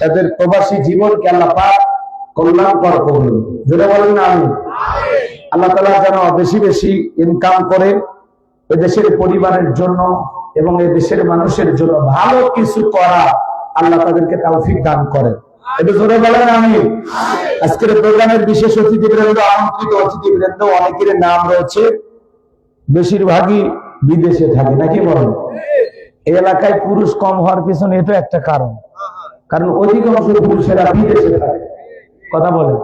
তাদের প্রবাসী জীবনকে আল্লাহ পাক কল্যাণকর করুন। যেটা বলেন না আমি আল্লাহ তাআলা যেন বেশি বেশি ইনকাম করে এদেশের পরিবারের জন্য এবং এই দেশের মানুষের জন্য ভালো কিছু করা আল্লাহ তাদেরকে তৌফিক দান করেন। এটা জোরে বলেন আমি। আজকের প্রোগ্রামের বিশেষ অতিথিবৃন্দ, আমন্ত্রিত অতিথিবৃন্দ, অনেকের নাম রয়েছে, বেশিরভাগই বিদেশে থাকে নাকি বলেন? এই এলাকায় পুরুষ কম হওয়ার পিছনে এটা একটা কারণ, কারণ অধিকাংশ পুরুষেরা বিদেশে থাকে। কথা বলেন।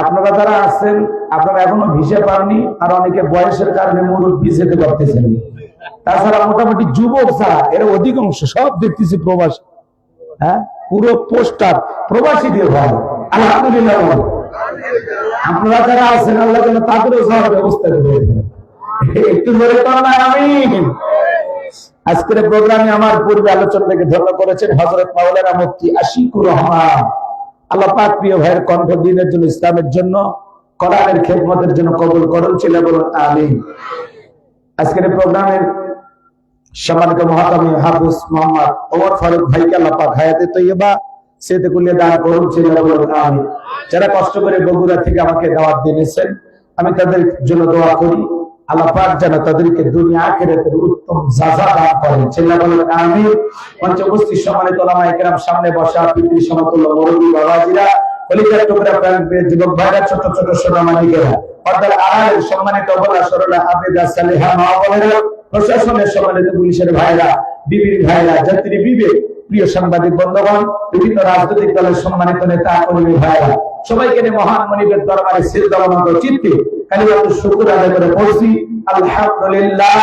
আপনারা যারা আছেন আপনারা এখনো ভিসা পাননি, আর অনেকে বয়সের কারণে মুরব্বি যেতে পারতেছেন। তাছাড়া মোটামুটি যুবক যারা এরা অধিকাংশ সব দেখতেছি প্রবাসী। হ্যাঁ, পুরো পোস্টার প্রবাসীদের হয়। আলহামদুলিল্লাহ। আপনারা যারা আছেন আল্লাহ যেন তাদেরও যাওয়ার ব্যবস্থা করে দেন। একটু জোরে করুন আমিন। আজকের প্রোগ্রামে আমার পূর্বে আলোচনা থেকে ধন্য করেছেন হযরত মাওলানা মুফতি আশিকুর রহমান। আল্লাহ পাক প্রিয় ভাইয়ের কণ্ঠ দিনের জন্য, ইসলামের জন্য, কোরআনের খেদমতের জন্য কবুল করুন। ছেলে বলুন আমিন। আজকের প্রোগ্রামের সম্মানিত মহাতামি হাফেজ মোহাম্মদ ওমর ফারুক ভাইকে আল্লাহ পাক হায়াতে তৈয়বা সেতে কুলিয়ে দান করুন। ছেলে বলুন আমিন। যারা কষ্ট করে বগুড়া থেকে আমাকে দাওয়াত দিয়েছেন, আমি তাদের জন্য দোয়া করি আল্লাহ পাক যেন তাদেরকে দুনিয়া আখিরাতের উত্তম জাযা দান করেন। ছেলে বলুন আমিন। মঞ্চে উপস্থিত সম্মানিত ওলামায়ে কেরাম, সামনে বসা পিতৃ সমতুল্য মুরব্বি বাবাজিরা, কলিজার টুকরা প্রাণপ্রিয় যুবক ভাইরা, ছোট ছোট সোনামণিকেরা, পর্দার আড়ালের সম্মানিত বলা সরলা আবেদা সালেহা মা বোনেরা, প্রশাসনের সম্মানিত পুলিশের ভাইরা, বিবির ভাইরা, যাত্রী বিবেক, প্রিয় সাংবাদিক বন্ধুগণ, বিভিন্ন রাজনৈতিক দলের সম্মানিত নেতা কর্মী ভাইরা, সবাইকে নিয়ে মহান মনিবের দরবারে সিজদাবনত চিত্তে কালিমাতুশ শুকর আদায় করে বলছি আলহামদুলিল্লাহ।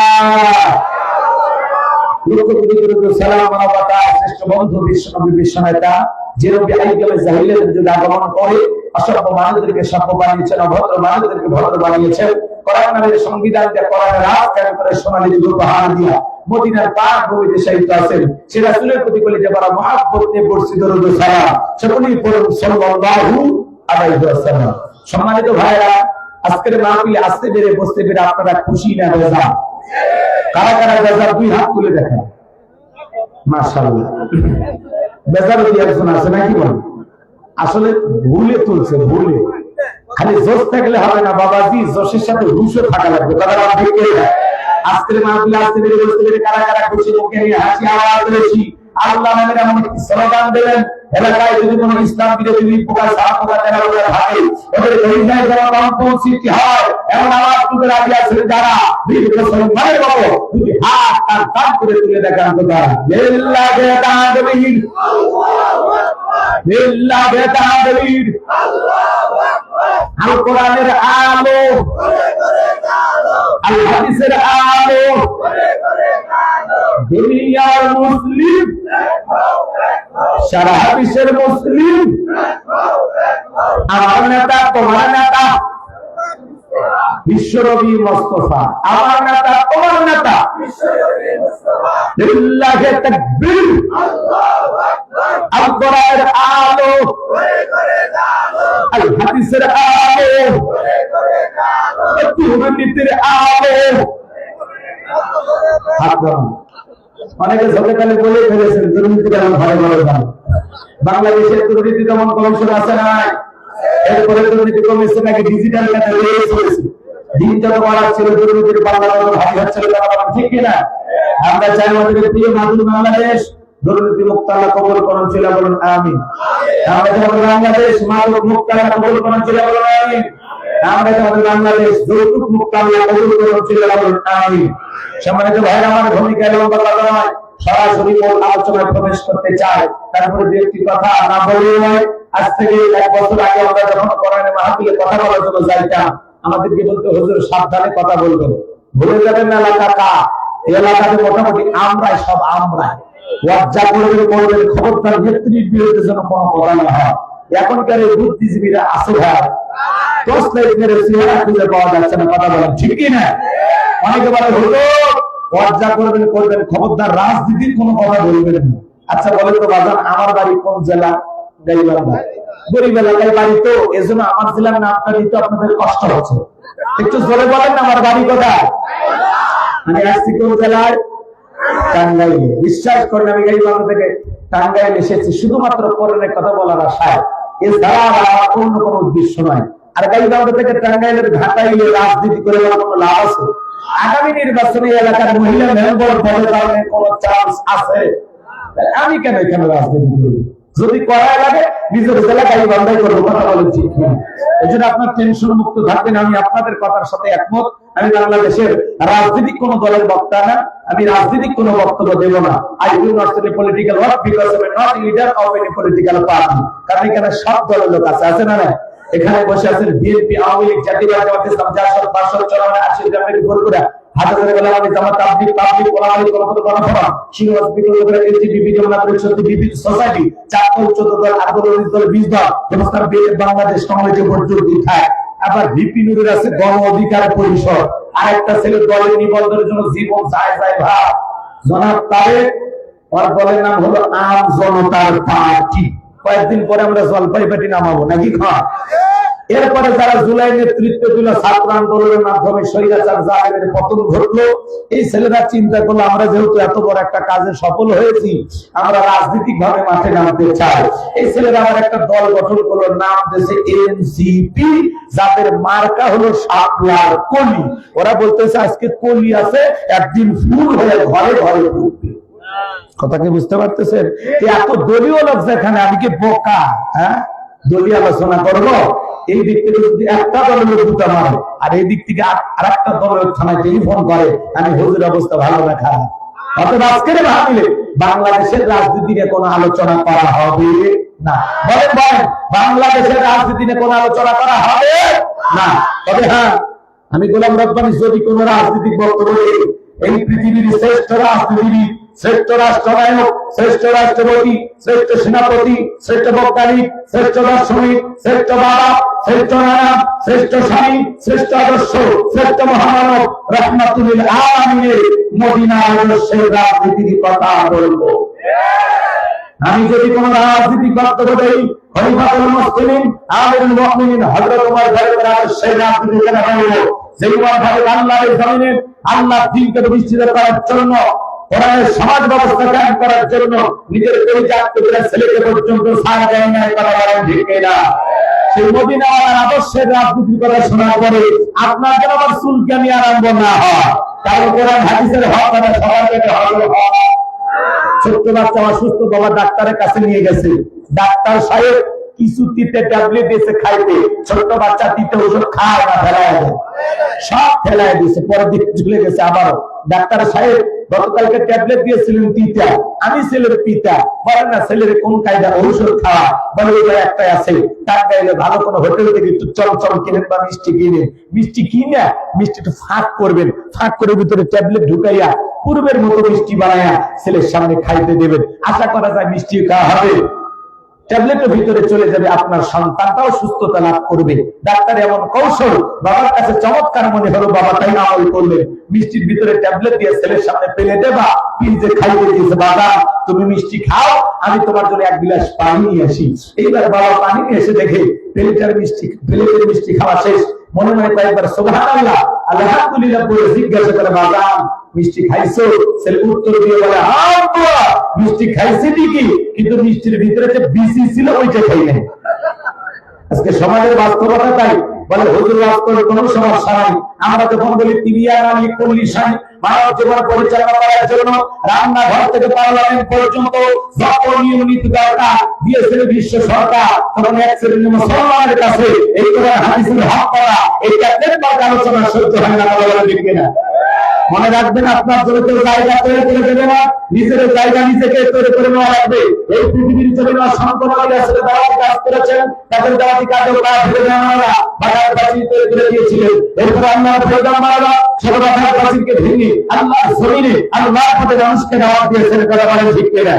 সালাম মানবতা শ্রেষ্ঠ বন্ধু বিশ্বনবী বিশ্বনেতা যে নবী আইয়ুবের জাহিলিয়াতের যুগে আগমন করে অসভ্য মানুষদেরকে সভ্য বানিয়েছেন, অভদ্র মানুষদেরকে ভদ্র বানিয়েছেন, কোরআন নামের সংবিধান দিয়ে কোরআনের রাজ কায়েম করে সোনালী যুগ উপহার দিয়া মদিনার পাক ভূমিতে শায়িত আছেন। সে রাসূলের প্রতি কলিজা ভরা মহব্বত নিয়ে পড়ছি দরুদ ও সালাম। সকলেই পড়ুন সাল্লাল্লাহু আলাইহি ওয়াসাল্লাম। সম্মানিত ভাইরা, আজকের মাহফিলে আসতে পেরে বসতে পেরে আপনারা খুশি না বেজার? কারা কারা বেজার দুই হাত তুলে দেখেন। মাশাআল্লাহ। বেজার কি একজন আছে নাকি বলেন? আসলে ভুলে তুলছে, ভুলে। খালি জোশ থাকলে হবে না বাবাজি, জোশের সাথে হুশও থাকা লাগবে। কথা বলা ঠিক না? আজকের মাহফিলে আসতে পেরে বসতে পেরে কারা কারা খুশি, মুখে নিয়ে হাসি আওয়াজ বেশি আল্লাহ নামের এমন একটি স্লোগান দেবেন, এলাকায় যদি কোনো ইসলাম বিরোধী প্রকার সারা প্রকার দেখা থাকে, ওদের হৃদয়ে যারা কম্পন সৃষ্টি হয় এমন আওয়াজ তুলে রাজি আছেন যারা বিভিন্ন মুসলমানের মতো দুটি হাত তার কান করে তুলে দেখান তো তারা লিল্লাহি তাকবীর, আল্লাহু আকবার, লিল্লাহি তাকবীর, আল্লাহু আকবার। আল কোরআনের আলো, আল হাদিসের আলো, দুনিয়ার মুসলিম, সারা বিশ্বের মুসলিম, আমার নেতা তোমার নেতা বিশ্বনবী মুস্তাফা, আমার নেতা তোমার নেতা বিশ্বনবী মুস্তাফা। লিল্লাহি তাকবীর, আল্লাহু আকবার। আল কোরআনের আলো, আল হাদিসের আলো, নীতির আলো। অনেকে সকালে বলে ফেলেছেন দুর্নীতি কেমন ভালো ভালো দাম। বাংলাদেশের দুর্নীতি দমন কমিশন আছে না? এরপরে দুর্নীতি কমিশন নাকি ডিজিটাল দিন যত বাড়াচ্ছিল দুর্নীতির পাল্লা ভারী হচ্ছিল। ঠিক কিনা? আমরা চাই আমাদের প্রিয় মাদুর বাংলাদেশ দুর্নীতি মুক্ত আল্লাহ কবুল করুন। ছিল বলুন আমিন। আমরা যেমন বাংলাদেশ মাদক মুক্ত আল্লাহ কবুল করুন। ছিল বলুন আমিন। আমরা যেমন বাংলাদেশ যৌতুক মুক্ত আল্লাহ কবুল করুন। ছিল বলুন আমিন। সম্মানিত ভাইরা, আমার ভূমিকা লম্বা কথা নয়, সরাসরি মূল আলোচনায় প্রবেশ করতে চাই। তারপরে দু একটি কথা না বলে নয়। আজ থেকে 1 বছর আগে আমরা যখন কোরআনের মাহফিলে কথা বলার জন্য যাইতাম, আমাদেরকে বলতে হুজুর সাবধানে কথা বলবেন, ভুলে যাবেন না এলাকা। এই এলাকাতে মোটামুটি আমরাই, সব আমরাই। লজ্জা করবেন, খবরদার নেত্রীর বিরুদ্ধে যেন কোনো কথা না হয়। এখনকার এই বুদ্ধিজীবীরা আছে ভাই, চেহারা খুঁজে পাওয়া যাচ্ছে না। কথা বলেন ঠিক কিনা? অনেকে বলে হলো লজ্জা করবেন, খবরদার রাজনীতির কোনো কথা বলবেন না। আচ্ছা বলেন তো বাজান, আমার বাড়ি কোন জেলা? গাইবান্ধা। গরিব এলাকায় বাড়ি, তো এজন্য আমার জেলার নামটা নিতে আপনাদের কষ্ট হচ্ছে। একটু জোরে বলেন না, আমার বাড়ি কোথায়? আমি আসছি কোন জেলায়? টাঙ্গাইলে। বিশ্বাস করেন আমি গাইবান্ধা থেকে টাঙ্গাইল এসেছি শুধুমাত্র কোরআনের কথা বলার আশায়, এছাড়া আমার অন্য কোনো উদ্দেশ্য নয়। আর গাইবান্ধা থেকে টাঙ্গাইলের ঘাটাইলে রাজনীতি করে কোনো লাভ আছে? আগামী নির্বাচনে এলাকার মহিলা মেম্বার পদে কারণে কোন চান্স আছে? আমি কেন এখানে রাজনীতি করি? যদি করা লাগে নিজের জেলা গাইবান্ধাই করবো। কথা বলেন ঠিক কিনা? এই জন্য আপনার টেনশন মুক্ত থাকবেন। আমি আপনাদের কথার সাথে একমত। আমি বাংলাদেশের রাজনৈতিক কোন দলের বক্তা না, আমি রাজনৈতিক কোন বক্তব্য দেব না। I will not say political work because I am not leader of any political party. কারণ এখানে সব দলের লোক আছে না? এখানে বসে আছেন বিএনপি, আওয়ামী লীগ, জাতীয় জামাত ইসলাম, জাসদ, বাসদ, চরমা, আশির গ্রামের বরগুড়া, হাজারের বেলা আমি জামাত, তাবলীগ, পাবলিক, ওলামাই, কলকাতা, গণফোরাম, সিংহবাজ, বিকল্পের এলজিবিবি, যমুনা পরিষদ, বিবি সোসাইটি, 4 দল, 14 দল, 8 দল, 19 দল, 20 দল, দেবস্থান বিএনপি, বাংলাদেশ কমিটি পর্যন্ত থাকে। আবার ভিপি নুরের আছে গণ অধিকার পরিষদ, আরেকটা ছেলে দলের নিবন্ধনের জন্য জীবন যায় ভাব জনাব তারেক, ওর দলের নাম হলো আম জনতার পার্টি। কয়েকদিন পরে আমরা জলপাই পার্টি নামাবো নাকি? এরপরে যারা জুলাই নেতৃত্ব দিল ছাত্র আন্দোলনের মাধ্যমে স্বৈরাচার জালেমের পতন ঘটলো, এই ছেলেরা চিন্তা করলো আমরা যেহেতু এত বড় একটা কাজে সফল হয়েছি, আমরা রাজনৈতিক ভাবে মাঠে নামতে চাই। এই ছেলেরা আবার একটা দল গঠন করলো, নাম দিয়েছে এনসিপি, যাদের মার্কা হলো শাপলার কলি। ওরা বলতেছে আজকে কলি আছে, একদিন ফুল হয়ে ঘরে ঘরে ঘুরবে। কথা কি বুঝতে পারতেছেন? এত দলীয় লোক যেখানে, আমি কি বোকা? হ্যাঁ, দলীয় আলোচনা করবো? এই দিক থেকে যদি একটা দলের লোক দুটা মারে, আর এই দিক থেকে আর একটা দলের থানায় টেলিফোন করে, আমি হুজুর অবস্থা ভালো না খারাপ? অর্থাৎ আজকের ভাবলে বাংলাদেশের রাজনীতি নিয়ে কোনো আলোচনা করা হবে না। বলেন বাংলাদেশের রাজনীতি নিয়ে কোনো আলোচনা করা হবে না। তবে হ্যাঁ, আমি গোলাম রব্বানী যদি কোন রাজনৈতিক বক্তব্য এই পৃথিবীর শ্রেষ্ঠ রাজনীতিবিদ, শ্রেষ্ঠ রাষ্ট্রনায়ক, শ্রেষ্ঠ রাষ্ট্রপতি, শ্রেষ্ঠ সেনাপতি, শ্রেষ্ঠ বৈজ্ঞানিক, শ্রেষ্ঠ দার্শনিক, শ্রেষ্ঠ বাবা, শ্রেষ্ঠ নানা, শ্রেষ্ঠ স্বামী, শ্রেষ্ঠ আদর্শ, শ্রেষ্ঠ মহামানব রাহমাতুল আলামিনের মদিনার আদর্শের রাজনীতির কথা বলবো। আমি যদি কোন রাজনীতিক বক্তব্য দেই, খলিফাতুল মুসলিমিন আমিরুল মুমিনিন হযরত ওমর ফারুকের আদর্শের রাজনীতি কেন বলবো? যে ওমর ফারুক আল্লাহর জমিনে আল্লাহর দ্বীনকে প্রতিষ্ঠিত করার জন্য, কোরআনের সমাজ ব্যবস্থা কায়েম করার জন্য নিজের পরিত্যাগ করে ছেলেকে পর্যন্ত ছাড় দেয় না। কথা বলেন ঠিক কিনা? সেই মদিনাওয়ালার আদর্শের রাজনীতির কথা শোনার পরে আপনার যেন আবার চুলকানি আরম্ভ না হয়। কারণ কোরআন হাদিসের হক মানে সবার পেটে হক। ছোট্ট বাচ্চা অসুস্থ, বাবা ডাক্তারের কাছে নিয়ে গেছে, ডাক্তার সাহেব কিছু তিতে ট্যাবলেট দিয়েছে খাইতে, ছোট্ট বাচ্চা তিতে ওষুধ খায় না, ফেলায় দেয়, সব ফেলায় দিয়েছে। পরের দিকে চলে গেছে আবারও, ডাক্তার সাহেব গতকালকে ট্যাবলেট দিয়েছিলেন তিতা, আমি ছেলের পিতা, বলেন না ছেলের কোন কায়দা ঔষধ খাওয়া? বলে ওইটা একটাই আছে, টাঙ্গাইলে ভালো কোনো হোটেল থেকে একটু চমচম কিনেন বা মিষ্টি কিনে, মিষ্টি কিনে মিষ্টি একটু ফাঁক করবেন, ফাঁক করে ভিতরে ট্যাবলেট ঢুকাইয়া পূর্বের মতো মিষ্টি বানাইয়া ছেলের সামনে খাইতে দেবেন। আশা করা যায় মিষ্টি খাওয়া হবে, ট্যাবলেটের ভিতরে চলে যাবে, আপনার সন্তানটাও সুস্থতা লাভ করবে। ডাক্তার এমন কৌশল বাবার কাছে চমৎকার মনে হলো, বাবা তাই আমল করলেন, মিষ্টির ভিতরে ট্যাবলেট দিয়ে ছেলের সামনে ফেলে দেবা, পিনজে খাইতে দিয়েছে, বাবা তুমি মিষ্টি খাও, আমি তোমার জন্য 1 গ্লাস পানি নিয়ে আসি। এইবার বাবা পানি নিয়ে এসে দেখে প্লেটের মিষ্টি খাওয়া শেষ, মনে মনে কয়েকবার সুবহানাল্লাহ আলহামদুলিল্লাহ বলে জিজ্ঞাসা করে, বাবা মিষ্টি খাইছো? ছেলে উত্তর দিয়ে বলে, হ্যাঁ বাবা মিষ্টি খাইছি ঠিকই, কিন্তু মিষ্টির ভিতরে যে বিসি ছিল ওইটা খাই নাই। আজকে সমাজের বাস্তবতা তাই। বলে হুজুর ওয়াজ করে কোনো সমস্যা নাই, আমরা যখন বলি তিবিয়ান আলী কল্লিশান মানব জীবন পরিচালনা করার জন্য রান্নাঘর থেকে পার্লামেন্ট পর্যন্ত যত নিয়ম নীতি দরকার দিয়েছে বিশ্ব সরকার, তখন এক শ্রেণীর মুসলমানের কাছে এই কোরআন হাদিসের হক করা, এই ট্যাবলেট আলোচনা সহ্য হয় না। বলে ঠিক কিনা? মনে রাখবেন, আপনার জন্য কেউ জায়গা তৈরি করে দেবে না, নিজের জায়গা নিজেকে তৈরি করে নেওয়া লাগবে। এই পৃথিবীর জন্য অসংখ্য নবী আসলে দাওয়াতি কাজ করেছেন, তাদের দাওয়াতি কাজেও পা ফেলে নেওয়ারা বাধার প্রাচীর তৈরি করে দিয়েছিলেন। এরপর আল্লাহর পয়গম্বররা সব বাধার প্রাচীরকে ভেঙে আল্লাহর জমিনে আল্লাহর পথে মানুষকে দাওয়াত দিয়েছেন। কথা বলেন ঠিক কিনা?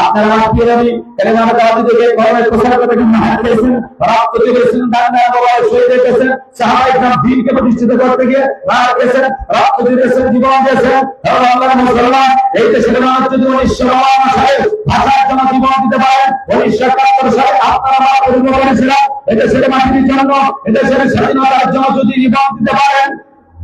আপনারা আমার প্রিয় নবী তেলেঙ্গানা দাওয়াতি থেকে কোরআনের প্রচার করে মেহনত করেছেন, রক্ত দিয়েছেন, দাঙ্গা মোবাইল শহীদ হয়েছেন, সাহাবায়ে کرام দ্বীনকে প্রতিষ্ঠিত করতে গিয়ে রাত গেছেন, রক্ত দিয়েছেন, জীবন দিয়েছেন। আল্লাহর মুসলমান এই দেশের মানুষ যদি 1952 সালে ভাষার জন্য জীবন দিতে পারেন, 1971 সালে আপনারা আমার পরিবার করেছিলেন, এই দেশের মাটির জন্য, এই দেশের স্বাধীনতার জন্য যদি জীবন দিতে পারেন,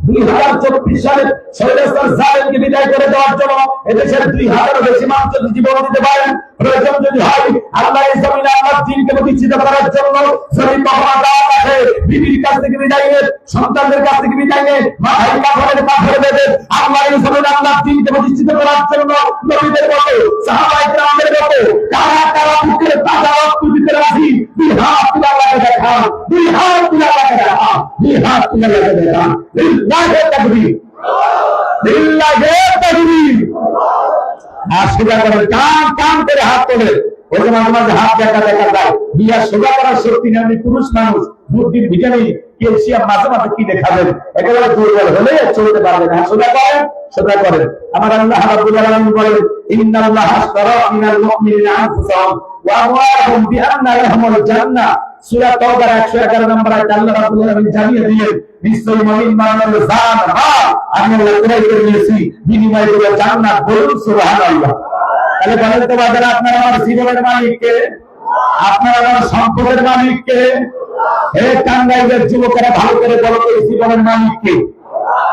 2024 সালে সৈয়দ জালেমকে বিদায় করে দেওয়ার জন্য এদেশের 2000 বেশি মানুষ যদি জীবন দিতে পারেন, প্রয়োজন যদি হয় আল্লাহর জমিনে আল্লাহর দ্বীনকে প্রতিষ্ঠিত করার জন্য যদি মহাদাত আছে, বিবির কাছ থেকে বিদায় নিয়ে, সন্তানদের কাছ থেকে বিদায় নিয়ে, ভাই কাফেরের কাফের বেদে আল্লাহর জমিনে আল্লাহর দ্বীনকে প্রতিষ্ঠিত করার জন্য নবীদের মতো, সাহাবায়ে কেরামদের মতো কারা কারা বুকের তাজা রক্ত দিতে রাজি, দুই হাত তুলে আল্লাহকে দেখান, দুই হাত তুলে আল্লাহকে দেখান, দুই হাত তুলে আল্লাহকে দেখান। লিল্লাহি তাকবীর, লিল্লাহি তাকবীর। আর সোজা করে কান কান করে হাত তোলে, ওই যে মাঝে মাঝে হাত দেখা দেখা যায়, বিয়া সোজা করার শক্তি নেই। আমি পুরুষ মানুষ, বুদ্ধির ভিটামিন ক্যালসিয়াম মাঝে মাঝে কি দেখাবেন, একেবারে দুর্বল হলে চলতে পারবেন না। সোজা করেন, সোজা করেন। আমার আল্লাহ রাব্বুল আলামিন বলেন, ইন্নাল্লাহা আশতারা মিনাল মুমিনিনা আনফুসাহুম ওয়া আমওয়ালাহুম বিআন্না লাহুমুল জান্নাহ। সূরা তাওবার 111 নম্বর আয়াতে আল্লাহ রাব্বুল আলামিন জানিয়ে দিলেন, নিশ্চয়ই মুমিন মানবের জান মাল আমি আল্লাহ ক্রয় করে নিয়েছি, বিনিময়ে দেব জান্নাত। বলুন সুবহানাল্লাহ। তাহলে বলেন তো বাজার, আপনার আমার জীবনের মালিক কে? আপনার আমার সম্পদের মালিক কে? হে টাঙ্গাইলের যুবকেরা ভালো করে বলো তো, জীবনের মালিক কে?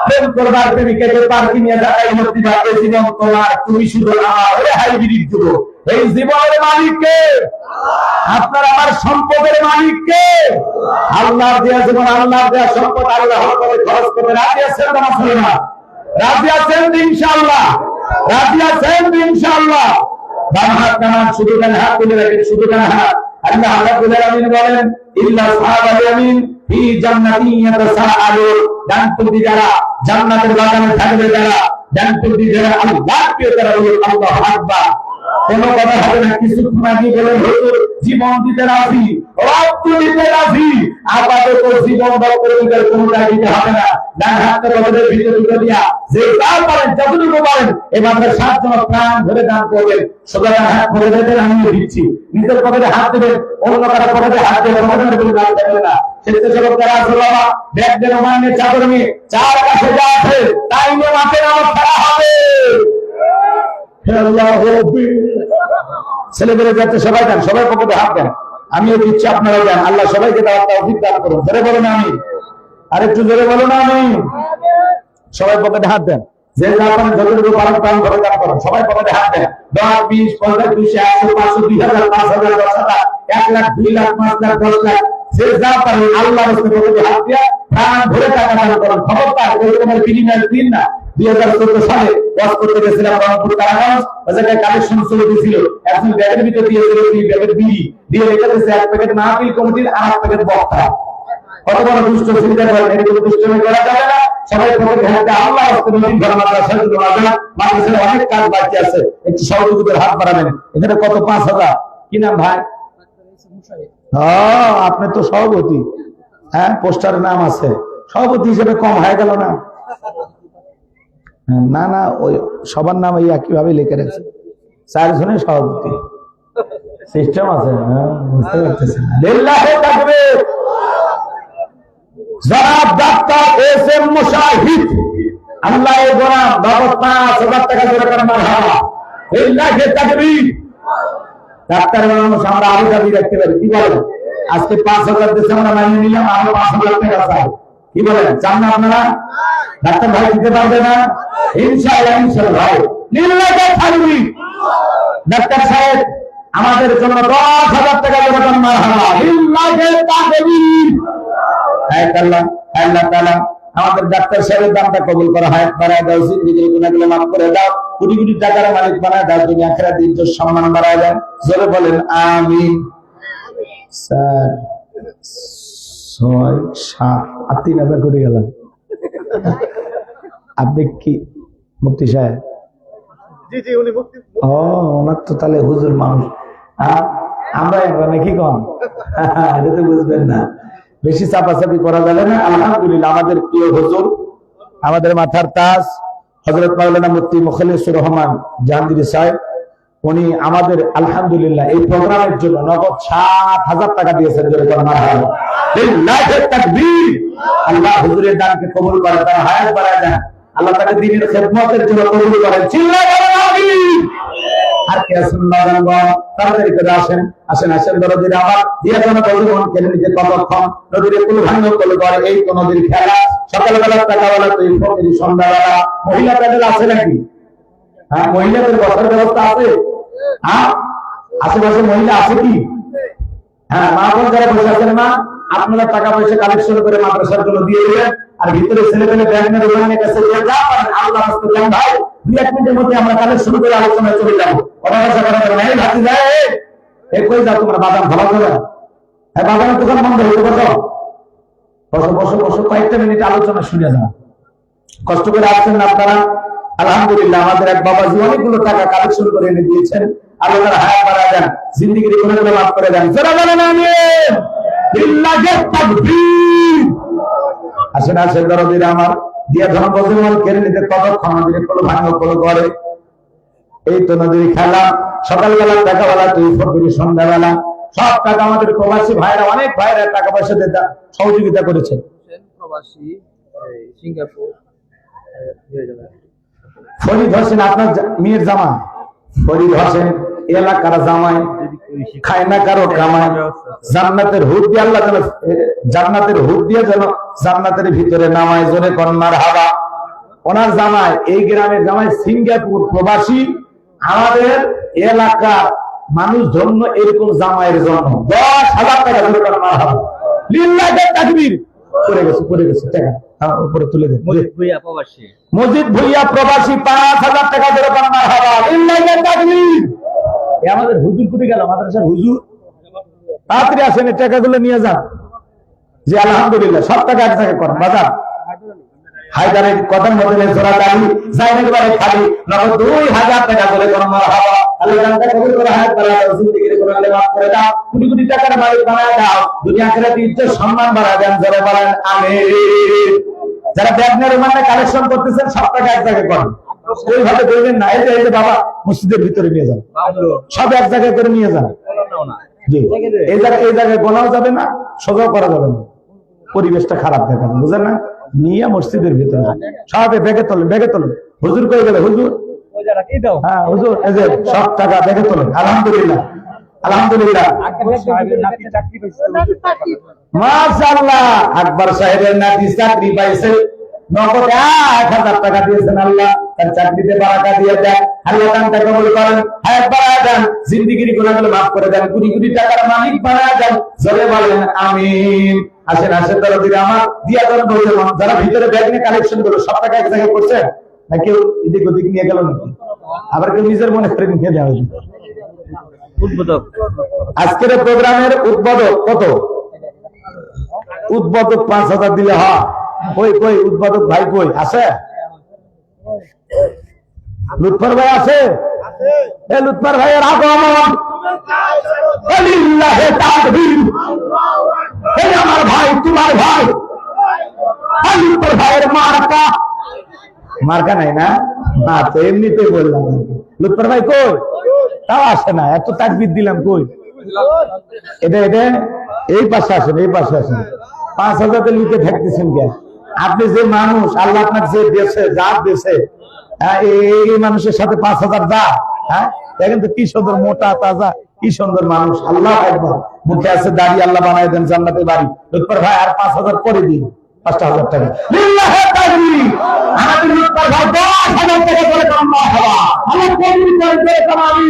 প্রেম করবার প্রেমিকে পার্কি নিয়ে ঢাকায় ভর্তি থাকবে, জীবন তোমার, তুমি শুধু আমার। ওরে হাইব্রিড যুবক, এই জীবনের মালিক কে? আপনার আমার সম্পদের মালিক কে? আল্লাহ দেয়া জীবন, আল্লাহ দেয়া সম্পদ আল্লাহর পথে খরচ করতে রাজি আছেন না মুসলমান? রাজি আছেন ইনশাআল্লাহ? রাজি আছেন ইনশাআল্লাহ? বাম হাত নামান, শুধু ডান হাত তুলে রাখেন, শুধু ডান হাত। আল্লাহ রাব্বুল আলামিন বলেন, ইল্লা সাহাবাল ইয়ামিন ফি জান্নাতিন ইয়াতাসাআলুন। ডানপন্থী যারা জান্নাতের বাগানে থাকবে, যারা ডানপন্থী যারা আল্লাহকে তারা বলে আল্লাহু আকবার। কোনো কথা হবে না। কিছুক্ষণ আগে বলেন হুজুর জীবন দিতে রাজি, রক্ত দিতে রাজি, আপাতত জীবন বক্তব্যের কোনটা দিতে হবে না। ডান হাতটা বদলের ভিতরে ঢুকে দিয়া যে যা পারেন, যতটুকু পারেন এবার 7 জন প্রাণ ধরে দান করবেন। সোজা হাত ধরে দেবেন, আমিও দিচ্ছি। নিজের পকেটে হাত দেবেন, অন্য কারো পকেটে হাত দেবেন, পকেটের কোনো দান দেবেন না। স্বেচ্ছাসেবক যারা আছে বাবা, ব্যাগ দেন, মানে চাদর নিয়ে চার কাছে যা আছে তাই নিয়ে মাঠে নামাজ পড়া হবে। ছেলেমেয়েরা যাতে সবাই দেন, সবাই পকেটে হাত দেন, আমিও দিচ্ছি, আপনারা দেন। আল্লাহ সবাইকে দেওয়ার তৌফিক দান করুন। জোরে বলো না আমি, আরেকটু জোরে বলো না আমি। সবাই পকেটে হাত দেন, যে যা পারেন যতটুকু পারেন প্রাণ ভরে দান করুন। সবাই পকেটে হাত দেন। 10, 20, 50, 200, 100, 500, 2000, 5000, 10,000, 1 লাখ, 2 লাখ, 5 লাখ, 10 লাখ, যে যা পারেন আল্লাহর রাস্তায় পকেটে হাত দিয়া প্রাণ ভরে টাকা দান করুন। খবরদার এরকমের বিনিময় দিন না। 2014 সালে ওয়াজ করতে গেছিলাম রংপুর কারাগঞ্জ, ওই জায়গায় কালেকশন চলে দিয়েছিল। একজন ব্যাগের ভিতরে দিয়েছিল 2 প্যাকেট বিড়ি, দিয়ে রেখে দিয়েছে 1 প্যাকেট মাহফিল কমিটির আর 1 প্যাকেট বক্তা। কত বড় দুষ্ট চিন্তা করেন, এরকম দুষ্টমি করা যাবে না। সবাই পকেটে হাত দিয়ে আল্লাহ রাস্তায় নদীর ঘর মাদ্রাসা মাদ্রাসার অনেক কাজ বাকি আছে, একটু সহযোগিতার হাত বাড়াবেন। এখানে কত? 5,000। কি নাম ভাই? আপনি তো সভাপতি, হ্যাঁ পোস্টারের নাম আছে, সভাপতি হিসেবে কম হয়ে গেল না? না না, ওই সবার নাম এই একইভাবে লিখে রেখেছে, 4 জনের সভাপতি সিস্টেম আছে। বুঝতে পারতেছি না। লিল্লাহি তাকবীর। জনাব ডাক্তার এস.এম. মুশাহিদ, আল্লাহ এর গোলাম, বাবা 5,000 টাকা জোরে করে মারহাবা। লিল্লাহি তাকবীর। ডাক্তার মানুষ আমরা আরো দাবি রাখতে পারি, কি বলেন? আজকে 5,000 দেশে আমরা মানিয়ে নিলাম, আরো 5,000 টাকা চাই, কি বলেন? চান না আপনারা? ডাক্তার ভাই দিতে পারবে না? ইনশাআল্লাহ, ইনশাআল্লাহ ভাই। লিল্লাহি তাকবীর। ডাক্তার সাহেব আমাদের জন্য 10,000 টাকা জোরে করে মারহাবা। লিল্লাহি তাকবীর। আল্লাহ আল্লাহ তাআলা আমাদের ডাক্তার সাহেবের দামটা কবুল করা হয়, বাড়ায় দাও, জিন্দেগির গুনাহগুলো মাফ করে দাও, কোটি কোটি টাকার মালিক বানায় দাও, দুনিয়া আখিরাতে ইজ্জত সম্মান বাড়ায় দেন। জোরে বলেন আমিন। 4, 6, 7 আর 3,000 কোটি গেল। আপনি কি মুফতি সাহেব? জি জি, উনি মুফতি। ওনার তো তাহলে হুজুর মানুষ, আমরা নাকি কম? এটা তো বুঝবেন না, বেশি চাপাচাপি করা যাবে না। আলহামদুলিল্লাহ আমাদের প্রিয় হুজুর, আমাদের মাথার তাজ হযরত মাওলানা মুফতি মুখলিসুর রহমান জাহাঙ্গীর সাহেব, উনি আমাদের আলহামদুলিল্লাহ এই প্রোগ্রামের জন্য নগদ 7,000 টাকা দিয়েছেন। জোরে করে মারহাবা। লিল্লাহি তাকবীর। আল্লাহ হুজুরের দানকে কবুল করে, তার হায়াত বাড়ায় দেন। আল্লাহ তাকে দ্বীনের খেদমতের জন্য কবুল করেন। চিল্লায় বলেন আমিন। আর কে আছেন নগরগণ তাড়াতাড়ি করে আসেন আসেন আসেন দরদিরা আমার দিয়া যেন বলুন কেন নিতে কতক্ষণ নদীর কুল ভাঙো কুল করে এই তো নদীর খেলা সকালবেলা টাকাবেলা তুই ফকির সন্ধ্যাবেলা মহিলা প্যানেল আছে নাকি হ্যাঁ মহিলাদের বসার ব্যবস্থা আছে হ্যাঁ আশেপাশে মহিলা আছে কি হ্যাঁ মা বোন যারা বসে আছেন না আপনারা টাকা পয়সা কালেকশন করে মাদ্রাসার জন্য দিয়ে দিবেন আর ভিতরে ছেলে পেলে ব্যাংকের ওখানে কাছে দিয়ে যা পারেন আল্লাহ রাস্তায় ভাই 2-1 মিনিটের মধ্যে আমরা কালেকশন করে আলোচনায় চলে যাবো অনাকাশা করা যাবে না এই ভাতি যায় এই কই যাও তোমরা বাদাম ভালো করে হ্যাঁ বাদামের দোকান বন্ধ হইতে বসো বসো বসো বসো কয়েকটা মিনিট আলোচনা শুনে যাও কষ্ট করে আসছেন না আপনারা আলহামদুলিল্লাহ আমাদের এক বাবাজি অনেকগুলো টাকা কালেকশন করে এনে দিয়েছেন আল্লাহর হায়াত বাড়ায় দেন জিন্দেগির গুনাহগুলো মাফ করে দেন যারা বলেন আমিন বিল্লাহি তাকবীর আসেন আসেন দরদিরা আমার দিয়া ধন বজমল কেড়ে নিতে কতক্ষণ আমাদের কোন ভাঙো কোন করে এই তো নদীর খেলা সকালবেলা টাকাবেলা তুই ফকির সন্ধ্যাবেলা সব টাকা আমাদের প্রবাসী ভাইরা অনেক ভাইরা টাকা পয়সা দিয়ে সহযোগিতা করেছে প্রবাসী সিঙ্গাপুর ফরিদ হোসেন আপনার মেয়ের জামাই ফরিদ হোসেন এলাকার জামাই খায় না কারো কামাই জান্নাতের হুদ দিয়ে আল্লাহ যেন জান্নাতের হুদ দিয়ে যেন জান্নাতের ভিতরে নামায় জোরে কন্যার হাওয়া ওনার জামাই এই গ্রামের জামাই সিঙ্গাপুর প্রবাসী আমাদের এলাকার মানুষ ধন্য এরকম জামাইয়ের জন্য 10,000 টাকা জোরে কন্যার হাওয়া লিল্লাহি তাকবীর করে গেছে টাকা উপরে তুলে দেন মসজিদ ভুইয়া প্রবাসী 5,000 টাকা জোরে কন্যার হাওয়া লিল্লাহি তাকবীর আমাদের হুজুর কুটি গেল মাদ্রাসার হুজুর তাড়াতাড়ি আসেন এই টাকাগুলো নিয়ে যান যে আলহামদুলিল্লাহ সব টাকা এক জায়গায় করেন বাজার হায়দারের কদম বদলে জোড়া দাঁড়ি জাইনের বারে খালি নগদ 2,000 টাকা করে কর্মার হাওয়া আল্লাহ জানতে কবুল করে হায়াত বাড়ায় দাও জিন্দেগির গুনাহগুলো মাফ করে দাও কোটি কোটি টাকার মালিক বানায় দাও দুনিয়া আখিরাতে ইজ্জত সম্মান বাড়ায় দেন জোরে বলেন আমিন যারা ব্যাগনের মানে কালেকশন করতেছেন সব টাকা এক জায়গায় করেন ওইভাবে বলবেন না এই যে বাবা মসজিদের ভিতরে নিয়ে যান সব এক জায়গায় করে নিয়ে যান জি এই জায়গায় গোনাও যাবে না সোজাও করা যাবে না পরিবেশটা খারাপ দেখাবে বুঝলেন না নিয়ে মসজিদের ভিতরে সব ব্যাগে তোলেন হুজুর কই গেলে হুজুর হ্যাঁ হুজুর এই যে সব টাকা ব্যাগে তোলেন আলহামদুলিল্লাহ আলহামদুলিল্লাহ মাশাআল্লাহ আকবর সাহেবের নাতি চাকরি পাইছে নগদ 1,000 টাকা দিয়েছেন আল্লাহ তার চাকরিতে বারাকা দিয়ে দেন আল্লাহ দানটা কবুল করেন হায়াত বাড়ায় দেন জিন্দেগির গুনাহগুলো মাফ করে দেন কোটি কোটি টাকার মালিক বানায় দেন জোরে বলেন আমিন আসেন আসেন দরদিরা আমার দিয়া দেন বলতে যারা ভিতরে ব্যাগ নিয়ে কালেকশন করলো সব টাকা এক জায়গায় করছে না কেউ এদিক ওদিক নিয়ে গেল নাকি আবার কেউ নিজের মনে করে নিয়ে দেওয়া হয়েছে উদ্বোধক আজকের প্রোগ্রামের উদ্বোধক কত উদ্বোধক 5,000 দিলে হয় কই উদ্বোধক ভাই কই আছে লুৎফর ভাই আছে এ লুৎফর ভাইয়ের আগমন লিল্লাহি তাকবীর হে আমার ভাই তোমার ভাই লুৎফর ভাইয়ের মার্কা নাই না না তো এমনিতেই বললাম লুৎফর ভাই কই তাও আসে না এত তাকবীর দিলাম কই এটা এই পাশে আসেন 5,000 লিখে থাকতেছেন কে আপনি যে মানুষ আল্লাহ আপনার যে দেশে জাত দেশে এই মানুষের সাথে 5,000 যা হ্যাঁ দেখেন তো কি সুন্দর মোটা তাজা কি সুন্দর মানুষ আল্লাহ একবার মুখে আছে দাড়ি আল্লাহ বানায় দেন জান্নাতে বাড়ি লুৎফর ভাই আর 5,000 করে দিন 5,000 টাকা লিল্লাহি তাকবীর আমাদের লুৎফর ভাই 10,000 টাকা করে কামাই হওয়া আমার কবুল করে কামাই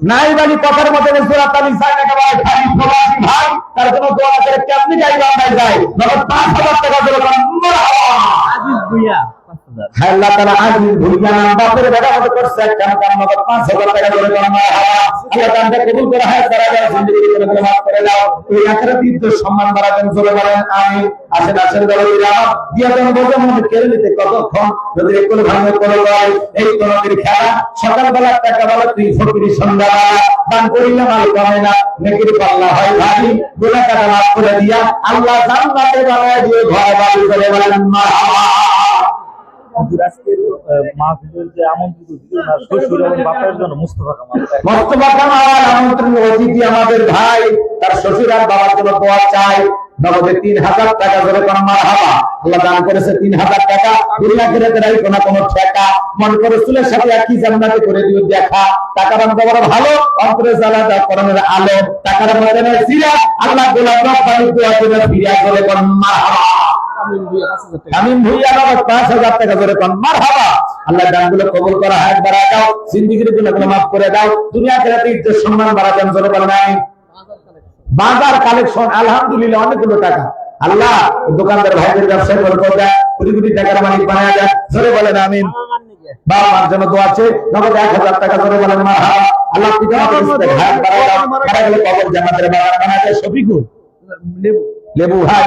নাইবালি কথার মধ্যে সূরা নিসা একেবারে খালি প্রবাসী ভাই তার জন্য দোয়া করে কেমনি গাইবা আমরা যাই নগদ 5,000 টাকা করে মারহাবা আজিজ ভুইয়া 5,000 আল্লাহ তাআলা আজিজ ভুইয়া নাম বাপের বেটা মত করছে কেন কারণ নগদ 5,000 টাকা করে মারহাবা আল্লাহ তাআলা কবুল করে হায়াত বাড়ায় জিন্দেগি করে মাফ করে দাও এই আখিরাতে ইজ্জত সম্মান বাড়ায় দেন জোরে বলেন আমিন আসেন আসেন দরদিরা দিয়া দেন বলতে মনে কেড়ে নিতে কতক্ষণ যদি একটু ভাঙে করে যায় এই তোদের খেলা সকালবেলা টাকাবেলা তুই ফকির সন্ধ্যাবেলা দান করিলে মাল কমে না নেকির পাল্লা হয় ভারী গুনাহ কাটা মাফ করে দিয়া আল্লাহ জান্নাতে বানায় দিয়ে ঘর বাড়ি করে বলেন মারহাবা আজকের মাহফিলের যে আমন্ত্রিত শ্বশুর এবং বাপের জন্য মুস্তাফা কামাল আমন্ত্রণ অতিথি আমাদের ভাই তার শ্বশুর আর বাবার জন্য দোয়া চাই নগদে 3000 টাকা ধরে কোন মারহাবা। আল্লাহ দান করেছে 3000 টাকা, দুনিয়া আখিরাতের কোনো কোনো ঠেকা, মন করে রাসূলের সাথে একই জান্নাতে করে দিও দেখা। টাকার মধ্যে বড় ভালো, অন্তরে জ্বালা দাও কোরআনের আলো, টাকার মধ্যে না সিরা, আল্লাহ গোলাপ রব্বানি দোয়া করে ফিরিয়া করে কোন মারহাবা। আমিন ভুইয়া নগদ 5000 টাকা ধরে কোন মারহাবা। আল্লাহ দানগুলো কবুল করা, হায়াত বাড়ায় দাও, জিন্দেগির গুনাহগুলো মাফ করে দাও, দুনিয়া আখিরাতে ইজ্জত সম্মান বাড়ায় দেন, জোরে বলেন আমিন। বাজার কালেকশন আলহামদুলিল্লাহ অনেকগুলো টাকা, আল্লাহ দোকানদার ভাইদের ব্যবসায় বরকত দেয়, কোটি কোটি টাকার মালিক বানায় দেয়, জোরে বলেন আমিন। বাবা মার জন্য দোয়া আছে, নগদ 1000 টাকা ধরে বলেন মারহাবা। আল্লাহ পিতামাতার ইজ্জত হায়াত বাড়ায় দাও, মারা গেলে কবর জান্নাতের বাগান বানায় দেয়। শফিকুল লেবু ভাই,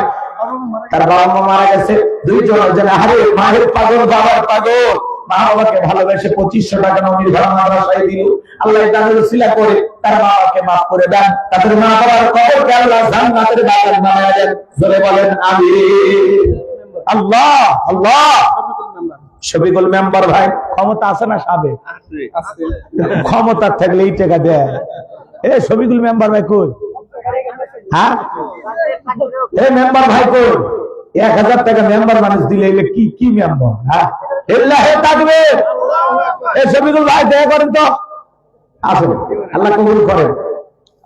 তার বাবা মা মারা গেছে, দুইজন যেন আরে মায়ের পাগল বাবার পাগল, মা বাবাকে ভালোবেসে 2500 টাকা নবীর ঘর মাদ্রাসায় দিল। আল্লাহ দানের উসিলা করে তার মা বাবাকে মাফ করে দেন, তাদের মা বাবার কবরকে আল্লাহ জান্নাতের বাগান বানায় দেন, জোরে বলেন আমিন। আল্লাহ আল্লাহ। শফিকুল মেম্বার ভাই ক্ষমতা আছে না? সাবে ক্ষমতা থাকলে এই টাকা দেয়। এ শফিকুল মেম্বার ভাই কই? হ্যাঁ এ মেম্বার ভাই কই? 1000 টাকা মেম্বার মানুষ দিলে এলে কি কি মেম্বার? হ্যাঁ আল্লাহে তাকবীর। এ শফিকুল ভাই দয়া করেন তো, আসুন, আল্লাহ কবুল করেন।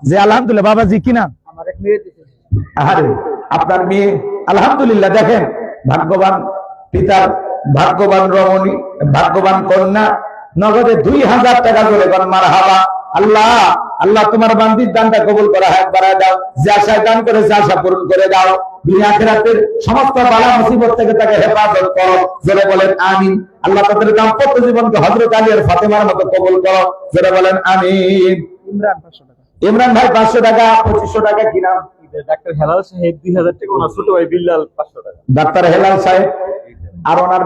যে আলহামদুলিল্লাহ বাবাজি কি নাম? আমার এক মেয়ে দিয়েছে। আরে আপনার মেয়ে আলহামদুলিল্লাহ, দেখেন ভাগ্যবান পিতার ভাগ্যবান রমণী, ভাগ্যবান কন্যা, নগদে 2000 টাকা করে কোন মারহাবা। আল্লাহ আল্লাহ তোমার বান্দির দানটা কবুল করা, হায়াত বাড়ায় দাও, যে আশায় দান করে সে আশা পূরণ করে দাও, দুনিয়া আখিরাতের সমস্ত বালা মুসিবত থেকে তাকে হেফাজত করো, জোরে বলেন আমিন। আল্লাহ তাদের দাম্পত্য জীবনকে হযরত আলী আর ফাতেমার মতো কবুল করো, জোরে বলেন আমিন। ইমরান ভাই 500 টাকা, 2500 টাকা কি নাম? ডাক্তার হেলাল সাহেব 2000 টাকা, ওনার ছোট ভাই বিল্লাল 500 টাকা। ডাক্তার হেলাল সাহেব আর ওনার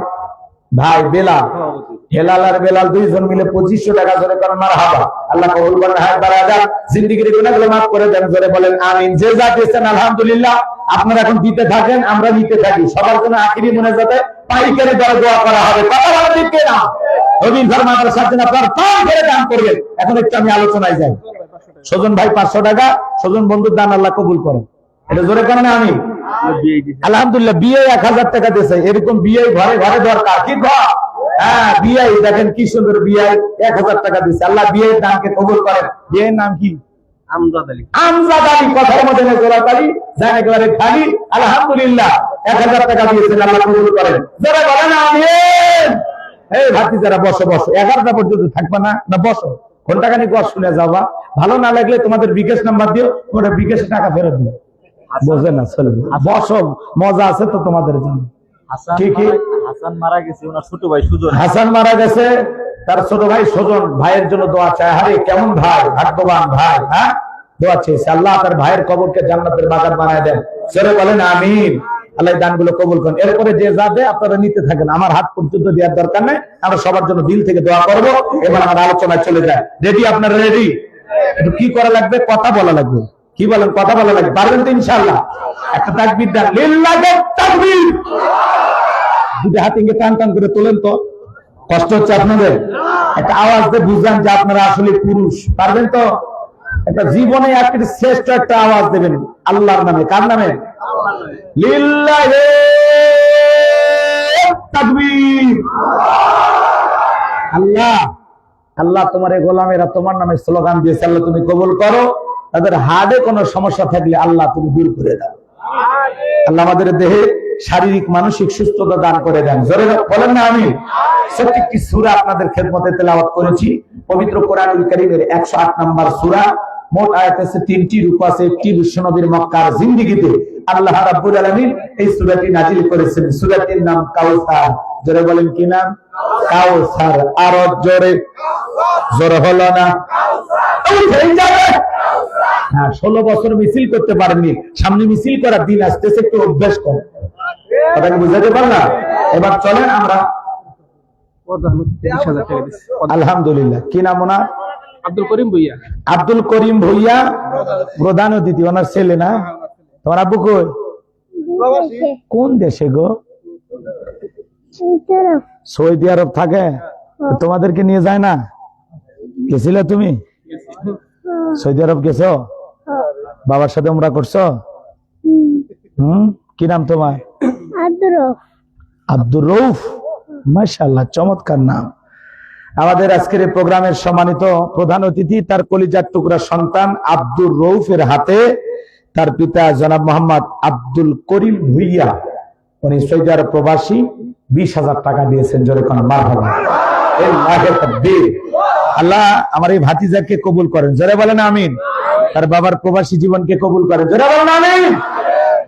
ভাই বেলাল, হেলাল আর বেলাল দুইজন মিলে 2500 টাকা ধরে করেন মারহাবা। আল্লাহ কবুল করেন, হায়াত বাড়ায় দেন, জিন্দেগির গুনাহগুলো মাফ করে দেন, জোরে বলেন আমিন। যে যা দিয়েছেন আলহামদুলিল্লাহ, আপনারা এখন দিতে থাকেন, আমরা নিতে থাকি। সবার জন্য আখিরি মোনাজাতে পাইকারি দরে দোয়া করা হবে। কথা বলা দিতে না, রবিন ঘর মাদ্রাসার জন্য আপনারা পান করে দান করবেন। এখন একটু আমি আলোচনায় যাই। সজন ভাই 500 টাকা, সজন বন্ধুর দান আল্লাহ কবুল করেন, এটা জোরে করেন আমি। আলহামদুলিল্লাহ বিয়ে 1000 টাকা দিয়েছে, এরকম বিয়ে ঘরে ঘরে দরকার। কি ঘর? হ্যাঁ বিয়ে, দেখেন কি সুন্দর বিয়ে, 1000 টাকা দিয়েছে। আল্লাহ বিয়ের দানকে কবুল করেন। বিয়ের নাম কি? আমজাদ আলী। আমজাদ আলী, কথার মধ্যে জোরাত আলী, জান একেবারে খালি। আলহামদুলিল্লাহ 1000 টাকা দিয়েছেন, আল্লাহ কবুল করেন, জোরে বলেন আমিন। এই ভাতি যারা বসো বসো, 11টা পর্যন্ত থাকবা না? না বসো, ঘন্টাখানিক ওয়াজ শুনে যাবা। ভালো না লাগলে তোমাদের বিকাশ নাম্বার দিও, তোমরা বিকাশে টাকা ফেরত দিও। বোঝে না চলবে, বসো, মজা আছে তো তোমাদের জন্য। হাসান মারা গেছে, ওনার ছোট ভাই সুজন। হাসান মারা গেছে, তার ছোট ভাই সুজন, ভাইয়ের জন্য দোয়া চায়। আরে কেমন ভাই, ভাগ্যবান ভাই। হ্যাঁ দোয়া চাইছে, আল্লাহ তার ভাইয়ের কবরকে জান্নাতের বাগান বানায় দেন, জোরে বলেন আমিন। আল্লাহ দানগুলো কবুল করেন। এরপরে যে যা দেয় আপনারা নিতে থাকেন, আমার হাত পর্যন্ত দেওয়ার দরকার নেই। আমরা সবার জন্য দিল থেকে দোয়া করবো। এবার আমার আলোচনায় চলে যায়। রেডি? আপনারা রেডি? একটু কি করা লাগবে? কথা বলা লাগবে। কি বলেন? কথা বলা লাগবে, পারবেন তো ইনশাআল্লাহ? একটা তাকবীর দেন, লিল্লাহি তাকবীর। দুটো হাত ইঙ্গে টান টান করে তোলেন তো, কষ্ট হচ্ছে আপনাদের? একটা আওয়াজ দিয়ে বুঝান যে আপনারা আসলে পুরুষ। পারবেন তো? একটা জীবনে একটা শ্রেষ্ঠ একটা আওয়াজ দেবেন আল্লাহর নামে। কার নামে? লিল্লাহি তাকবীর। আল্লাহ আল্লাহ তোমার এই গোলামেরা তোমার নামে স্লোগান দিয়েছে, আল্লাহ তুমি কবুল করো। তাদের হার্টে কোনো সমস্যা থাকলে আল্লাহ তুমি দূর করে দাও। আল্লাহ আমাদের দেহে শারীরিক মানসিক সুস্থতা দান করে দেন, জোরে বলেন না আমি। ছোট্ট একটি সূরা আপনাদের খেদমতে তেলাওয়াত করেছি, পবিত্র কোরআনুল কারীমের 108 নম্বর সূরা। মোট আয়াত আছে 3টি, রূপ আছে 1টি। বিশ্বনবীর মক্কার জিন্দেগিতে আল্লাহ রাব্বুল আলামিন এই সূরাটি নাজিল করেছেন। সূরাটির নাম কাউসার। জোরে বলেন কি নাম? কাউসার। আর জোরে জোরে হলো না? হ্যাঁ 16 বছর মিছিল করতে পারেননি, সামনে মিছিল করার দিন আসতেছে, একটু অভ্যাস করেন। কথাকে বুঝাতে পার না? এবার চলেন আমরা। আলহামদুলিল্লাহ। কি নাম ওনার? আব্দুল করিম ভুইয়া। আব্দুল করিম ভুইয়া প্রধান অতিথি, ওনার ছেলে না? তোমার আব্বু কই? কোন দেশে গো? সৌদি আরব থাকে। তোমাদেরকে নিয়ে যায় না? গেছিলে তুমি? সৌদি আরব গেছো? বাবার সাথে উমরা করছো? কি নাম তোমার? আদ্রফ। আব্দুর রউফ, মাশাআল্লাহ, চমৎকার নাম। আমাদের আজকের এই প্রোগ্রামের সম্মানিত প্রধান অতিথি, তার কলিজার টুকরা সন্তান আব্দুর রউফের হাতে তার পিতা জনাব মোহাম্মদ আব্দুল করিম ভুইয়া, উনি সৌদি আরব প্রবাসী, 20,000 টাকা দিয়েছেন। জোরে কোন মারহাবা। আল্লাহ আমার এই ভাতিজাকে কবুল করেন, জোরে বলেন আমিন। তার বাবার প্রবাসী জীবনকে কবুল করেন, জোরে বলেন আমিন।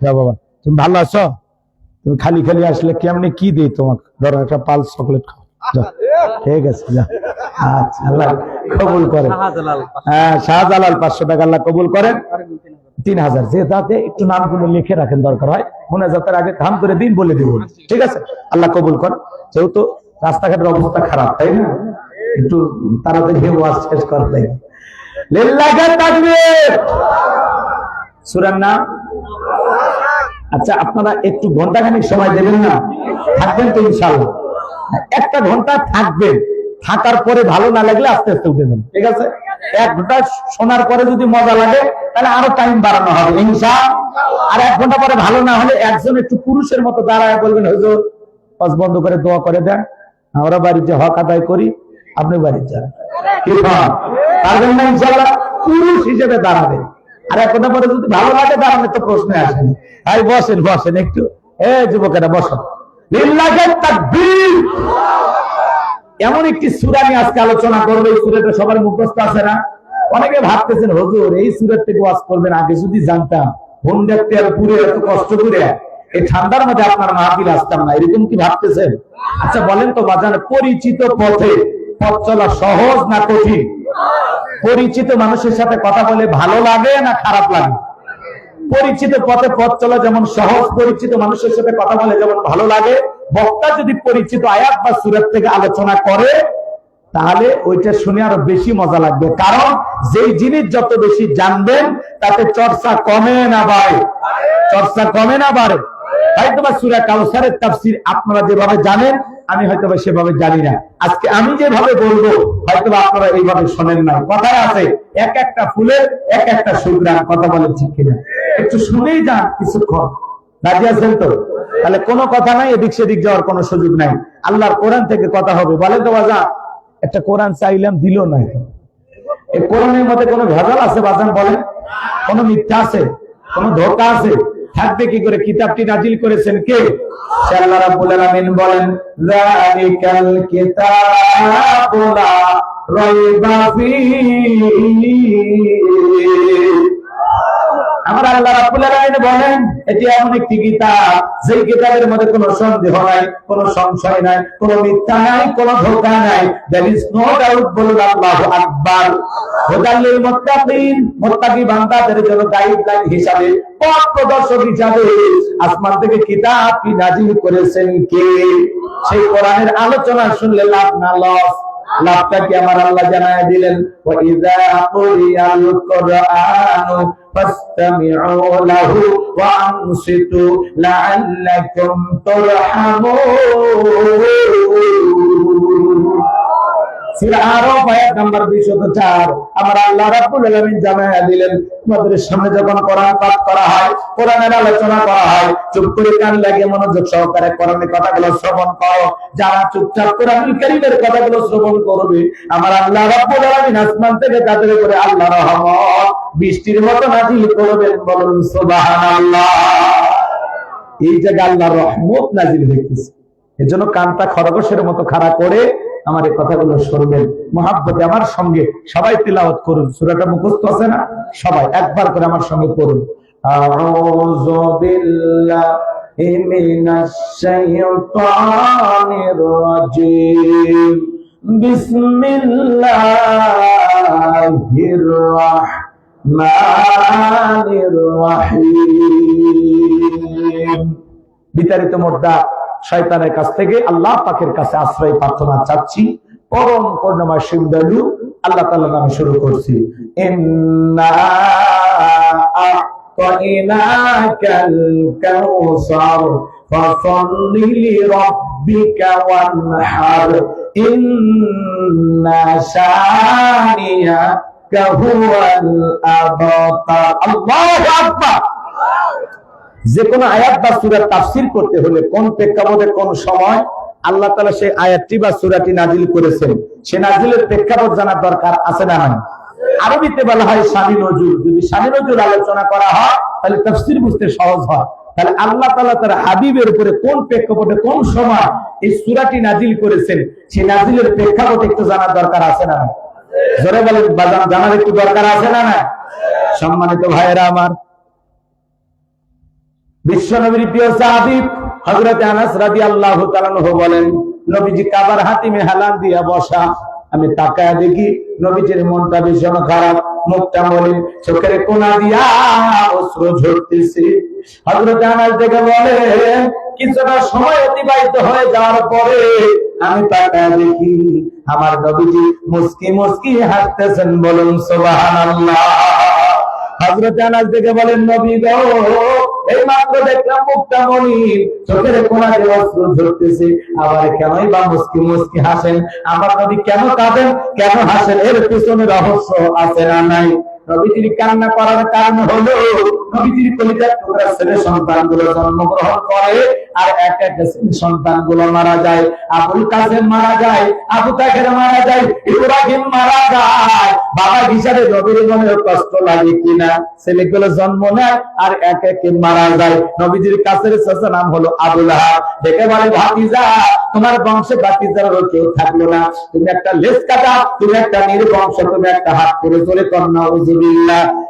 যা বাবা, তুমি ভালো আছো? তুমি খালি খালি আসলে কেমনে কি দিই তোমাকে? ধরো একটা পালস চকলেট খাও, যাও। ঠিক আছে, যা। আচ্ছা, আল্লাহ কবুল করেন। হ্যাঁ, শাহজালাল 500 টাকা আল্লাহ কবুল করেন। 3,000 যে তাতে একটু নামগুলো লিখে রাখেন, দরকার হয় মোনাজাতের আগে ধাম করে দিন, বলে দিব। ঠিক আছে, আল্লাহ কবুল করেন। যেহেতু রাস্তাঘাটের অবস্থা খারাপ, তাই না? একটু তাড়াতাড়ি ওয়াজ শেষ করা লাগে। লিল্লাহি তাকবীর। সূরার নাম? আচ্ছা, আপনারা একটু ঘন্টাখানিক সময় দেবেন না? থাকবেন তো ইনশাআল্লাহ? 1 ঘন্টা থাকবেন, থাকার পরে ভালো না লাগলে আস্তে আস্তে উঠে যাবেন। ঠিক আছে? 1 ঘন্টা শোনার পরে যদি মজা লাগে তাহলে আরো টাইম বাড়ানো হবে ইনশাআল্লাহ। আর 1 ঘন্টা পরে ভালো না হলে একজন একটু পুরুষের মতো দাঁড়ায় বলবেন, হুজুর পাঁচ বন্ধ করে দোয়া করে দেন, আমরা বাড়িতে হক আদায় করি, আপনি বাড়িতে যান। কি পারবেন না? ইনশাআল্লাহ পুরুষ হিসেবে দাঁড়াবেন। আর 1 ঘন্টা পরে যদি ভালো লাগে দাঁড়ানোর তো প্রশ্ন আসেনি। ভাই বসেন, বসেন একটু। যুবকেরা বসেন। লিল্লাহি তাকবীর। এমন একটি সূরা নিয়ে আজকে আলোচনা করব। এই সূরাটা সবার মুখস্থ আছে না? অনেকে ভাবতেছেন, হুজুর এই সূরা থেকে ওয়াজ করবেন, আগে যদি জানতাম ফোন দেখতে আর পুরো এত কষ্ট করে এই ঠান্ডার মধ্যে আপনার মাহফিল আসতাম না, এরকম কি ভাবতেছেন? আচ্ছা বলেন তো বাজান, পরিচিত পথে পথ চলা সহজ না কঠিন? পরিচিত মানুষের সাথে কথা বলে ভালো লাগে না খারাপ লাগে? পরিচিত পথে পথ চলা যেমন সহজ, পরিচিত মানুষের সাথে কথা বলে যেমন ভালো লাগে, বক্তা যদি পরিচিত আয়াত বা সূরা থেকে আলোচনা করে তাহলে ওইটা শুনে আরো বেশি মজা লাগবে। কারণ যেই জিনিস যত বেশি জানবেন তাতে চর্চা কমে না বাড়ে? চর্চা কমে না বাড়ে? হয়তোবা সূরা কাউসারের তাফসীর আপনারা যেভাবে জানেন, আমি হয়তোবা সেভাবে জানি না। আজকে আমি যেভাবে বলবো হয়তোবা আপনারা এইভাবে শোনেন না। কথায় আছে, এক একটা ফুলের এক একটা সুঘ্রাণ। কথা বলেন ঠিক কিনা? একটু শুনেই যান কিছুক্ষণ। রাজি আছেন তো? তাহলে কোনো কথা নাই, এদিক সেদিক যাওয়ার কোনো সুযোগ নাই। আল্লাহর কোরআন থেকে কথা হবে। বলেন তো বাজান, একটা কোরআন চাইলাম দিল না। এই কোরআনের মধ্যে কোনো ভেজাল আছে বাজান? বলেন, কোনো মিথ্যা আছে? কোনো ধোঁকা আছে? থাকবে কি করে? কিতাবটি নাজিল করেছেন কে? আল্লাহ রাব্বুল আলামিন বলেন, যালিকাল কিতাবু লা রাইবা ফীহি। আমার আল্লাহ রাব্বুল আলামিন বলেন, এটি এমন একটি কিতাব, যেই কিতাবের মধ্যে কোনো সন্দেহ নাই, কোনো সংশয় নাই, কোনো মিথ্যা নাই, কোনো ধোঁকা নাই। There is no doubt। বলুন আল্লাহু আকবার। হুদাল লিল মুত্তাকিন। মুত্তাকি বান্দাদের জন্য গাইডলাইন হিসাবে, পথ প্রদর্শক হিসাবে আসমান থেকে কিতাবটি নাজিল করেছেন কে? সেই কোরআনের আলোচনা শুনলে লাভ না লস? লাভটা কি আমার আল্লাহ জানায় দিলেন, ওয়া ইযা কুরিয়াল কুরআনু ফাসতামিউ লাহু ওয়া আনসিতু লাআল্লাকুম তুরহামুন। সূরা আরাফ আয়াত নাম্বার 204। আমার আল্লাহ রাব্বুল আলামিন জানায়া দিলেন, তোমাদের সামনে যখন কোরআন পাঠ করা হয়, কোরআনের আলোচনা করা হয়, চুপ করে কান লাগিয়ে মনোযোগ সহকারে কোরআনের কথাগুলো শ্রবণ করো। যারা চুপচাপ কোরআনুল কারীমের কথাগুলো শ্রবণ করবে, আমার আল্লাহ রাব্বুল আলামিন আসমান থেকে তাদের উপরে আল্লাহর রহমত বৃষ্টির মতো নাজিল করবেন। বলুন সুবহানাল্লাহ। এই জায়গায় আল্লাহর রহমত নাজিল হইতেছে। এজন্য কানটা খরগোশের মতো খাড়া করে আমার এই কথাগুলো শুনবেন। মুহাব্বতে আমার সঙ্গে সবাই তিলাওয়াত করুন। সূরাটা মুখস্থ আছে না? সবাই একবার করে আমার সঙ্গে পড়ুন। আউযু বিল্লাহি মিনাশ শাইতানির রাজীম। বিসমিল্লাহির রাহমানির রাহিম। বিতাড়িত মোর্দা শয়তানের কাছ থেকে আল্লাহ পাকের কাছে আশ্রয় প্রার্থনা চাচ্ছি। পরম করুণাময় সিন্ধু আল্লাহ তাআলার নামে শুরু করছি। ইন্না আ'তাইনাকাল কাউসার ফাসাল্লি লিরাব্বিকা ওয়ানহার ইন্না শানিয়াকা হুয়াল আবতার। আল্লাহু আকবার। যে কোনো আয়াত বা সূরা তাফসীর করতে হলে কোন প্রেক্ষাপটে কোন সময় আল্লাহ তাআলা সেই আয়াতটি বা সূরাটি নাজিল করেছেন, সে নাজিলের প্রেক্ষাপট জানার দরকার আছে না নাই? আরবিতে বলা হয় শানি নজুল। যদি শানি নজুল আলোচনা করা হয় তাহলে তাফসীর বুঝতে সহজ হয়। তাহলে আল্লাহ তাআলা তার হাবিবের উপরে কোন প্রেক্ষাপটে কোন সময় এই সূরাটি নাজিল করেছেন, সেই নাজিলের প্রেক্ষাপট একটু জানার দরকার আছে না? জোরে বলেন, জানার একটু দরকার আছে না? না? সম্মানিত ভাইয়েরা আমার, বিশ্বনবীর প্রিয় সাহাবী হযরত আনাস রাদিয়াল্লাহু তাআলা আনহু বলেন, নবীজি কাবার হাতিমে হেলান দিয়া বসা, আমি তাকায় দেখি নবীজির মনটা ভীষণ খারাপ, মুখটা মলিন, চোখের কোনা দিয়া অশ্রু ঝরতেছে। হযরত আনাস দেখে বলে, কিছুটা সময় অতিবাহিত হয়ে যাওয়ার পরে আমি তাকায় দেখি আমার নবীজি মুস্কি মুস্কি হাসতেছেন। বলুন সুবহানাল্লাহ। হযরত আনাস দেখে বলেন, নবী গো, এই মাত্র দেখলাম মুখটা মলিন, চোখের কোনা দিয়ে অশ্রু ঝরতেছে, আবার কেনই বা মুস্কি মুস্কি হাসেন? আমার নবী কেন কাঁদেন, কেন হাসেন? এর পিছনে রহস্য আছে না নাই? নবীজির কান্না করার কারণ হলো নবীজির কলিজার টুকরা ছেলে সন্তানগুলো জন্মগ্রহণ করে আর এক এক ছেলে সন্তানগুলো মারা যায়। আবুল কাসেম মারা যায়, আবু তাহের মারা যায়, ইব্রাহিম মারা যায়। বাবা হিসাবে নবীর মনে কষ্ট লাগে কিনা? ছেলেগুলো জন্ম নেয় আর এক এক মারা যায়। নবীজির কাছের চাচা নাম হলো আবু লাহাব। দেখে বলে, ভাতিজা, তোমার বংশে ভাতিজার কেউ থাকলো না, তুমি একটা লেজ কাটা, তুমি একটা নির্বংশ, তুমি একটা হাত করে চলে কন্যা।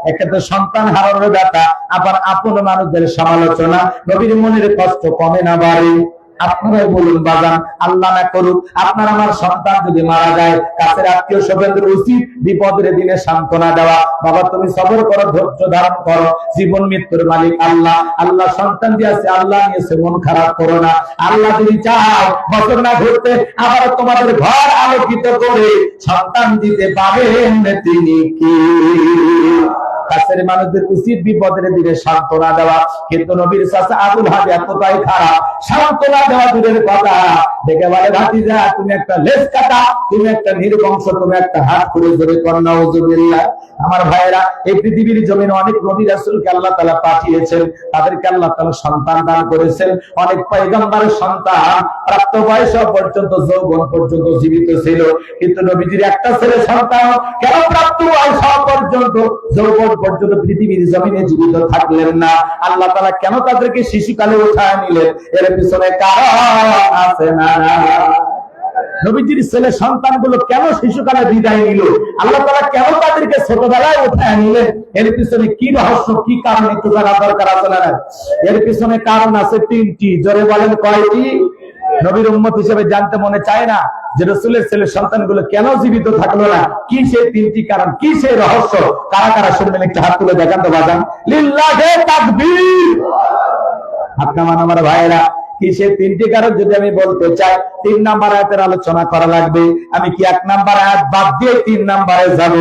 এক্ষেত্রে সন্তান হারানোর ব্যথা, আবার আপন মানুষদের সমালোচনা, নবীর মনের কষ্ট কমে না বাড়ে? আপনারাই বলুন বাজান, আল্লাহ না করুক আপনার আমার সন্তান যদি মারা যায়, কাছের আত্মীয় স্বজনদের উচিত বিপদের দিনে সান্ত্বনা দেওয়া। বাবা, তুমি সবর করো, ধৈর্য ধারণ করো, জীবন মৃত্যুর মালিক আল্লাহ। আল্লাহ সন্তান দিয়েছে, আল্লাহ নিয়েছে, মন খারাপ করো না। আল্লাহ যদি চাও বছর না ঘুরতে আবার তোমাদের ঘর আলোকিত করে সন্তান দিতে পারেন তিনি কি? কাছের মানুষদের উচিত বিপদের দিনে সান্ত্বনা দেওয়া, কিন্তু নবীর চাচা আবুল হাব এতটাই খারাপ, সান্ত্বনা দেওয়া দূরের কথা। দেখে বলে, ভাতিজা, তুমি একটা লেজ কাটা, তুমি একটা নির্বংশ, তুমি একটা হাত করে ধরে কন্যা। নাউযুবিল্লাহ। আমার ভাইয়েরা, এই পৃথিবীর জমিনে অনেক নবী রাসূলকে আল্লাহ তাআলা পাঠিয়েছেন, তাদেরকে আল্লাহ তাআলা সন্তান দান করেছেন। অনেক পয়গম্বরের সন্তান প্রাপ্ত বয়স পর্যন্ত, যৌবন পর্যন্ত জীবিত ছিল, কিন্তু নবীজির একটা ছেলে সন্তান কেন প্রাপ্ত বয়স পর্যন্ত, যৌবন পর্যন্ত পৃথিবীর জমিনে জীবিত থাকলেন না? আল্লাহ তাআলা কেন তাদেরকে শিশুকালে উঠায় নিলেন? এর পিছনে কারণ আছে না? নবীজির ছেলে সন্তানগুলো কেন শিশুকালে বিদায় নিল? আল্লাহ তাআলা কেন তাদেরকে ছোটবেলায় উঠায় নিলেন? এর পিছনে কি রহস্য, কি কারণ একটু জানা দরকার আছে না? এর পিছনে কারণ আছে তিনটি। জোরে বলেন, কয়টি? নবীর উম্মত হিসেবে জানতে মনে চায় না যে রাসূলের ছেলে সন্তানগুলো কেন জীবিত থাকলো না? কি সেই তিনটি কারণ, কি সেই রহস্য? কারা কারা শুনবেন একটু হাত তুলে দেখান তো বাজান। লিল্লাহি তাকবীর। আপনার আমার ভাইয়েরা, কি সেই তিনটি কারণ যদি আমি বলতে চাই, 3 নাম্বার আয়াতের আলোচনা করা লাগবে। আমি কি 1 নাম্বার আয়াত বাদ দিয়ে 3 নাম্বারে যাব,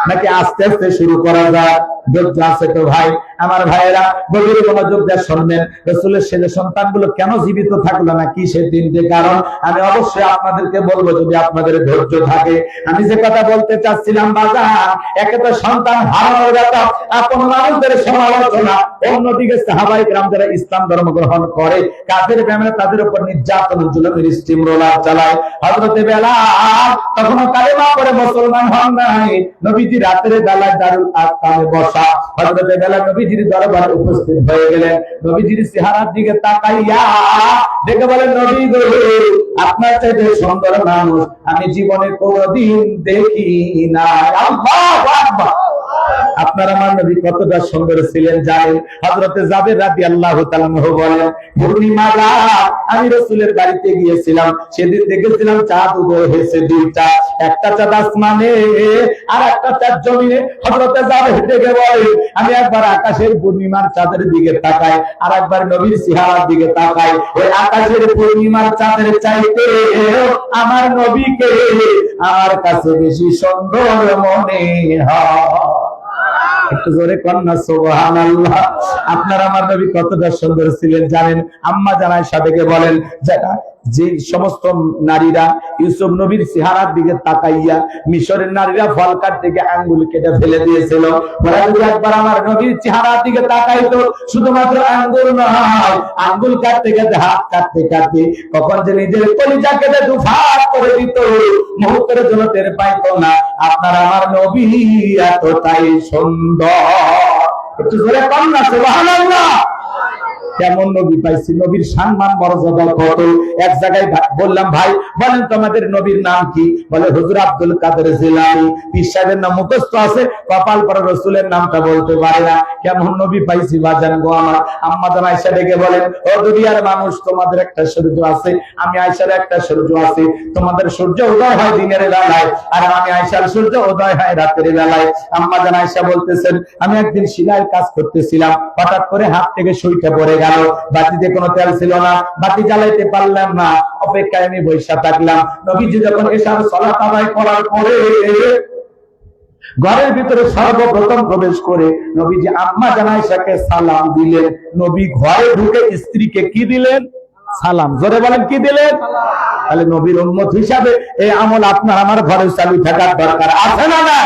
নাকি আস্তে আস্তে শুরু করা যায়? ধৈর্য আছে তো ভাই? আমার ভাইয়েরা, গভীর মনোযোগ দিয়ে শুনবেন, রাসূলের ছেলে সন্তানগুলো কেন জীবিত থাকলো না, কি সেই তিনটি কারণ আমি অবশ্যই আপনাদেরকে বলবো, যদি আপনাদের ধৈর্য থাকে। আমি যে কথা বলতে চাচ্ছিলাম বাজার, একে তো সন্তান হারানোর ব্যাপার, আপন মানুষদের সমালোচনা, অন্যদিকে সাহাবায়ে কেরাম যারা ইসলাম ধর্ম গ্রহণ করে, কাফের বেঈমান তাদের উপর নির্যাতন, জুলুমের স্টিমরোলার চালায়। হযরত বেলাল তখনও কালেমা পড়ে মুসলমান হন নাই। নবীজি রাতের বেলায় দারুল আরকামে বসা, হযরত বেলাল নবীজির দরবারে উপস্থিত হয়ে গেলেন। নবীজির চেহারার দিকে তাকাইয়া দেখে বলেন, নবী গো, আপনার চাইতে সুন্দর মানুষ আমি জীবনে কোনোদিন দেখি না। আল্লাহু আকবার। আপনার আমার নবী কতটা সুন্দর ছিলেন জানেন? হযরতে জাবের রাদিয়াল্লাহু তাআলা বলেন, পূর্ণিমা রাত আমি রাসূলের বাড়িতে গিয়েছিলাম, সেদিন দেখেছিলাম চাঁদ উদয় হয়েছে দুইটা, একটা চাঁদ আসমানে আর একটা চাঁদ জমিনে। হযরতে জাবের দেখে বলে, আমি একবার আকাশের পূর্ণিমার চাঁদের দিকে তাকাই, আর একবার নবীর চেহারার দিকে তাকাই, ওই আকাশের পূর্ণিমার চাঁদের চাইতে আমার নবীকে আমার কাছে বেশি সুন্দর মনে হয়। একটু জোরে কন্যা সুবহানাল্লাহ। আপনার আমার নবী কতটা সুন্দর ছিলেন জানেন? আম্মা জান আয়েশা থেকে বলেন, যারা যে সমস্ত নারীরা ইউসুফ নবীর চেহারার দিকে তাকাইয়া মিশরের নারীরা ফল কাটতে গিয়ে আঙ্গুল কেটে ফেলে দিয়েছিল, ওরা যদি একবার আমার নবীর চেহারার দিকে তাকাইতো, শুধুমাত্র আঙ্গুল নয়, আঙ্গুল কাটতে কাটতে হাত কাটতে কাটতে কখন যে নিজের কলিজা কেটে দুফাট করে দিত, মুহূর্তের জন্য টের পাইতো না। আপনার আমার নবী এতটাই সুন্দর। একটু জোরে কম না সুবহানাল্লাহ। কেমন নবী পাইছি, নবীর সম্মান মর্যাদা কত। এক জায়গায় বললাম, ভাই বলেন তোমাদের নবীর নাম কি? বলে হুজুর আব্দুল কাদের জিলানী। পীর সাহেবের নাম মুখস্থ আছে, কপাল পরে রসুলের নামটা বলতে পারে না। কেমন নবী পাইছি বাজান গো আমার। আম্মা জান আয়েশা ডেকে বলেন, ও দুনিয়ার মানুষ, তোমাদের একটা সূর্য আছে, আমি আয়েশার একটা সূর্য আছে। তোমাদের সূর্য উদয় হয় দিনের বেলায়, আর আমি আয়েশার সূর্য উদয় হয় রাতের বেলায়। আম্মা জান আয়েশা বলতেছেন, আমি একদিন সেলাইয়ের কাজ করতেছিলাম, হঠাৎ করে হাত থেকে সুইটা পড়ে গেল, বাতিতে কোনো তেল ছিল না, বাতি জ্বালাইতে পারলাম না, অপেক্ষায় আমি বৈশা থাকলাম। নবীজি যখন এসব সালাত আদায় করার পরে ঘরের ভিতরে সর্বপ্রথম প্রবেশ করে নবীজি আম্মা জান আয়েশাকে সালাম দিলেন। নবী ঘরে ঢুকে স্ত্রীকে কি দিলেন? সালাম। জোরে বলেন কি দিলেন? তাহলে নবীর উম্মত হিসাবে এই আমল আপনার আমার ঘরে চালু থাকার দরকার আছে না? না।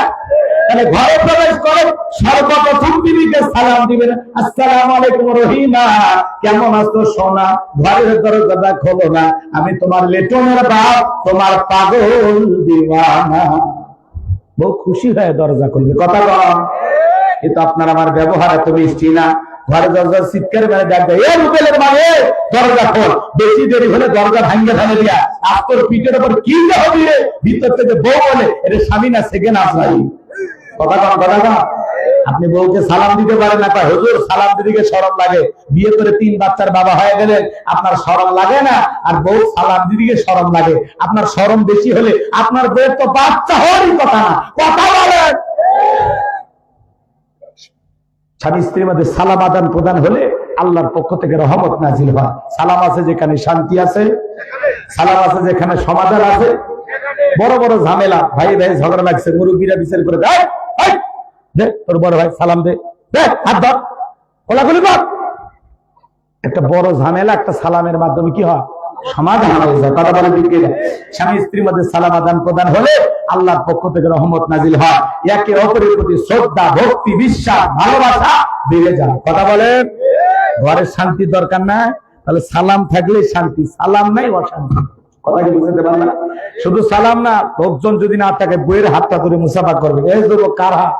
তাহলে ঘরে প্রবেশ করে সর্বপ্রথম বিবিকে সালাম দিবেন, আসসালামু আলাইকুম রহিমা, কেমন আছো সোনা? ঘরের দরজাটা খোলো না, আমি তোমার লেটনের বাপ, তোমার পাগল দিওয়ানা। বহু খুশি হয়ে দরজা খুলবে। কথা বল। কিন্তু আপনার আমার ব্যবহার এত মিষ্টি না। ঘরে দরজা চিৎকার মেরে ডাকবে, এ রুবেলের মানে দরজা খোল। বেশি দেরি হলে দরজা ভাঙ্গে ফেলে দিয়া আপনার পিঠের উপর কি হবে, ভিতর থেকে বউ বলে এটা স্বামী না সেকেন্ড আসলাই। কথা কন, কথা কন। আপনি বউকে সালাম দিতে পারেন না, হুজুর সালাম দিতে শরম লাগে। বিয়ে করে 3 বাচ্চার বাবা হয়ে গেলেন, আপনার শরম লাগে না? আর বউ সালাম দিতে শরম লাগে। আপনার শরম বেশি হলে আপনার বউয়ের তো বাচ্চা হওয়ারই কথা না। কথা বলেন। স্বামী স্ত্রীর মধ্যে সালাম আদান প্রদান হলে আল্লাহর পক্ষ থেকে রহমত নাজিল হয়। সালাম আছে যেখানে শান্তি আছে, সালাম আছে যেখানে সমাধান আছে। বড় বড় ঝামেলা, ভাই ভাই ঝগড়া লাগছে, মুরব্বীরা বিচার করে দেয়, দে তোর বড় ভাই সালাম দে, হাত ধর, কোলাকুলি কর। একটা বড় ঝামেলা একটা সালামের মাধ্যমে কি হয়? সমাধান হয়ে যায়। কথা বলে দিকে স্বামী স্ত্রীর মধ্যে সালাম আদান প্রদান হলে আল্লাহর পক্ষ থেকে রহমত নাজিল হয়। একে অপরের প্রতি শ্রদ্ধা, ভক্তি, বিশ্বাস, ভালোবাসা বেড়ে যায়। কথা বলে। ঘরের শান্তির দরকার না, তাহলে সালাম থাকলে শান্তি, সালাম নাই অশান্তি। কথা কি বুঝতে পারলাম? শুধু সালাম না, লোকজন যদি না থাকে বইয়ের হাতটা ধরে মুসাফা করবে। এই দেখো কার হাত?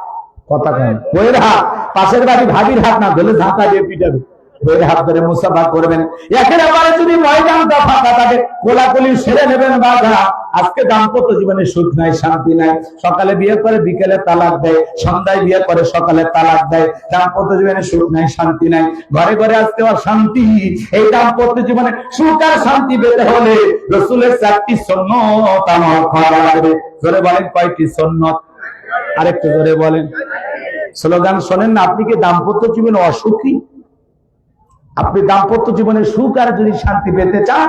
কথা কেন? বইয়ের হাত। পাশের বাড়ি ভাবির হাত না ধরলে ঝাঁকা দিয়ে পিটাবে। বইয়ের হাত ধরে মুসাফা করবেন। একেবারে যদি ময়দানটা ফাঁকা থাকে কোলাকুলি সেরে নেবেন। বাধা আজকে দাম্পত্য জীবনে সুখ নাই, শান্তি নাই। সকালে বিয়ে করে বিকেলে তালাক দেয়, সন্ধ্যায় বিয়ে করে সকালে তালাক দেয়। দাম্পত্য জীবনে সুখ নাই, শান্তি নাই, ঘরে ঘরে আজকে অশান্তি। এই দাম্পত্য জীবনে সুখ আর শান্তি পেতে হলে রাসূলের 4টি সুন্নাত আমল করা লাগবে। জোরে বলেন কয়টি সুন্নাত? আরেকটু জোরে বলেন। স্লোগান শোনেন না। আপনি কি দাম্পত্য জীবনে অসুখী? আপনি দাম্পত্য জীবনে সুখ আর যদি শান্তি পেতে চান,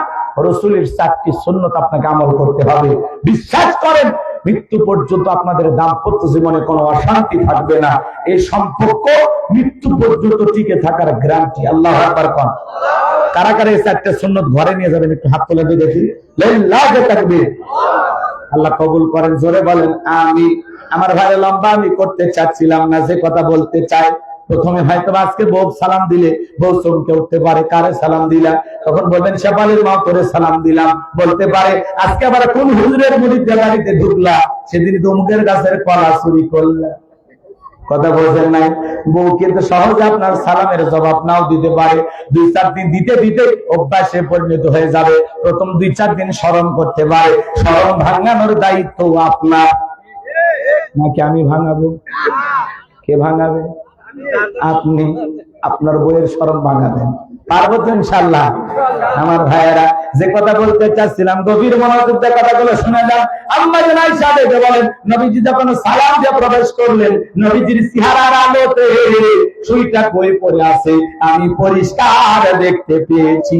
রাসূলের 4টি সুন্নাত আপনাকে আমল করতে হবে। বিশ্বাস করেন, মৃত্যু পর্যন্ত আপনাদের দাম্পত্য জীবনে কোনো অশান্তি থাকবে না। এই সম্পর্ক মৃত্যু পর্যন্ত টিকে থাকার গ্যারান্টি। আল্লাহু আকবার কোন। কারা কারা এই 4টা সুন্নাত ঘরে নিয়ে যাবেন একটু হাত তুলে দিয়ে দেখি। লিল্লাহি তাকবীর। আল্লাহ কবুল করেন। জোরে বলেন আমিন। আমার ভাই লম্বা আমি করতে চাচ্ছিলাম না, যে কথা বলতে চাই। প্রথমে হয়তো আজকে বউ সালাম দিলে বউ চমকে উঠতে পারে, কারে সালাম দিলা? তখন বলবেন শেফালির মা করে সালাম দিলাম। বলতে পারে আজকে আবার কোন হুজুরের মুরিদে বাড়িতে ঢুকলা, সেদিন তমুকের গাছের কলা চুরি করলা। কথা বলছেন নাই? বউ কিন্তু সহজে আপনার সালামের জবাব নাও দিতে পারে। 2-4 দিন দিতে দিতে অভ্যাসে পরিণত হয়ে যাবে। প্রথম 2-4 দিন স্মরণ করতে পারে। স্মরণ ভাঙানোর দায়িত্ব আপনার, নাকি আমি ভাঙাবো? কে ভাঙাবে? আপনি। আপনার বইয়ের স্মরণ ভাঙাবেন। পারবো তো ইনশাআল্লাহ? আমার ভাইয়েরা, যে কথা বলতে চাচ্ছিলাম গভীর মনোযোগ দিয়ে কথাগুলো শুনে যান। আম্মা জান আয়েশা দেখে বলেন, নবীজি যখন সালাম দিয়ে প্রবেশ করলেন, নবীজির চেহারার আলোতে সুইটা কই পড়ে আছে আমি পরিষ্কার দেখতে পেয়েছি।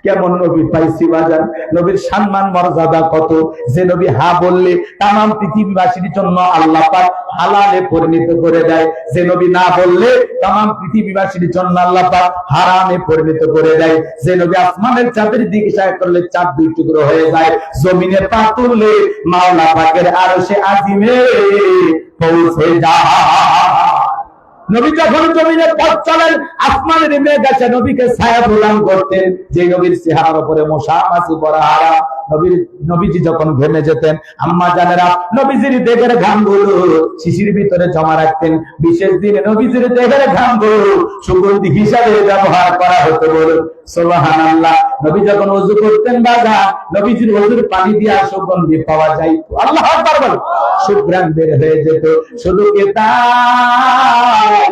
কেমন নবী পাইছি বাজান, নবীর সম্মান মর্যাদা কত, যে নবী হা বললে তামাম পৃথিবীবাসীর জন্য আল্লাহ পাক হালালে পরিণত করে দেয়, যে নবী না বললে তামাম পৃথিবীবাসীর জন্য আল্লাহ পাক হারামে পরিণত করে দেয়, যে নবী আসমানের চাঁদের দিকে ইশারা করলে চাঁদ দুই টুকরো হয়ে যায়, জমিনে পা তুললে মাওলা পাকের আরশে আজিমে পৌঁছে যায়। নবী যখন জমিনে পথ চলেন, আসমানের মেঘ গাছে নবীকে ছায়া প্রদান করতেন, যে নবীর চেহারার উপরে মশা মাছি পড়া হারাম। নবীজি যখন ঘেমে যেতেন, আম্মা জানেরা নবীজির দেহের ঘামগুলো শিশির ভিতরে জমা রাখতেন, বিশেষ দিনে নবীজির দেহের ঘামগুলো সুগন্ধি হিসাবে ব্যবহার করা হতো। বলুন সুবহানাল্লাহ। নবী যখন ওযু করতেন বাজা, নবীজির ওযুর পানি দিয়ে সুগন্ধি পাওয়া যায়, আল্লাহু আকবার বল, সুঘ্রাণ বের হয়ে যেত। শুধু কি তাই,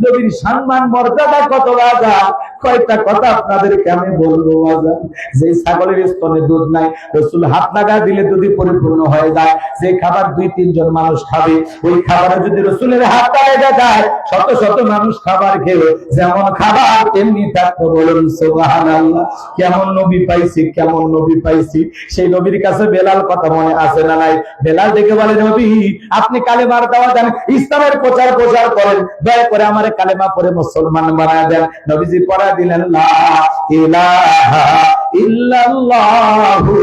নবীর সম্মান মর্যাদা কত বাজা, কয়টা কথা আপনাদেরকে আমি বলবো বাজা। যে ছাগলের স্তনে দুধ নাই, রাসূল হাত লাগা দিলে দুধে পরিপূর্ণ হয়ে যায়। যে খাবার 2-3 জন মানুষ খাবে, ওই খাবারে যদি রাসূলের হাত লেগে যায়, শত শত মানুষ খাবার খেয়ে যেমন খাবার তেমনি থাকতো। বলুন সুবহানাল্লাহ। কেমন নবী পাইছি, কেমন নবী পাইছি। সেই নবীর কাছে বেলাল কথা মনে আছে না নাই? বেলাল দেখে বলে, নবী আপনি কালেমার দাওয়াত দেন, ইসলামের প্রচার করেন, দয়া করে আমার কালেমা পড়ে মুসলমান বানায় দেন। নবীজি পড়া দিলেন, লা ইলাহা ইল্লাল্লাহু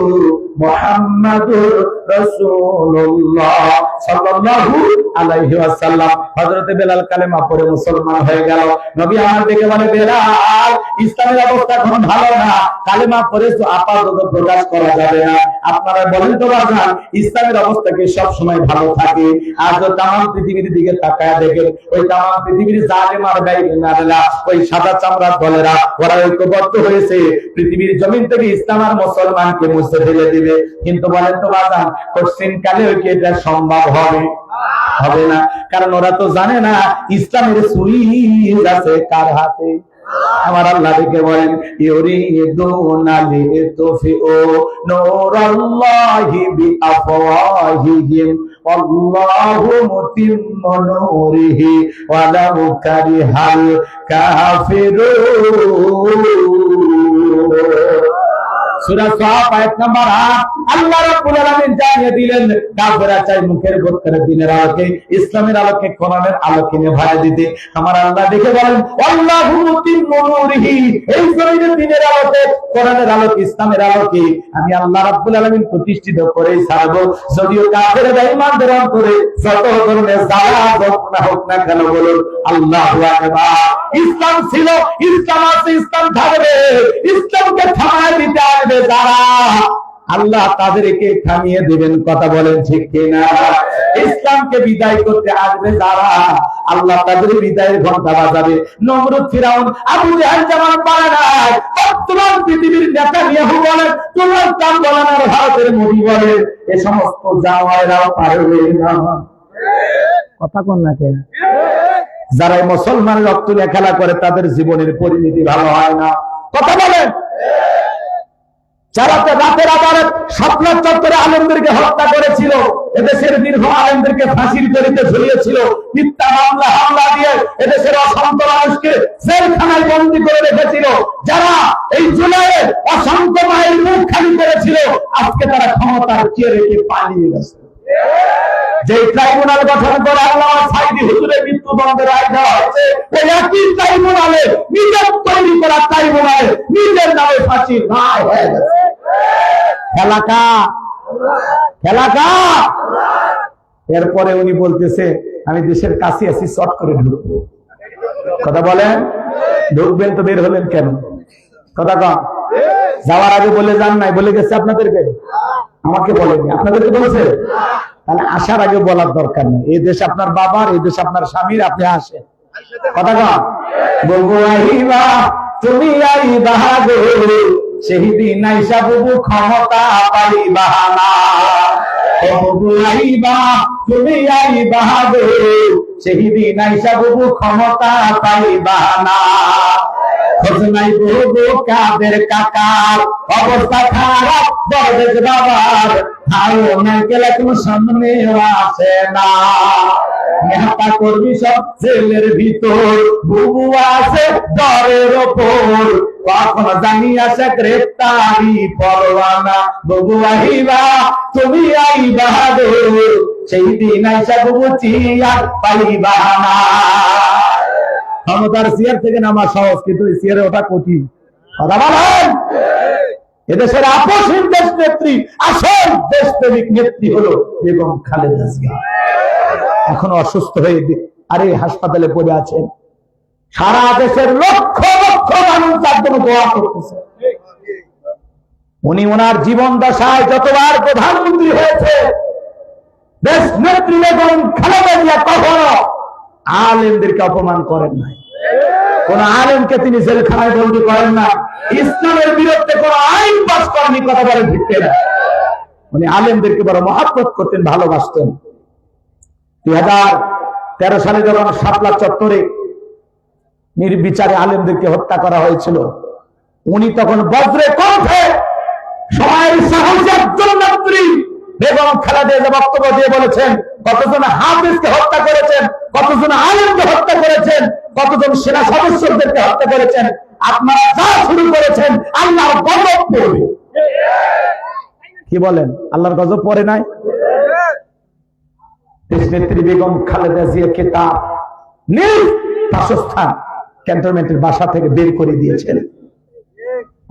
মুহাম্মাদুর রাসূলুল্লাহ সাল্লাল্লাহু আলাইহি ওয়াসাল্লাম। হযরতে বেলাল কালেমা পড়ে মুসলমান হয়ে গেল। নবী আমার দেখে বলে, বেলাল ইসলামের অবস্থা এখন ভালো না, কালেমা পড়ে তো আপাতত প্রকাশ করা যাবে না। আপনারা বলেন তো বাজান, ইসলামের অবস্থা কি সব সময় ভালো থাকে? আর তো তামাম পৃথিবীর দিকে তাকায় দেখেন, ওই তামাম পৃথিবীর জালেম আর বেঈমানেরা, ওই সাদা চামড়ার দলেরা, ওরা ঐক্যবদ্ধ হয়েছে পৃথিবীর জমিন থেকে ইসলাম আর মুসলমানকে মুছে ফেলে দিবে। কিন্তু বলেন তো বাজান, কোশ্চিন কালে কি এটা সম্ভব হবে? হবে না। কারণ ওরা তো জানে না ইসলামের সুইচ আছে কার হাতে। আমার আল্লাহ দেখে বলেন, ইউরিদুনা লিতুফিউ নূরাল্লাহি বিআফওয়াহিহিম ওয়াল্লাহু মুতিম্মু নূরিহি ওয়ালাউ কারিহাল কাফিরুন। সূরা সাফ আয়াত নাম্বার 8। আল্লাহ রাব্বুল আলামিন জানিয়ে দিলেন, কাফেররা চাই মুখের ভেতরে দিনের আলোকে, ইসলামের আলোকে, কোরআনের আলোকে নেভায় দিতে। আমার আল্লাহ দেখে বলেন, আল্লাহু মুতিম্মু নূরিহি, এই জমিনের দিনের আলোকে, কোরআনের আলোকে, ইসলামের আলোকে আমি আল্লাহ রাব্বুল আলামিন প্রতিষ্ঠিত করেই ছাড়বো। যদিও কাফেররা ঈমানদের অন্তরে যত ধরনের জ্বালা যন্ত্রণা হোক না কেন, বলুন আল্লাহু আকবার। ইসলাম ছিল, ইসলাম আছে, ইসলাম থাকবে। ইসলামকে থামায় দিতে আসবে যারা, আল্লাহ তাদেরকে থামিয়ে দিবেন। কথা বলেন ঠিক কিনা? ইসলামকে বিদায় করতে আসবে যারা, আল্লাহ তাদের বিদায়ের ঘন্টা বাজাবে। নমরুদ, ফিরাউন, আবু জাহেল যেমন পারে না, বর্তমান পৃথিবীর নেতানিয়াহু বলেন, ডোনাল্ড ট্রাম্প বলেন, আর ভারতের মোদি বলেন, এ সমস্ত জানোয়ারেরাও পারবে না। কথা কোন না কেন? যারা মুসলমান রক্ত নিয়ে খেলা করে তাদের জীবনের পরিণতি ভালো হয় না। কথা বলেন। যারা রাতের আধারে শাপলা চত্বরে আলেমদেরকে হত্যা করেছিল, এদেশের দীর্ঘ আলেমদেরকে ফাঁসির দড়িতে ঝুলিয়েছিল, মিথ্যা মামলা হামলা দিয়ে এদেশের অসংখ্য মানুষকে জেলখানায় বন্দী করে রেখেছিল, যারা এই জুলাইয়ে অসংখ্য মায়ের মুখ খালি করেছিল, আজকে তারা ক্ষমতার চেয়ে রেখে পালিয়ে গেছে। যে ট্রাইব্যুনাল গঠন করে আল্লামা সাঈদী হুজুরের মৃত্যুদণ্ডের রায় দেওয়া হয়েছে, ওই একই ট্রাইব্যুনালে, নিজের তৈরি করা ট্রাইব্যুনালে নিজের নামে ফাঁসির রায় হয়ে গেছে। খেলাকা। এরপরে উনি বলতেছে, আমি দেশের কাছে আছি, শর্ট করে ঢুকবো। কথা বলেন, ঢুকবেন তো বের হলেন কেন? কথা কম। যাওয়ার আগে বলে যান নাই? বলে গেছে আপনাদেরকে? আমাকে বলেনি, আপনাদেরকে বলেছে? তাহলে আসার আগে বলার দরকার নেই। এই দেশ আপনার বাবার, এই দেশ আপনার স্বামীর, আপনি আসেন। কথা কম। বলবো আইবা তুমি আইবা গো, সেদিন আইসা বুবু ক্ষমতা পাইবা না। বলবো আইবা তুমি আইবা গো, সেদিন আইসা বুবু ক্ষমতা পাইবা না। খোঁজ নাই বুবু কাদের কাকার, অবস্থা খারাপ দরবেশ বাবার, হাও নাইকেল এখন সামনে আসে না। নেতা কর্মী সব জেলের ভিতর, বুবু আছে দরের ওপর, কখন জানি আসে গ্রেফতারি পরোয়ানা, বুবু আহিবা তুমি আইবা গো, সেই দিন আইসা বুবু চিয়ার পাইবা না। ক্ষমতার চেয়ার থেকে নামা সহজ, কিন্তু চেয়ারে ওটা কঠিন। কথা বলেন। এদেশের আপসহীন দেশ নেত্রী, আসল দেশপ্রেমিক নেত্রী হলো বেগম খালেদা জিয়া। এখন অসুস্থ হয়ে আরে হাসপাতালে পড়ে আছেন। সারা দেশের লক্ষ লক্ষ মানুষ তার জন্য দোয়া করতেছে। উনি ওনার জীবন দশায় যতবার প্রধানমন্ত্রী হয়েছে, দেশ নেত্রী বেগম খালেদা জিয়া কখনো আলেমদেরকে অপমান করেন নাই। কোন আলেমকে তিনি জেলখানায় বন্দী করেন না। ইসলামের বিরুদ্ধে কোন আইন পাস করেনি। কথা বলে ভিত্তি না। উনি আলেমদেরকে বড় মহাব্বত করতেন, ভালোবাসতেন। 2013 সালে যখন শাপলা চত্বরে নির্বিচারে আলেমদেরকে হত্যা করা হয়েছিল, উনি তখন বজ্রে কণ্ঠে সময়ের সাহসী একজন নেত্রী বেগম খালেদা জিয়া বক্তব্য দিয়ে বলেছেন, কতজন হাফেজকে হত্যা করেছেন, কতজন আলেমকে হত্যা করেছেন, কতজন সেনা সদস্যদেরকে হত্যা করেছেন, আপনারা যা শুরু করেছেন আল্লাহর গজব পড়বে। কি বলেন? আল্লাহর গজব পড়ে নাই? দেশনেত্রী বেগম খালেদা জিয়াকে তার নিজ বাসস্থান ক্যান্টনমেন্টের বাসা থেকে বের করে দিয়েছেন।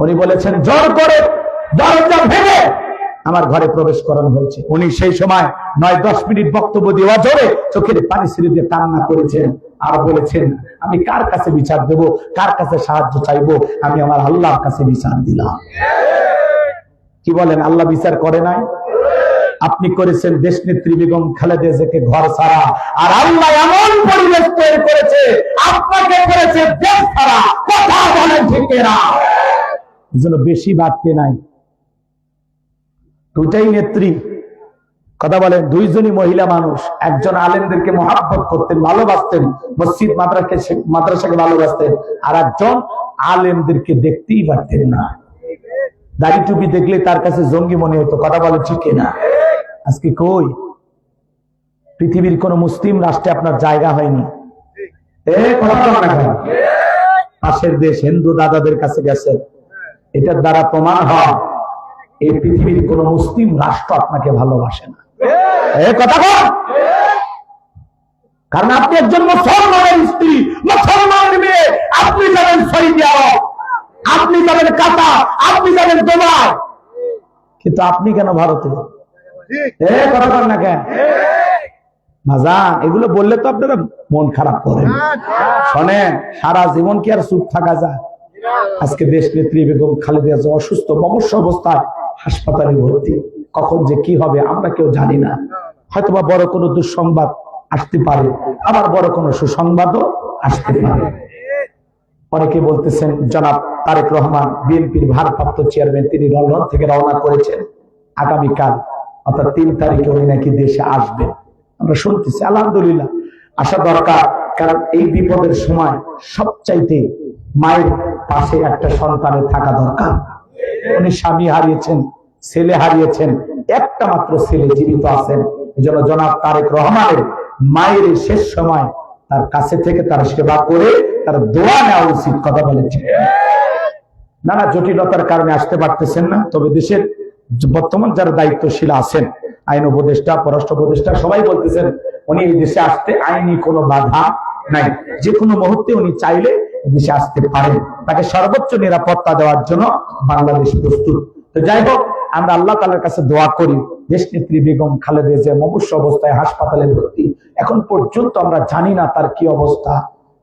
উনি বলেছেন, জোর করে দরজা ভেঙে আমার ঘরে প্রবেশ করানো হয়েছে। উনি সেই সময় 9-10 মিনিট বক্তব্য দেওয়া জোরে চোখের পানি ছেড়ে দিয়ে কান্না করেছেন আর বলেছেন, আমি কার কাছে বিচার দেব, কার কাছে সাহায্য চাইবো, আমি আমার আল্লাহর কাছে বিচার দিলাম। কি বলেন? আল্লাহ বিচার করে নাই? আপনি করেছেন দেশনেত্রী বেগম খালেদা জিয়াকে ঘর ছাড়া, আর আল্লাহ এমন পরিবেশ তৈরি করেছে আপনাকে করেছে দেশ ছাড়া। কথা বলেন ঠিক না? এজন্য বেশি বাড়তে নাই। দুটাই নেত্রী। কথা বলেন। দুইজনই মহিলা মানুষ। একজন আলেমদেরকে মহাব্বত করতেন, ভালোবাসতেন, মসজিদ মাদ্রাসাকে ভালোবাসতেন, আর একজন আলেমদেরকে দেখতেই পারতেন না। দাড়ি টুপি দেখলে তার কাছে জঙ্গি মনে হতো। কথা বলে ঠিক না? আজকে কই পৃথিবীর কোন মুসলিম রাষ্ট্রে আপনার জায়গা হয়নি। পাশের দেশ হিন্দু দাদাদের কাছে গেছে, এটার দ্বারা প্রমাণ হয় এই পৃথিবীর কোন মুসলিম রাষ্ট্র আপনাকে ভালোবাসে না। কথা বল। কারণ আপনি একজন মুসলমানের স্ত্রী, মুসলমানের মেয়ে। আপনি যাবেন সৌদি আরব, আপনি যাবেন কাতার, আপনি যাবেন দুবাই, কিন্তু আপনি কেন ভারতে? কথা বল না কেন? বাজান, এগুলো বললে তো আপনারা মন খারাপ করেন। শোনেন, সারা জীবন কি আর চুপ থাকা যায়? আজকে দেশ নেত্রী বেগম খালেদা জিয়া অসুস্থ, মমস্য অবস্থায় হাসপাতালে ভর্তি। কখন যে কি হবে আমরা কেউ জানি না। হয়তোবা বড় কোনো দুঃসংবাদ আসতে পারে, আবার বড় কোনো সুসংবাদও আসতে পারে। অনেকে বলতেছেন জনাব তারেক রহমান বিএনপির ভারপ্রাপ্ত চেয়ারম্যান, তিনি লন্ডন থেকে রওনা করেছেন। আগামীকাল অর্থাৎ 3 তারিখে উনি নাকি দেশে আসবেন। আমরা শুনতেছি, আলহামদুলিল্লাহ, আসা দরকার। কারণ এই বিপদের সময় সবচাইতে মায়ের পাশে একটা সন্তানের থাকা দরকার। উনি স্বামী হারিয়েছেন, ছেলে হারিয়েছেন, একটা মাত্র ছেলে জীবিত আছেন। এই জন্য জনাব তারেক রহমানের মায়ের শেষ সময় তার কাছে থেকে তার সেবা করে তার দোয়া নেওয়া উচিত। কথা বলেন ঠিক? নানা জটিলতার কারণে আসতে পারতেছেন না, তবে দেশের বর্তমান যারা দায়িত্বশীল আছেন, আইন উপদেষ্টা, পররাষ্ট্র উপদেষ্টা, সবাই বলতেছেন উনি এই দেশে আসতে আইনি কোনো বাধা নাই। যে কোনো মুহূর্তে উনি চাইলে দেশে আসতে পারেন। তাকে সর্বোচ্চ নিরাপত্তা দেওয়ার জন্য বাংলাদেশ প্রস্তুত। তো যাই হোক, আমরা আল্লাহ তাআলার কাছে দোয়া করি। দেশনেত্রী বেগম খালেদা জিয়া মুমূর্ষু অবস্থায় হাসপাতালে ভর্তি। এখন পর্যন্ত আমরা জানি না তার কি অবস্থা।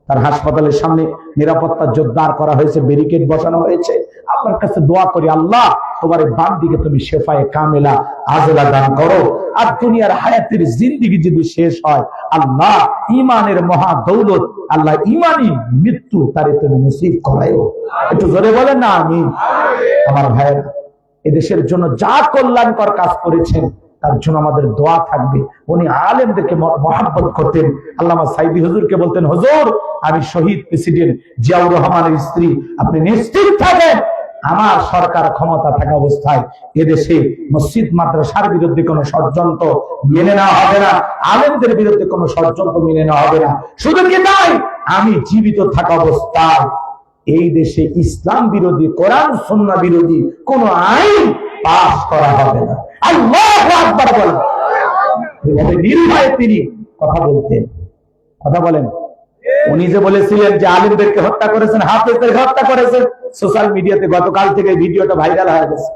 তার হাসপাতালের সামনে নিরাপত্তা জোরদার করা হয়েছে, ব্যারিকেড বসানো হয়েছে। আল্লাহর কাছে দোয়া করি, আল্লাহ তোমার বান্দিকে তুমি শেফায়ে কামিলা আজলা দান করো। আর দুনিয়ার হায়াতের জিন্দেগি যদি শেষ হয়, আল্লাহ ঈমানের মহা দৌলত, আল্লাহ ঈমানি মৃত্যু তারে তুমি নসিব করায়ো। একটু জোরে বলেন না আমিন। আমার ভাইয়েরা, এদেশের জন্য যা কল্যাণকর কাজ করেছেন তার জন্য আমাদের দোয়া থাকবে। উনি আলেমদেরকে মহব্বত করতেন। আল্লামা সাইদি হুজুরকে বলতেন, হুজুর আমি শহীদ প্রেসিডেন্ট জিয়াউর রহমানের স্ত্রী, আপনি নিশ্চিত থাকেন আমার সরকার ক্ষমতা থাকা অবস্থায় এদেশে মসজিদ মাদ্রাসার বিরুদ্ধে কোনো ষড়যন্ত্র মেনে নেওয়া হবে না, আলেমদের বিরুদ্ধে কোনো ষড়যন্ত্র মেনে নেওয়া হবে না। শুধু কি তাই, আমি জীবিত থাকা অবস্থায় এই দেশে ইসলাম বিরোধী, কোরআন সুন্নাহ বিরোধী কোন আইন পাস করা হবে না। আল্লাহু আকবার বলেন। এভাবে নির্ভয়ে তিনি কথা বলতেন। কথা বলেন। উনি যে বলেছিলেন যে আলিমদেরকে হত্যা করেছেন, হাফেজদেরকে হত্যা করেছেন, সোশ্যাল মিডিয়াতে গতকাল থেকে ভিডিওটা ভাইরাল হয়ে গেছে।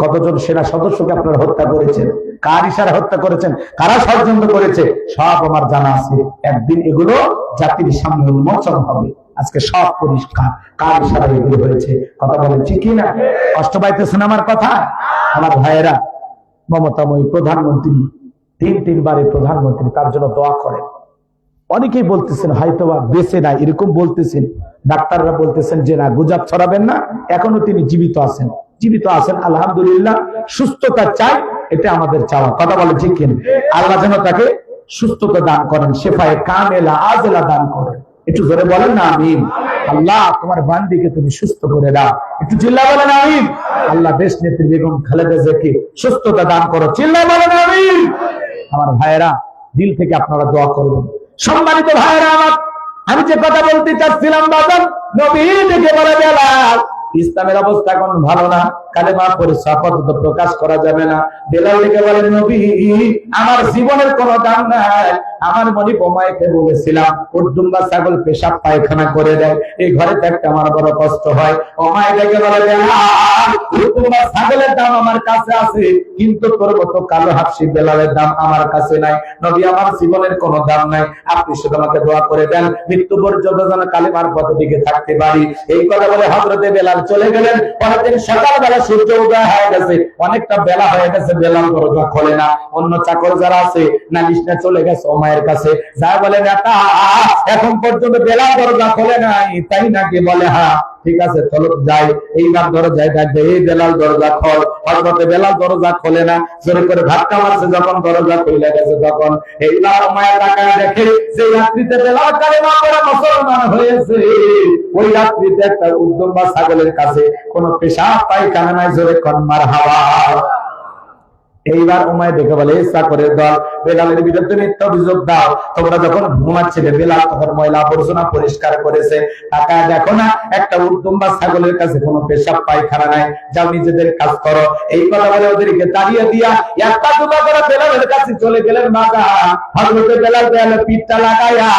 কতজন সেনা সদস্যকে আপনারা হত্যা করেছেন, কার ইশারা হত্যা করেছেন, কারা ষড়যন্ত্র করেছে, সব আমার জানা আছে। একদিন এগুলো জাতির সামনে উন্মোচন হবে। আজকে সব পরিষ্কার কার ইশারা এগুলো হয়েছে। কথা বলেন ঠিক কিনা? কষ্ট পাইতেছেন আমার কথা? আমার ভাইয়েরা, মমতাময়ী প্রধানমন্ত্রী, তিনবারের প্রধানমন্ত্রী, তার জন্য দোয়া করেন। অনেকেই বলতেছেন হয়তোবা বেঁচে নাই, এরকম বলতেছেন। ডাক্তাররা বলতেছেন যে না, গুজব ছড়াবেন না, এখনো তিনি জীবিত আছেন। জীবিত আছেন আলহামদুলিল্লাহ, সুস্থতা চাই, এটা আমাদের চাওয়া। কথা বলে ঠিক কিনা? আল্লাহ যেন তাকে সুস্থতা দান করেন, শেফায়ে কামেলা আজলা দান করেন। একটু জোরে বলেন না আমিন। আল্লাহ তোমার বান্দিকে তুমি সুস্থ করে দাও, একটু চিল্লা বলেন আমিন। আল্লাহ দেশ নেত্রী বেগম খালেদা জিয়াকে সুস্থতা দান করো, চিল্লা বলেন আমিন। আমার ভাইয়েরা, দিল থেকে আপনারা দোয়া করবেন। সম্মানিত ভাইয়েরা আমার, আমি যে কথা বলতে চাচ্ছিলাম, বাজান নবী ডেকে বলে বেলাল, ইসলামের অবস্থা এখন ভালো না, কালেমা পড়ে আপাতত প্রকাশ করা যাবে না। বেলাল ডেকে বলে নবী, আমার জীবনের কোনো দাম নাই। আমার মনি বোমাইকে বলেছিলাম উদ্দুম্বা ছাগল পেশাব পায়খানা করে দেয়, এই ঘরে থাকতে আমার বড় কষ্ট হয়। ওমাই ডেকে বলে বেলাল, উদ্দুম্বা ছাগলের দাম আমার কাছে আছে, কিন্তু তোর মতো কালো হাফসি বেলালের দাম আমার কাছে নাই। নবী, আমার জীবনের কোনো দাম নাই, আপনি শুধু আমাকে দোয়া করে দেন, মৃত্যু পর্যন্ত যেন কালিমার পথে দিকে থাকতে পারি। এই কথা বলে হযরতে বেলাল চলে গেলেন। পরের দিন সকালবেলা সূর্য উদয় হয়ে গেছে, অনেকটা বেলা হয়ে গেছে, বেলাল দরজা খোলে না। অন্য চাকর যারা আছে নালিশ নিয়ে চলে গেছে ওমায়ের কাছে, যা বলে নেতা এখন পর্যন্ত বেলাল দরজা খোলে নাই, তাই নাকি? বলে হ্যাঁ। ঠিক আছে, চলো যাই। এইবার দরজায় ডাকবে, এই বেলাল দরজা খোল। হযরতে বেলাল দরজা খোলে না, জোরে করে ধাক্কা মারছে, যখন দরজা খুলে গেছে তখন এইবার ওমায়া তাকায় দেখে যে রাত্রিতে বেলাল কালেমা পড়ে মুসলমান হয়েছে, ওই রাত্রিতে একটা উদ্দুম্বা ছাগলের কাছে কোনো পেশাব পায়খানা নাই। জোরে কোন মারহাবা। এইবার উমায় দেখে বলে, চাকরের দল, বেলালের বিরুদ্ধে মিথ্যা অভিযোগ দাও। তোমরা যখন ঘুমাচ্ছিলে বেলাল তখন ময়লা আবর্জনা পরিষ্কার করেছে, টাকা দেখো না একটা উদ্দুম্বা ছাগলের কাছে কোনো পেশাব পায়খানা নাই, যাও নিজেদের কাজ করো। এই কথা বলে ওদেরকে তাড়িয়ে দিয়া একটা দুটা করে বেলালের কাছে চলে গেলেন। বাবা হযরতে বেলাল দেয়ালে পিঠটা লাগায়া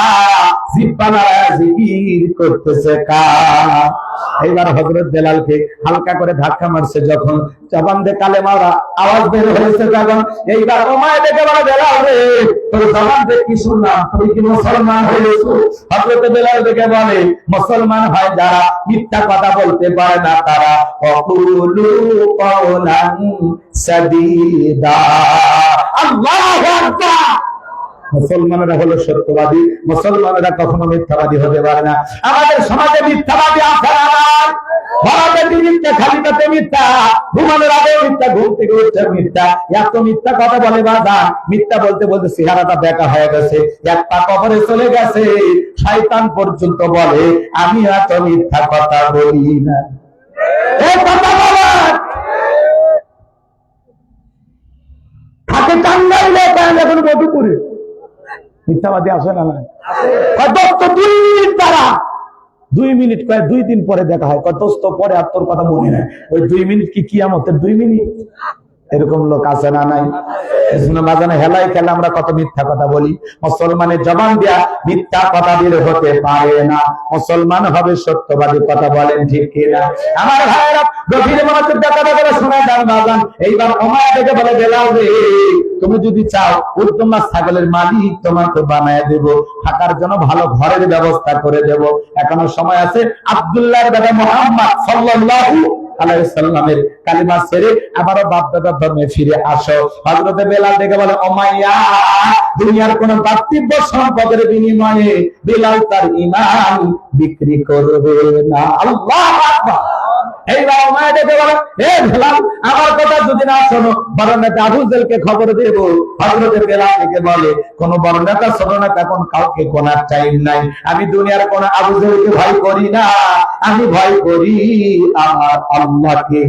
জিহ্বা নাড়ায়া জিকির করতেছে কা। এইবার হযরত বেলালকে হালকা করে ধাক্কা মারছে, যখন জবান দিয়ে কালেমার আওয়াজ বের হয়েছে তখন এইবার ওমায় দেখে বলে, বেলাল রে, তোর জবান দিয়ে কি শুনলাম, তুই কি মুসলমান হয়েছো? হযরত বেলাল দেখে বলে, মুসলমান হয় যারা মিথ্যা কথা বলতে পারে না তারা। ওয়াকুলু কাওলান সাদীদা। আল্লাহু আকবার। মুসলমানেরা হলো সত্যবাদী, মুসলমানেরা কখনো মিথ্যাবাদী হতে পারে না। আমাদের সমাজে মিথ্যাবাদী আছে না? মিথ্যা, খালিটাতে মিথ্যা, ঘুমানোর আগে মিথ্যা, ঘুম থেকে উঠে মিথ্যা, এত মিথ্যা কথা বলে বাবা। মিথ্যা বলতে বলতে চেহারাটা বেঁকা হয়ে গেছে, এক পা কবরে চলে গেছে। শয়তান পর্যন্ত বলে আমি এত মিথ্যা কথা বলি না। কথা বলে থাকে টাঙ্গাইলে, এখন মধুপুরে মিথ্যাবাদী আসে না? দোস্ত 2 মিনিট তারা 2 মিনিট কয় 2 দিন পরে দেখা হয়, দোস্ত পরে আর তোর কথা মনে নাই। ওই 2 মিনিট কি কিয়ামতের 2 মিনিট? এরকম লোক আছে না নাই? বাজানে হেলাই খেলে আমরা কত মিথ্যা কথা বলি। মুসলমানের জবান দিয়া মিথ্যা কথা বের হতে পারে না। মুসলমান হবে সত্যবাদী, কথা বলেন ঠিক কিনা? আমার ভাইয়েরা গভীর মনোযোগ দিয়ে কথা বলে শোনায় যান বাজান। এইবার ওমায়া থেকে বলে, বেলাল রে, তুমি যদি চাও উদ্দুম্বা ছাগলের মালিক তোমাকে বানায় দেব, থাকার জন্য ভালো ঘরের ব্যবস্থা করে দেব। এখনো সময় আছে। আব্দুল্লাহর বেটা মুহাম্মদ সাল্লাল্লাহু আলাইহি সাল্লামের কালিমা ছেড়ে আবারও বাপ দাদার ধর্মে ফিরে আসো। হযরতে বেলাল দেখে বলে, ওমাইয়া, দুনিয়ার কোন পার্থিব সম্পদের বিনিময়ে বেলাল তার ঈমান বিক্রি করবে না। আল্লাহু আকবার। এইবার ওমায়া দেখে বলে, হে বেলাল, আমার কথা যদি না শোনো, বড় নেতা আবু জেলকে খবর দেব। হযরতে বেলাল দেখে বলে, কোন বড় নেতা ছোট নেতা কোন কাউকে কোনার টাইম নাই। আমি দুনিয়ার কোন আবু জেলকে ভয় করি না, আমি ভয় করি আমার আল্লাহকে।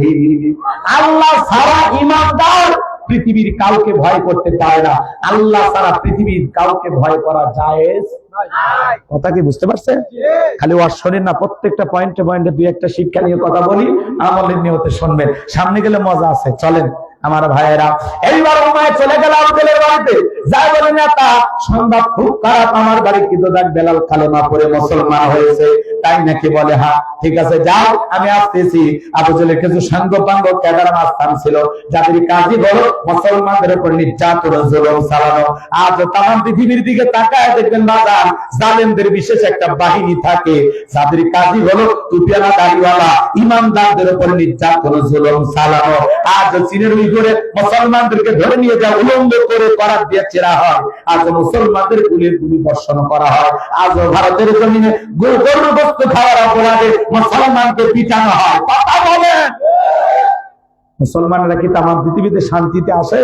আল্লাহ ছাড়া ইমানদার পৃথিবীর কাউকে ভয় করতে পারে না। আল্লাহ ছাড়া পৃথিবীর কাউকে ভয় করা জায়েজ কথা কি বুঝতে পারছেন? খালি ওয়াজ শোনেন না, প্রত্যেকটা পয়েন্টে পয়েন্টে দুই একটা শিক্ষা নিয়ে কথা বলি, আমলের নিয়তে শুনবেন। সামনে গেলে মজা আছে, চলেন আমার ভাইয়েরা। এইবার উমায় চলে গেল আবুদের বাড়িতে, যাই বলেন তা সংবাদ খুব খারাপ, আমার বাড়ি কিন্তু দেখ বেলাল কালেমা পড়ে মুসলমান হয়েছে। তাই নাকি? বলে হ্যাঁ ঠিক আছে যাও আমি আসতেছি। আবু জেলের কিছু সাঙ্গ পাঙ্গ ক্যাডার মাস্তান ছিল, যাদের কাজই বলো মুসলমানদের উপর নির্যাতন জুলুম চালানো। আজ তামাম পৃথিবীর দিকে তাকায় দেখবেন বাজার জালেমদের বিশেষ একটা বাহিনী থাকে, যাদের কাজই হলো টুপিওয়ালা দাড়িওয়ালা ইমানদারদের উপর নির্যাতন জুলুম চালানো। আজ চীনের উইঘুরে মুসলমানদেরকে ধরে নিয়ে যা উলঙ্গ করে করার দিয়ে চেরা হয়, আজ মুসলমানদের গুলির গুলি বর্ষণ করা হয়। আজ ভারতের জমিনে গরুর গোশত খাওয়ার অপরাধে মুসলমানকে পিটানো হয়। কথা বলেন, মুসলমানরা কি তামাম পৃথিবীতে শান্তিতে আসে?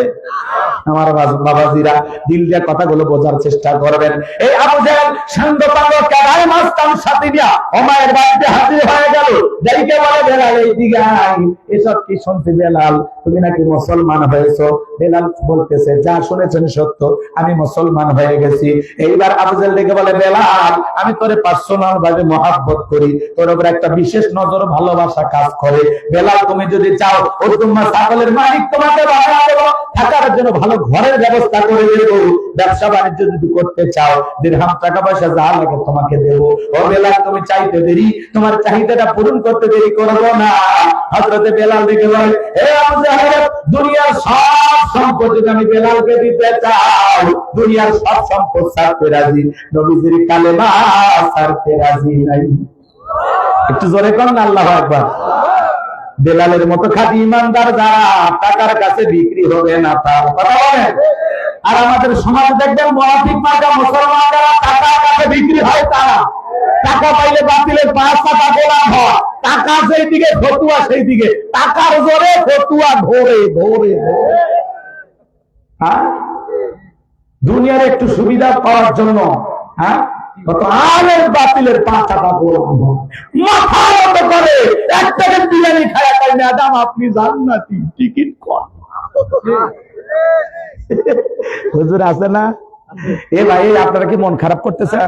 আমার বাবাজিরা দিল দিয়ে কথাগুলো বোঝার চেষ্টা করবেন। এই আবু জাহেল সাঙ্গ পাঙ্গ কারায় মাস্তান সাথে নিয়া ওমায়ের বাড়িতে হাজির হয়ে গেল। যাইকে বলে বেলাল এই দিকে আয়। এসব কি শুনতে বেলাল? তুমি নাকি মুসলমান হয়েছো? বেলাল বলতেছে যা শুনেছেন সত্য, আমি মুসলমান হয়ে গেছি। এইবার আবু জাহেল ডেকে বলে বেলাল আমি তোরে পার্সোনাল ভাবে মহব্বত করি, তোর উপর একটা বিশেষ নজর ভালোবাসা কাজ করে। বেলাল তুমি যদি চাও ও তোমার ছাগলের মালিক তোমাকে বানিয়ে দেবো, থাকার জন্য ভালো ঘরের ব্যবস্থা করে দেবো, ব্যবসা বাণিজ্য যদি করতে চাও দিরহাম টাকা পয়সা যা লাগে তোমাকে দেবো। ও বেলাল তুমি চাইতে দেরি, তোমার চাহিদাটা পূরণ করতে দেরি করবো না। হযরতে বেলাল দেখে বলে হে আবু জাহেল দুনিয়ার সব সম্পদ যদি আমি বেলালকে দিতে চাই, দুনিয়ার সব সম্পদ ছাড়তে রাজি, নবীজির কালেমা ছাড়তে রাজি নাই। একটু জোরে কর না আল্লাহু আকবার। বেলালের মতো খাঁটি ইমানদার যারা টাকার কাছে বিক্রি হবে না তার কথা বলেন। আর আমাদের সমাজে দেখবেন মুনাফিক মার্কা মুসলমান যারা টাকার কাছে বিক্রি হয়, তারা টাকা পাইলে বাতিলের 5 টাকা গোলাম হয়, টাকা সেই দিকে ফতুয়া সেই দিকে, টাকার জোরে ফতুয়া ধরে ধরে হ্যাঁ দুনিয়ার একটু সুবিধা পাওয়ার জন্য হ্যাঁ কত আলের বাতিলের 5 টাকা গোলাম হয়, মাথা নত করে 1 টাকা বিরিয়ানি খায়া তাই ম্যাডাম আপনি জান্নাতি টিকিট কর। হুজুর আছে না? এ ভাই আপনারা কি মন খারাপ করতেছে?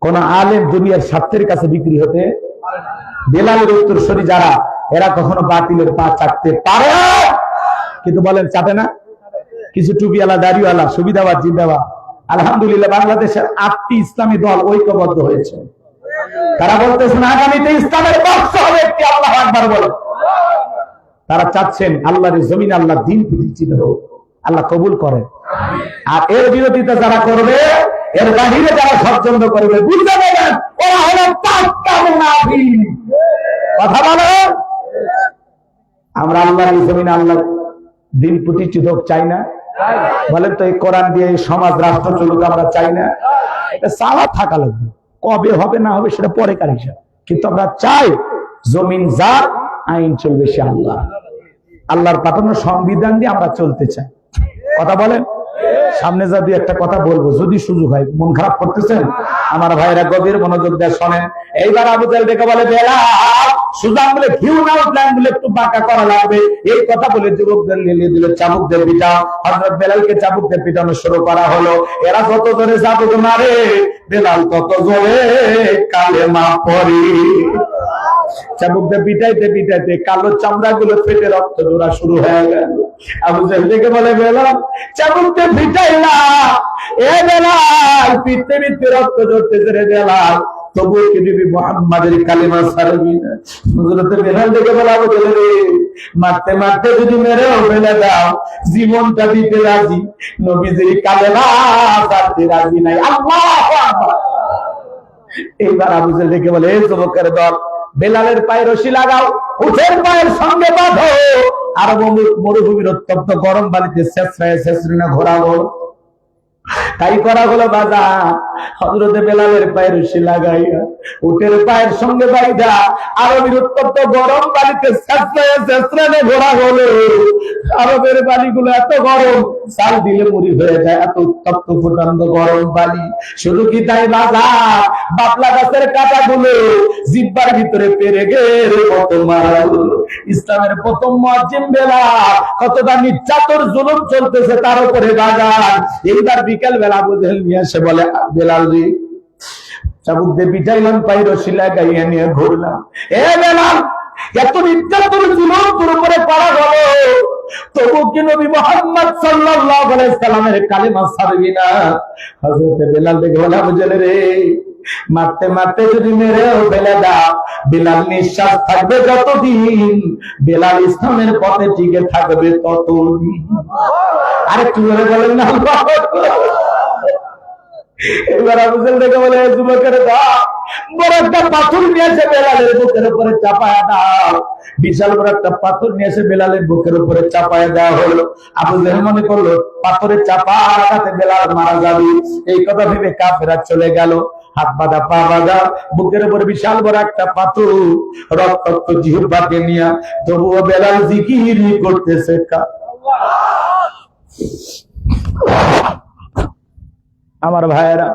কোন আলেম দুনিয়ার স্বার্থের কাছে বিক্রি হতে? বেলালের উত্তরসূরি যারা, এরা কখনো বাতিলের পা চাটতে পারে, কিন্তু বলেন চাটে না? কিছু টুপিওয়ালা দাড়িওয়ালা সুবিধাবাদ জিন্দাবাদ। আলহামদুলিল্লাহ বাংলাদেশের 8টি ইসলামী দল ঐক্যবদ্ধ হয়েছে। তারা বলতেছেন আগামীতে ইসলামের পক্ষ হবে একটি। আল্লাহু আকবার বলে। তারা চাচ্ছেন আল্লাহর জমিনে আল্লাহর দ্বীন প্রতিষ্ঠিত হোক, আল্লাহ কবুল করেন। আর এর বিরোধিতা যারা করবে, এর বাহিরে যারা ষড়যন্ত্র করবে, বুঝতে পারবেন ওরা হলো পাক্কা মুনাফিক। কথা বলো। আমরা আল্লাহর জমিনে আল্লাহর দ্বীন প্রতিষ্ঠিত হোক চাই না? বলেন তো এই কোরআন দিয়ে সমাজ রাষ্ট্র চলুক আমরা চাই না? এটা সালা থাকা লাগবে, কবে হবে না হবে সেটা পরে কার হিসাব, কিন্তু আমরা চাই জমিন যার আইন চলবে সে আল্লাহ, আল্লাহর পাঠানো সংবিধান দিয়ে আমরা চলতে চাই। কথা বলেন। সামনে যা দুই একটা কথা বলবো যদি সুযোগ হয়। মন খারাপ করতেছেন আমার ভাইরা? গভীর মনোযোগ দিয়ে শোনেন। এইবার আবু জাহেল ডেকে বলে বেলাল সুজান বলে ঘিউ না উঠলেন বলে একটু বাঁকা করা লাগবে। এই কথা বলে যুবকদের লিলিয়ে দিল চাবুক দিয়ে পিটা। হযরত বেলালকে চাবুক দিয়ে পিটানো শুরু করা হলো। এরা যত জোরে চাবুক মারে বেলাল তত জোরে কালেমা পড়ে। চাবুক দিয়ে পিটাইতে পিটাইতে কালো চামড়া গুলো ফেটে রক্ত ঝরা শুরু হয়ে গেল। আবু জাহেল ডেকে বলে বেলাল চাবুক দিয়ে পিটাই না, এ বেলাল পিটতে পিটতে রক্ত ঝরতেছে রে বেলাল, তবুও কি দিবি মুহাম্মাদের কালেমা ছাড়বি না? হযরত বেলাল ডেকে বলে আবু জাহেল রে মারতে মারতে যদি মেরেও ফেলে দাও জীবনটা দিতে রাজি, নবীজির কালেমা ছাড়তে রাজি নাই। আল্লাহু আকবার। এইবার আবু জাহেল ডেকে বলে এই যুবকের দল বেলালের পায়ে রশি লাগাও, উঠের পায়ের সঙ্গে বাঁধো, আর মরুভূমির উত্তপ্ত গরম বালিতে শেষরায় শেষরিনা ঘোরাবো। তাই করা হলো বাজা। হযরতে বেলালের পায়ের রশি লাগাইয়া উটের পায়ের সঙ্গে বাইধা আরবের উত্তপ্ত গরম বালিতে ছেঁচড়ে ঘোরা হলো। আরবের বালিগুলো এত গরম, চাল দিলে মুড়ি হয়ে যায়, এত উত্তপ্ত ফুটান্ত গরম বালি। শুধু কি তাই বাজা, বাবলা গাছের কাঁটাগুলো জিব্বার ভিতরে পেরে গের মতো মারা হলো। ইসলামের প্রথম মুয়াজ্জিন বেলাল, কতটা নির্যাতন জুলুম চলতেছে তার উপরে বাজার। এইবার বিকেল বেলা বুঝেল নিয়ে এসে বলে, বেলাল রে, চাবুক দিয়ে পিটাইলাম, পাই রশি লাগাইয়া নিয়ে ঘুরলাম। এ বেলাল, এত নির্যাতন জুলুম তোর উপরে করা হলো, তবু কি নবী মুহাম্মদ সাল্লাল্লাহু আলাইহি সাল্লামের কালেমা ছাড়বি না? হযরত বেলাল দেখে বলে, বুঝলে রে, মারতে মারতে যদি মেরেও ফেলে দাও, বেলাল নিঃশ্বাস থাকবে যতদিন, বেলাল ইসলামের পথে টিকে থাকবে ততদিন। আরে কি বলেন না? এবার আবুজেল দেখে বলে, যুবকের দাও, বড় একটা পাথর নিয়ে এসে বেলালের বুকের উপরে চাপায়া দাও। বিশাল বড় একটা পাথর নিয়ে এসে বেলালের বুকের উপরে চাপায়া দেওয়া হলো। আবুজেল মনে করলো পাথরে চাপা লাগাতে বেলাল মারা যাবে, এই কথা ভেবে কাফেররা চলে গেল। হাত বাঁধা, পা বাঁধা, বুকের উপরে বিশাল বড় একটা পাথর, রক্তাক্ত জিহ্বাকে নিয়ে তবুও বেলাল জিকির করতেছে। আমার ভাইয়েরা,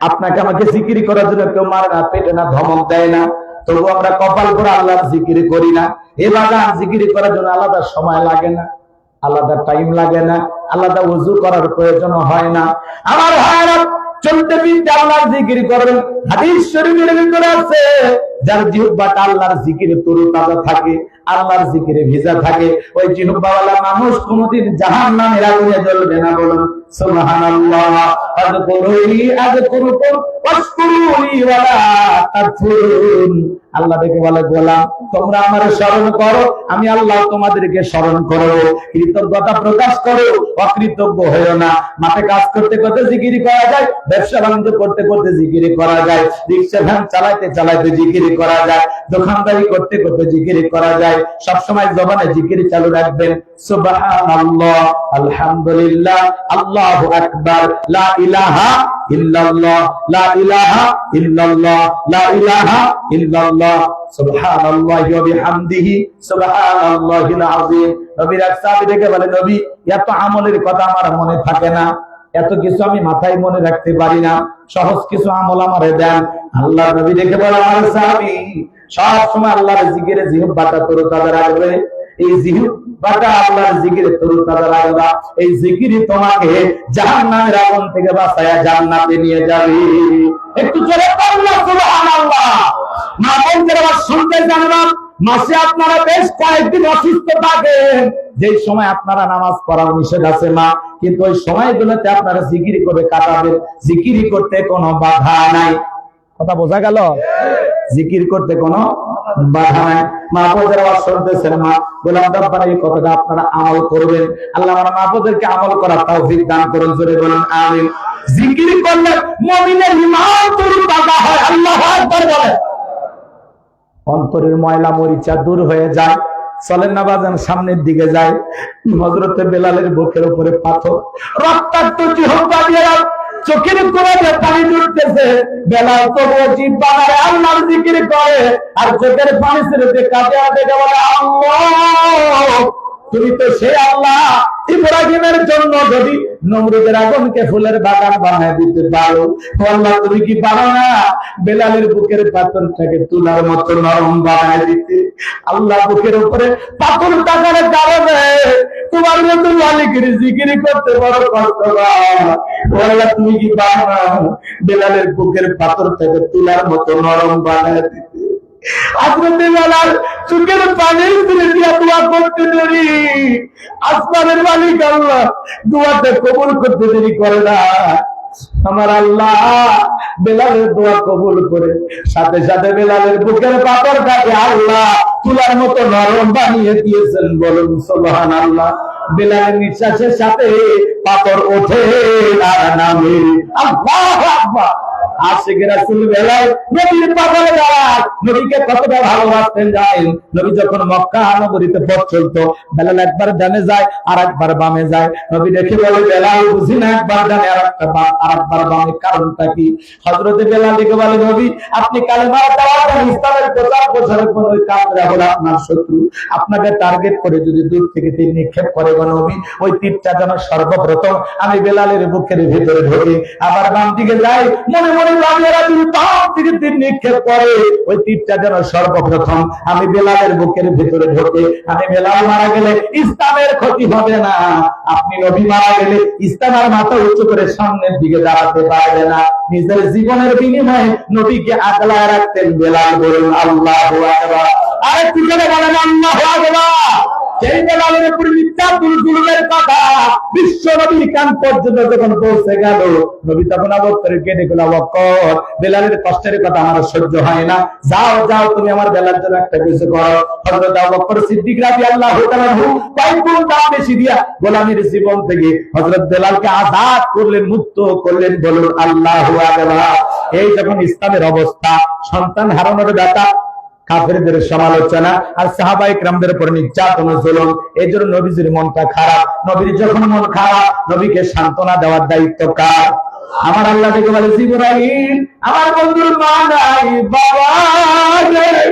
আপনাকে আমাকে জিকির করার জন্য কেউ মারে না, পেটে না, ধমক দেয় না, তবু আমরা কপাল করে আল্লাহর জিকির করি না। এ বাগান জিকির করার জন্য আলাদা সময় লাগে না, আলাদা টাইম লাগে না, আলাদা ওযু করার প্রয়োজন হয় না। আমার ভাইয়েরা, চলতে ফিরতে আল্লাহর জিকির করবেন। হাদিস শরীফের ভিতরে আছে, যার জিহ্বাটা আল্লাহর জিকিরে তরতাজা থাকে, আল্লাহর জিকিরে ভিজা থাকে, ওই জিহ্বাওয়ালা মানুষ কোনোদিন জাহান্নামের আগুনে জ্বলবে না। বলুন সুবহানাল্লাহ। আযকুরুনি আযকুরুকুম ওয়াশকুরুনি ওয়ালা তাকফুরুন। আল্লাহ দেখে বলে, গোলাম তোমরা আমার স্মরণ করো, আমি আল্লাহ তোমাদেরকে স্মরণ করব। কৃতজ্ঞতা প্রকাশ করো, অকৃতজ্ঞ হইও না। মাঠে কাজ করতে করতে জিকির করা যায়, ব্যবসা বাণিজ্য করতে করতে জিকির করা যায়, রিক্সা ভ্যান চালাইতে চালাইতে জিকির করা যায়, দোকানদারি করতে করতে জিকির করা যায়। সবসময় জবানে জিকির চালু রাখবেন। সুবহানাল্লাহ, আলহামদুলিল্লাহ, আল্লাহু আকবার, লা ইলাহা ইল্লাল্লাহ, লা ইলাহা ইল্লাল্লাহ, লা ইলাহা ইল্লাল্লাহ, সুবহানাল্লাহি ওয়া বিহামদিহি, সুবহানাল্লাহিল আযীম। নবীর এক সাহাবী দেখে বলে, নবী, এত আমলের কথা আমার মনে থাকে না, এত কিছু আমি মাথায় মনে রাখতে পারি না, সহজ কিছু আমল আমারে দেন। আল্লাহ নবী দেখে বলে, আমার সাহাবী, সব সময় আল্লাহর জিকিরে জিহ্বাটা তরতাজা রাখবে। এই জিহ্বাটা আল্লাহর জিকিরে তরতাজা রাখবা, এই জিকিরই তোমাকে জাহান্নামের আগুন থেকে বাঁচায়া জান্নাতে নিয়ে যাবে। একটু জোরে বলুন সুবহানাল্লাহ। মা বোনদের আবার শুনতে জানবা, মাসে আপনারা বেশ কয়েকদিন অসুস্থ থাকেন, যে সময় আপনারা নামাজ পড়া নিষেধ আছে মা, কিন্তু ওই সময়গুলোতে আপনারা জিকির করে কাটাবেন। জিকির করতে কোনো বাধা নাই। কথা বোঝা গেল? জিকির করতে কোনো বাধা নাই। মা বোনদের আওয়াজ শুনতেছেন, মা গোলাম রাব্বানি এই কথাটা আপনারা আমল করবেন। আল্লাহ আমার মা বোনদেরকে আমল করার তৌফিক দান করুন, জোরে বলুন আমিন। জিকির করলে মুমিনের ঈমান তরতাজা হয়। আল্লাহু আকবার বলেন। অন্তরের ময়লা মরিচা দূর হয়ে যায়। চলেন না বাজান, সামনের দিকে যায়। হযরতে বেলালের বুকের উপরে পাথর, রক্তাক্ত জিহ্বা দিয়ে চোখের কোণে পানি ঢুকতেছে। বেলাল তবুও জিহ্বা নাড়ে, আল্লাহর জিকির করে, আর চোখের পানি ছেড়ে কাঁদে কাঁদে বলে, আল্লাহ তুমি তো সেই আল্লাহ, ইব্রাহিমের জন্য যদি নমরুদের আগুনকে ফুলের বাগান বানায় দিতে পারো, আল্লাহ তুমি কি পারো না বেলালের বুকের পাথরটাকে তুলার মতো নরম বানায় দিতে? আল্লাহ বুকের উপরে পাথর টাকার কারণে তোমার মতো মালিকের জিকির করতে বড় কষ্ট হয়। আল্লাহ তুমি কি পারো না বেলালের বুকের পাথরটাকে তুলার মতো নরম বানায় দিতে? হযরত বেলাল চোখের পানি ফেলে দিয়ে দোয়া করতে দেরি, আসমানের মালিক আল্লাহ দোয়াটা কবুল করতে দেরি করে না। আমার আল্লাহ বেলালের দোয়া কবুল করে সাথে সাথে বেলালের বুকের পাথরটাকে আল্লাহ তুলার মতো নরম বানিয়ে দিয়েছেন। বলুন সুবহানাল্লাহ। বেলালের নিঃশ্বাসের সাথে পাথর ওঠে আর নামে। আল্লাহু আকবার। আশিক রাসূল বেলাল নবীর পাগলে দাঁড়ায়। নবীকে কতটা ভালোবাসতেন জানেন? নবী যখন মক্কা নগরীতে পথ চলতো, বেলাল একবার ডানে যায় আর একবার বামে যায়। নবী দেখে বলে, বেলাল বুঝি না একবার ডানে আর একবার বামে, কারণটা কি? হযরতে বেলাল দেখে বলে, নবী আপনি কালেমা দাওয়াত আর ইসলামের প্রচার প্রসারের পর ওই কাফেররা হলো আপনার শত্রু। আপনাকে টার্গেট করে যদি দূর থেকে তীর নিক্ষেপ করে গো নবী, ওই তীরটা যেন সর্বপ্রথম আমি বেলালের বুকের ভিতরে ঢোকে। আবার বাম দিকে যাই, মনে মনে বামেরা যদি বাম দিকে তীর নিক্ষেপ করে, ওই তীরটা যেন সর্বপ্রথম আমি বেলালের বুকের ভিতরে ঢোকে। আমি বেলাল মারা গেলে ইসলামের ক্ষতি হবে না, আপনি নবী মারা গেলে ইসলামের মাথা উঁচু করে সামনের দিকে দাঁড়াতে পারবে না। নিজের জীবনের বিনিময়ে নবীকে আগলায় রাখতেন বেলাল। বলুন আল্লাহু আকবার। আরেকটু জোরে বলেন আল্লাহু আকবার। সেই বেলালের উপর মিথ্যা জুলুমের কথা বিশ্ব নবীর কান পর্যন্ত যখন পৌঁছে গেল, নবী তখন আবু বকরকে ডেকে বলল, আবু বকর, বেলালের কষ্টের কথা আমার সহ্য হয় না, যাও যাও তুমি আমার বেলালের জন্য একটা কিছু করো। হযরত আবু বকর সিদ্দিক রাদিয়াল্লাহু তাআলা কয়েকগুণ দাম বেশি দিয়া গোলামীর জীবন থেকে হযরত বেলালকে আজাদ করলেন, মুক্ত করলেন। বলুন আল্লাহু আকবার। এই যখন ইসলামের অবস্থা, সন্তান হারানোর ব্যথা, কাফেরদের সমালোচনা আর সাহাবায়ে কেরামদের উপর নির্যাতন জুলুম, এজন্য নবীজির মনটা খারাপ। নবীর যখন মন খারাপ, নবীকে সান্ত্বনা দেওয়ার দায়িত্ব কার? আমার আল্লাহ থেকে বলে, জিবরাইল আমার বন্ধুর মা নাই, বাবা নাই,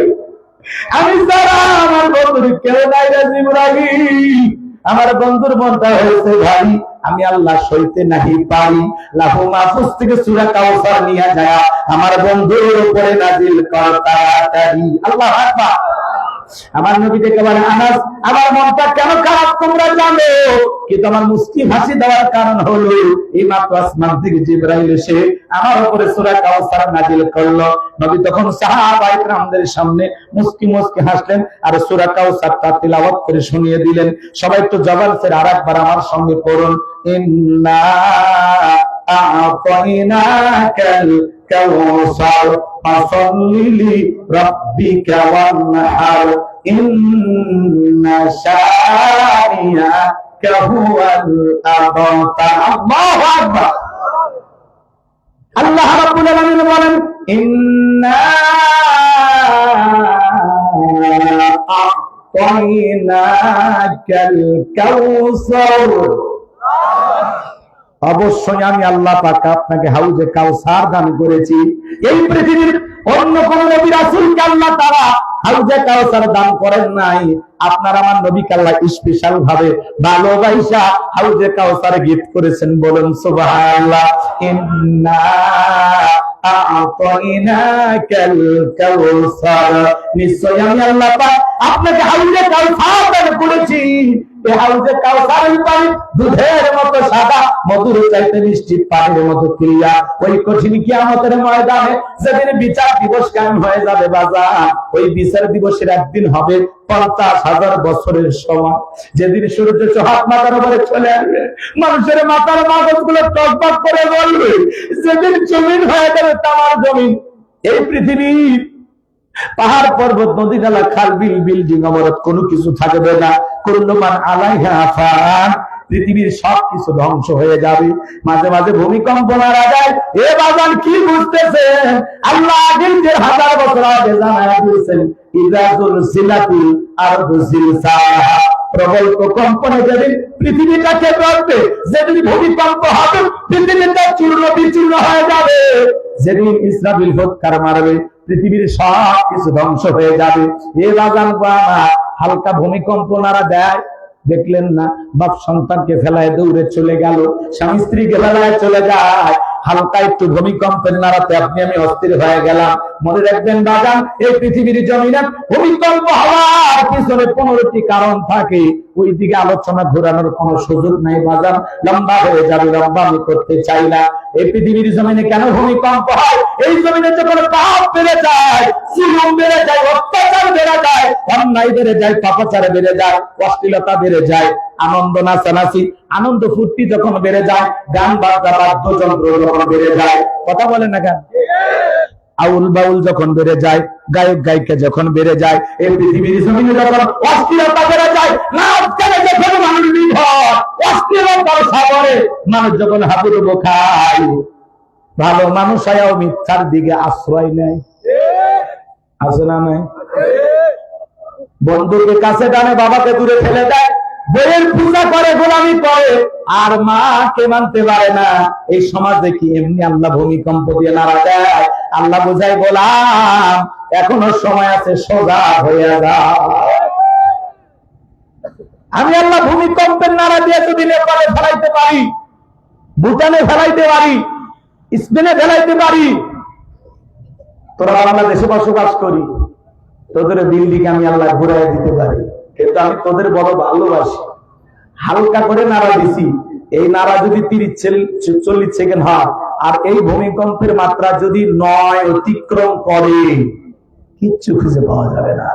আমি সারা আমার বন্ধুর কেউ নাই রে জিবরাইল। আমার বন্ধুর মনটা হয়েছে ভারী, আমি আল্লাহ সইতে নাহি পারি। লাহু মাহফুজ থেকে সূরা কাউসার নিয়ে যায় আমার বন্ধুর উপরে নাজিল কর তাড়াতাড়ি। আল্লাহু আকবার। আমার নবী দেখে বলে, আনাস আমার মনটা কেন খারাপ তোমরা জানো, কিন্তু আমার মুস্কি হাসি দেওয়ার কারণ হলো এই মাত্র আসমান থেকে জিবরাইল এসে আমার উপরে সূরা কাউসার নাজিল করলো। নবী তখন সাহাবায়ে কেরামদের সামনে মুস্কি মুস্কি হাসলেন আর সূরা কাউসারটা তিলাওয়াত করে শুনিয়ে দিলেন। সবাই একটু জবান ছেড়ে আরেকবার আমার সঙ্গে পড়ুন, ইন্না আ'তাইনাকাল কাউসার ফাসাল্লি লিরাব্বিকা ওয়ানহার ইন্না শানিআকা হুয়াল আবতার। আল্লাহু আকবার। আল্লাহ রাব্বুল আলামিন বলেন, ইন্না আ'তাইনাকাল কাউসার, অবশ্যই আমি আল্লাহ পাক আপনাকে হাউজে কাউসার দান করেছি। এই পৃথিবীর অন্য কোন নবী রাসূলকে আল্লাহ তাআলা হাউজে কাউসার দান করেন নাই। আপনার আমার নবীকে আল্লাহ স্পেশাল ভাবে ভালোবাসা হাউজে কাউসার গিফট করেছেন। বলুন সুবহানাল্লাহ। ইন্না আ'তাইনাকাল কাউসার, নিশ্চয় আমি আল্লাহ পাক আপনাকে হাউজে কাউসার দান করেছি। এই হাউজে কাউসারের পানি দুধের মতো সাদা, মধুর চাইতে মিষ্টি, পানির মতো ক্রিয়া। ওই কঠিন কিয়ামতের ময়দানে যেদিন বিচার দিবস কায়েম হয়ে যাবে বাজার, ওই বিচার দিবসের একদিন হবে 50,000 বছরের সমান। যেদিন সূর্য চহাত মাথার উপরে চলে আসবে, মানুষের মাথার মাগজগুলো টকবক করে বলবে। যেদিন জমিন হয়ে যাবে তামার জমিন, এই পৃথিবীর পাহাড় পর্বত নদী নালা খাল বিল বিল্ডিং অবরোধ কোনো কিছু থাকবে না। কুল্লু মান আলাইহা ফান, পৃথিবীর সবকিছু ধ্বংস হয়ে যাবে। মাঝে মাঝে ভূমিকম্প মারা যায়। এ বাজান কি বুঝতেছেন? আল্লাহ আগের যে 1000 বছর আগে জানায়া দিয়েছেন, ইযা যুলজিলাতিল আরদু জিলজালাহা, প্রবল কম্পনে যেদিন পৃথিবীটাকে কাঁপবে, যেদিন ভূমিকম্প হবে, পৃথিবীটা চূর্ণ বিচূর্ণ হয়ে যাবে। যেদিন ইসরাফিল ফুৎকার মারবে, পৃথিবীর সব কিছু ধ্বংস হয়ে যাবে। এ বাজান বাবা, হালকা ভূমিকম্প নাড়া দেয়, দেখলেন না? বাপ সন্তানকে ফেলায় দৌড়ে চলে গেল, স্বামী স্ত্রীকে ফেলায় চলে যায়। হালকা একটু ভূমিকম্পের নাড়াতে আপনি আমি অস্থির হয়ে গেলাম। মনে রাখবেন বাজান, এই পৃথিবীর জমিনে ভূমিকম্প হওয়ার পিছনে 15টি কারণ থাকে। ওই দিকে আলোচনা ঘোরানোর কোন সুযোগ নাই বাজান, লম্বা হয়ে যাবে, লম্বা আমি করতে চাই না। এই পৃথিবীর জমিনে কেন ভূমিকম্প হয়? এই জমিনে যখন পাপ বেড়ে যায়, জুলুম বেড়ে যায়, অত্যাচার বেড়ে যায়, অন্যায় বেড়ে যায়, পাপাচার বেড়ে যায়, অশ্লীলতা বেড়ে যায়, আনন্দ নাচানাচি, আনন্দ ফুর্তি যখন বেড়ে যায়, গান বাজনা বাদ্যযন্ত্র যখন বেড়ে যায়, কথা বলেন না কেন? আউল বাউল যখন বেড়ে যায়, গায়ক গায়িকা যখন বেড়ে যায়, এই পৃথিবীর জমিনে যখন অস্থিরতা বেড়ে যায়, নাচ গানে যখন মানুষ নির্ভর, অস্থিরতার সাগরে মানুষ যখন হাবুডুবু খায়, ভালো মানুষ হয়েও মিথ্যার দিকে আশ্রয় নেয়। আছে না নাই? বন্ধুকে কাছে টানে, বাবাকে দূরে ফেলে দেয়, বইয়ের পূজা করে, গোলামি করে, আর মাকে মানতে পারে না। এই সমাজে কি এমনি আল্লাহ ভূমিকম্প দিয়ে নাড়া দেয়? আল্লাহ বোঝাই, গোলাম এখনো সময় আছে, সোজা হয়ে যা। আমি আল্লাহ ভূমিকম্পের নাড়া দিয়ে যদি নেপালে ফেলাইতে পারি, ভুটানে ফেলাইতে পারি, স্পেনে ফেলাইতে পারি, তোরা বাংলাদেশে বসবাস করি, তোদের দিল্লিকে আমি আল্লাহ ঘুরাই দিতে পারি। কিন্তু আমি তোদের বড় ভালোবাসি, হালকা করে নাড়া দিছি। এই নাড়া যদি 30-40 সেকেন্ড হয়, আর এই ভূমিকম্পের মাত্রা যদি 9 অতিক্রম করে, কিচ্ছু খুঁজে পাওয়া যাবে না।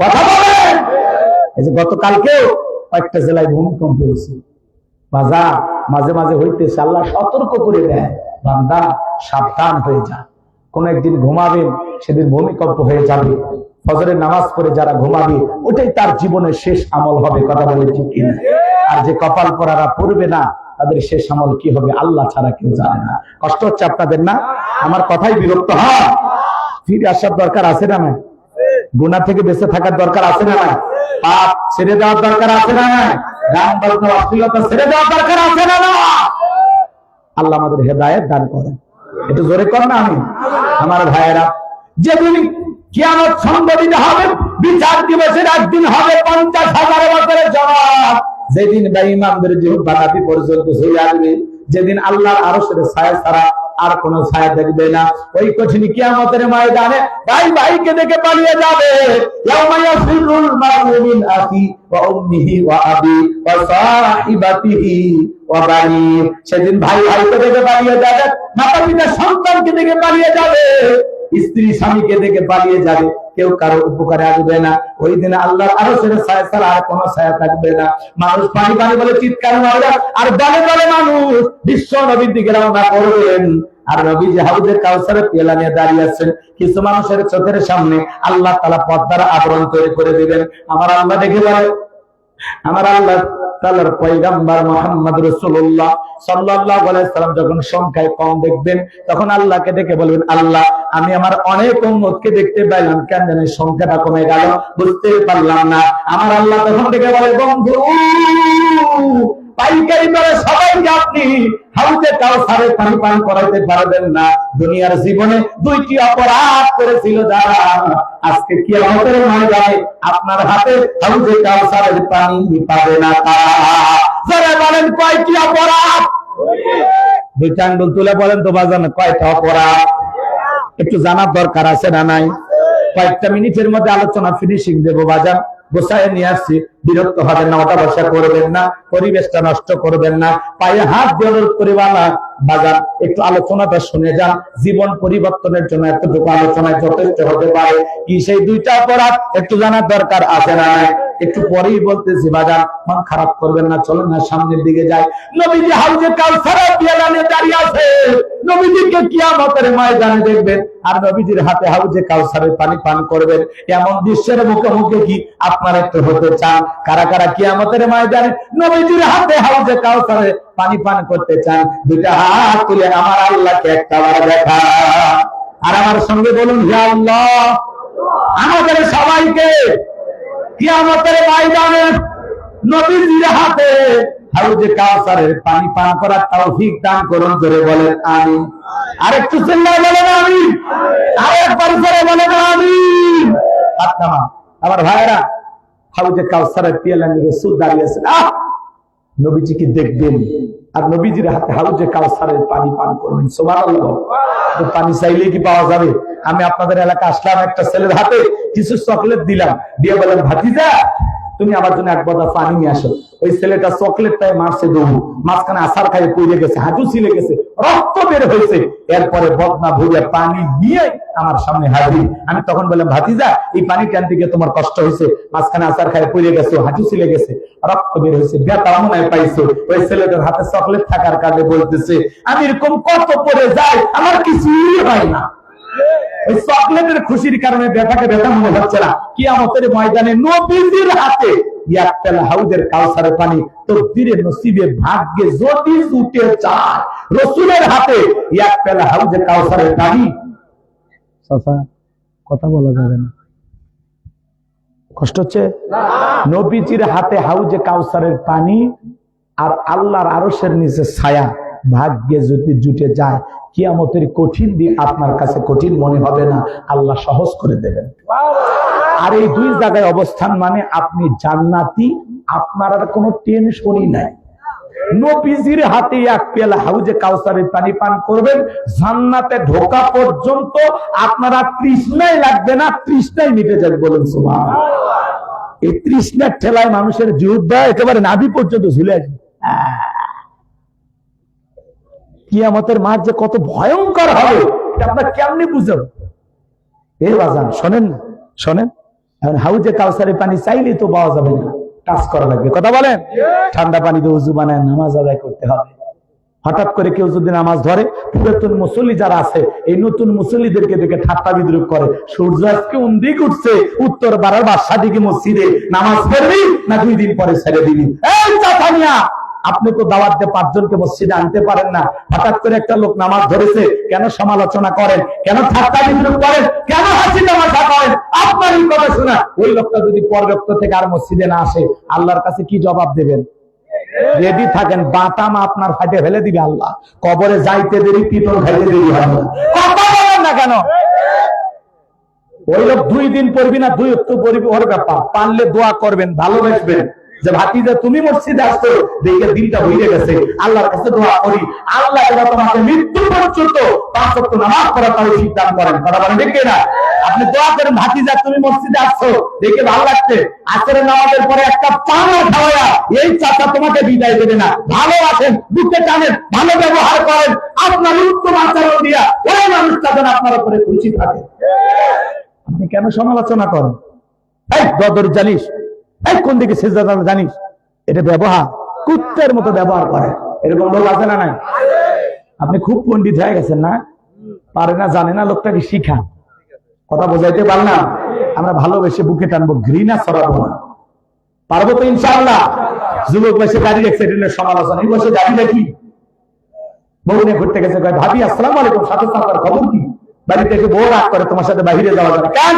কথা বলেন। এই যে গতকালকেও কয়েকটা জেলায় ভূমিকম্প হয়েছে, বাজার মাঝে মাঝে হইতেছে, আল্লাহ সতর্ক করে দেয়, বান্দা সাবধান হয়ে যা। কোন একদিন ঘুমাবেন, সেদিন ভূমিকম্প হয়ে যাবে। ফজরের নামাজ পড়ে যারা ঘুমাবে, ওটাই তার জীবনের শেষ আমল হবে। কথা বলে ঠিক কিনা? আর যে কপাল পরারা পড়বে না, তাদের শেষ আমল কি হবে আল্লাহ ছাড়া কেউ জানে না। কষ্ট হচ্ছে আপনাদের না? আমার কথাই বিরক্ত হয়। ফিরে আসার দরকার আছে না নাই? গুনাহ থেকে বেঁচে থাকার দরকার আছে না নাই? পাপ ছেড়ে দেওয়ার দরকার আছে না নাই? গান বাজনা অশ্লীলতা ছেড়ে দেওয়ার দরকার আছে না না? আল্লাহ আমাদের হেদায়েত দান করেন। একটু জোরে কর না। আমি আমার ভাইয়েরা, যেদিন কিয়ামত সংঘটিত হবে, বিচার দিবসের একদিন হবে 50,000 বছরের জবাব। যেদিন বেঈমানদের জীবন বানাতি পর্যন্ত চলে আসবে, যেদিন আল্লাহর আরশের ছায়া ছাড়া আর কোন ছায়া দেখবে না, ওই কঠিন কিয়ামতের ময়দানে ভাই ভাইকে দেখে পালিয়ে যাবে। ইয়াউমা ইয়াফিরুল মারউ মিন আখি ওয়া উম্মিহি ওয়া আবি ওয়া সাহিবাতিহি ওয়া বানি। সেদিন ভাই ভাইকে দেখে পালিয়ে যাবে, মাতা পিতা সন্তানকে দেখে পালিয়ে যাবে, স্ত্রী স্বামীকে দেখে পালিয়ে যাবে। কেউ কারো উপকারে আসবে না। ওই দিনে আল্লাহর আরশের ছায়া ছাড়া আর কোনো ছায়া থাকবে না। মানুষ পানি পানি বলে চিৎকার মারবে, আর দলে দলে মানুষ বিশ্ব নবীর দিকে রওনা করবেন। আর নবী যে হাউজে কাউসারের পেয়ালা নিয়ে দাঁড়িয়ে আছেন, কিছু মানুষের চোখের সামনে আল্লাহ তাআলা পর্দার আবরণ তৈরি করে দিবেন। আমার আল্লাহ দেখে বলে, আমার আল্লাহ তাআলার পয়গম্বর মুহাম্মদ রাসূলুল্লাহ সাল্লাল্লাহু আলাইহি সাল্লাম যখন সংখ্যায় কম দেখবেন, তখন আল্লাহকে ডেকে বলবেন, আল্লাহ আমি আমার অনেক উম্মতকে দেখতে পাইলাম, কেন জানি সংখ্যাটা কমে গেল, বুঝতে পারলাম না। আমার আল্লাহ তখন ডেকে বলে, বন্ধু পাইকারি দরে সবাইকে আপনি হাউজে কাউসারের পানি পান করাইতে পারবেন না। দুনিয়ার জীবনে 2টি অপরাধ করেছিল যারা, আজকে কিয়ামতের ময়দানে আপনার হাতে হাউজে কাউসারের পানি পাবে না তারা। যারা বলেন কয়টি অপরাধ? 2টা আঙ্গুল তুলে বলেন তো বাজান, কয়টা অপরাধ? একটু জানার দরকার আছে না নাই? কয়েকটা মিনিটের মধ্যে আলোচনা ফিনিশিং দেবো বাজান, গোসায় নিয়ে আসছি। বিরক্ত হবেন না, ওটা বসা করবেন না, পরিবেশটা নষ্ট করবেন না, পায়ে হাত দিয়ে অনুরোধ করি বাজার একটু আলোচনাটা শুনে যান। জীবন পরিবর্তনের জন্য এতটুকু আলোচনায় যথেষ্ট হতে পারে। কি সেই 2টা অপরাধ একটু জানার দরকার আছে না? একটু পরেই বলতেছি বাজার, মন খারাপ করবেন না, চলেন না সামনের দিকে যাই। নবীজি হাউজে কাউসারের পেয়ালা নিয়ে দাঁড়িয়ে আছে, নবীজিকে কিয়ামতের ময়দানে দেখবেন, আর নবীজির হাতে হাউজে কাউসারের পানি পান করবেন। এমন দৃশ্যের মুখোমুখি কি আপনারা একটু হতে চান? কারা কারা কিয়ামতের ময়দানে নবীজির হাতে হাউজে কাউসারের পানি পান করতে চান? 2টা হাত তুলে আমার আল্লাহকে একটাবার দেখা, আর আমার সঙ্গে বলুন, হে আল্লাহ আমাদের সবাইকে কিয়ামতের ময়দানে নবীজির হাতে হাউজে কাউসারের পানি পান করার তৌফিক দান করুন। জোরে বলেন আমিন। আরেকটু চিল্লায় বলেন আমিন। আরেকবার জোরে বলেন আমিন। আপনারা আমার ভাইরা, হাউজে কাউসারের পেয়ালা নিয়ে রাসূল দাঁড়িয়ে আছেন, নবীজিকে দেখবেন আর নবীজির হাতে হাউজে কাউসারের পানি পান করবেন। সুবহানাল্লাহ। তো পানি চাইলে কি পাওয়া যাবে? আমি আপনাদের এলাকা আসলাম, একটা ছেলের হাতে কিছু চকলেট দিলাম, দিয়ে বললাম, ভাতিজা তুমি আমার জন্য এক বোতল পানি নিয়ে আসো। ওই ছেলেটা চকলেটটাই মারছে দৌড়, মাঝখানে আছাড় খাইয়ে পড়ে গেছে, হাঁটু ছিলে গেছে, রক্ত বের হয়েছে। এরপরে বদনা ভুলে পানি নিয়ে আমার সামনে হাজির। আমি তখন বললাম, ভাতিজা এই পানি টানতে গিয়ে তোমার কষ্ট হয়েছে, মাঝখানে আছাড় খাইয়ে পড়ে গেছে, হাঁটু ছিলে গেছে, রক্ত বের হয়েছে, ব্যথা মনে পাইছো। ওই ছেলেটার হাতে চকলেট থাকার কারণে বলতেছে, আমি এরকম কত পরে যাই, আমার কিছুই হয় না। ওই চকলেটের খুশির কারণে ব্যথাকে ব্যথা মনে হচ্ছে না। কিয়ামতের ময়দানে নবীজির হাতে এক পেলা হাউজের কাউসারের পানি তকদিরে নসিবে ভাগ্যে যদি জুটে যায়, রাসূলের হাতে এক পেলা হাউজের কাউসারের পানি। চাচা কথা বলা যাবে না, কষ্ট হচ্ছে? নবীজির হাতে হাউজে কাউসারের পানি আর আল্লাহর আরশের নিচে ছায়া ভাগ্যে যদি জুটে যায়, কিয়ামতের কঠিন দিন আপনার কাছে কঠিন মনে হবে না, আল্লাহ সহজ করে দেবেন। আর এই দুই জায়গায় অবস্থান মানে আপনি জান্নাতি, আপনার আর কোনো টেনশনই নাই। নবীজির হাতে এক পেয়ালা হাউজে কাউসারের পানি পান করবেন, জান্নাতে ঢোকা পর্যন্ত আপনারা তৃষ্ণাই লাগবে না, তৃষ্ণাই মিটে যাবে। বলেন সুবহানাল্লাহ। এই তৃষ্ণার ঠেলায় মানুষের জিহ্বা একেবারে নাভি পর্যন্ত ঝুলে আসবে। কিয়ামতের মাঠ যে কত ভয়ঙ্কর হবে এটা আপনারা কেমনি বুঝেন? এ বাজান শোনেন না, শোনেন, এখন হাউজে কাউসারের পানি চাইলেই তো পাওয়া যাবে না, কাজ করা লাগবে। কথা বলেন? ঠান্ডা পানিতে উযু বানায় নামাজ আদায় করতে হবে। হঠাৎ করে কেউ যদি নামাজ ধরে, পুরাতন মুসল্লি যারা আছে এই নতুন মুসল্লিদেরকে দেখে ঠাট্টা বিদ্রুপ করে, সূর্য আজকে কোন দিক উঠছে, উত্তর বাড়ার বাদশা দিকে মসজিদে নামাজ পড়বি না 2 দিন পরে ছেড়ে দিবি? এই চাচানিয়া, আপনি তো দাওয়াত দিয়ে 5 জনকে মসজিদে আনতে পারেন না, হঠাৎ করে একটা লোক নামাজ ধরেছে, কেন সমালোচনা করেন, কেন ঠাট্টা বিদ্রুপ করেন, কেন হাসি তামাশা করেন? আপনার এই কথা শোনা ওই লোকটা যদি পরবর্তী থেকে আর মসজিদে না আসে, আল্লাহর কাছে কি জবাব দেবেন? রেডি থাকেন, বাতাম আপনার ফাটে ফেলে দিবে আল্লাহ। কবরে যাইতে দেরি, পিতল খাইতে দেরি হবে না। কথা বলেন না কেন? ওই লোক 2 দিন পড়বি না 2 ওয়াক্ত পড়বি, ওর ব্যাপার। পারলে দোয়া করবেন, ভালোবাসবেন যে ভাতিজা তুমি মসজিদে আসছো, দেখে দিনটা হয়ে গেছে, আল্লাহর কাছে দোয়া করি আল্লাহ যেন তোমাকে মৃত্যু পর্যন্ত 5 ওয়াক্ত নামাজ পড়ার তৌফিক দান করেন। কথা বলেন ঠিক না? আপনি দোয়া করেন ভাতিজা তুমি মসজিদে আসছো, দেখে ভালো লাগছে, আসরের নামাজের পরে একটা চা না খাওয়া এই চাচা তোমাকে বিদায় দেবে না। ভালো আছেন, বুকে টানেন, ভালো ব্যবহার করেন, আপনার উত্তম আচরণ দিয়া ওই মানুষটা যেন আপনার উপরে খুশি থাকে। আপনি কেন সমালোচনা করেন? এই দদর জানিস, এই কোন দিকে সেজদা জানিস, এটা ব্যবহার কুত্তের মতো ব্যবহার করে, এরকম লোক আছে না? নাই? আপনি খুব পণ্ডিত হয়ে গেছেন না, পারে না জানে না, লোকটাকে শিখান। কথা বোঝাইতে পারলাম? আমরা ভালোবেসে বুকে টানবো, ঘৃণা ছড়াবো না। পারবো তো ইনশাআল্লাহ। যুবক বয়সে গাড়ি অ্যাক্সিডেন্টের সমালোচনা, এই বয়সে গাড়ি দেখি বউ নিয়ে ঘুরতে গেছে, ভাবি আসসালামু আলাইকুম, সাথে সাথে খবর কি? বাড়ি থেকে বউ রাগ করে তোমার সাথে বাইরে যাওয়া যাবে কেন?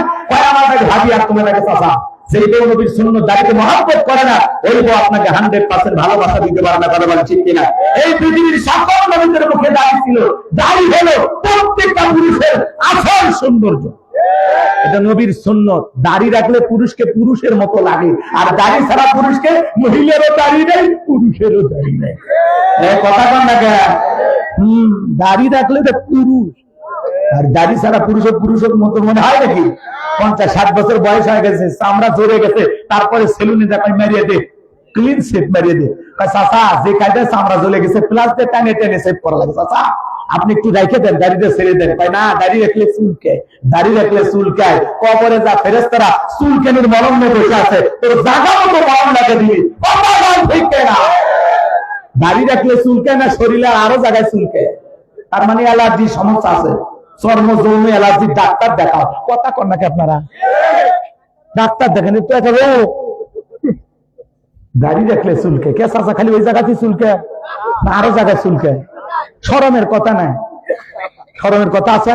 আমার ভাবি আর তোমার কাছে চাচা, যে বউ নবীর সুন্নাত দাঁড়িয়ে মহব্বত করে না, ওই বউ আপনাকে 100% ভালোবাসা দিতে পারে না। কথা বলেন ঠিক কিনা? এই পৃথিবীর সকল নবীদের মুখে দাড়ি ছিল, দাড়ি হলো প্রত্যেকটা পুরুষের আসল সৌন্দর্য। এটা নবীর সুন্নাত। দাড়ি রাখলে পুরুষকে পুরুষের মতো লাগে, আর দাড়ি ছাড়া পুরুষকে মহিলারও দাড়ি নেই, পুরুষেরও দাড়ি নেই। কথা কন না কেন? দাড়ি রাখলে তো পুরুষ, আর দাড়ি ছাড়া পুরুষের মতো মনে হয় নাকি? 50-60 বছর বয়স হয়ে গেছে, চামড়া ঝরে গেছে, তারপরে সেলুনে দেখায় মারিয়ে দে, ক্লিন শেভ মারিয়ে দে। চাচা যে কায়দায় চামড়া জ্বলে গেছে, প্লাস দিয়ে টানে টেনে সেভ করা লাগে, চাচা আপনি একটু রেখে দেন, দাড়িতে ছেড়ে দেন। না, দাড়ি রাখলে চুলকায়, দাড়ি রাখলে চুলকায়। কবরে যা ফেরেশতারা চুলকানির মলম নিয়ে বসে আছে, তোর জায়গা মতো মলম লাগে দিবি। দাড়ি রাখলে চুলকায় না, শরীরে আরো জায়গায় চুলকায়, তার মানে অ্যালার্জির সমস্যা আছে, চর্ম যৌন অ্যালার্জির ডাক্তার দেখাও। কথা কন নাকি আপনারা? ডাক্তার দেখেন একটু। দাড়ি রাখলে চুলকে কে চাচা? খালি ওই জায়গাতে চুলকে না আরো জায়গায় চুলকে? শরমের কথা নাই, শরমের কথা আছে?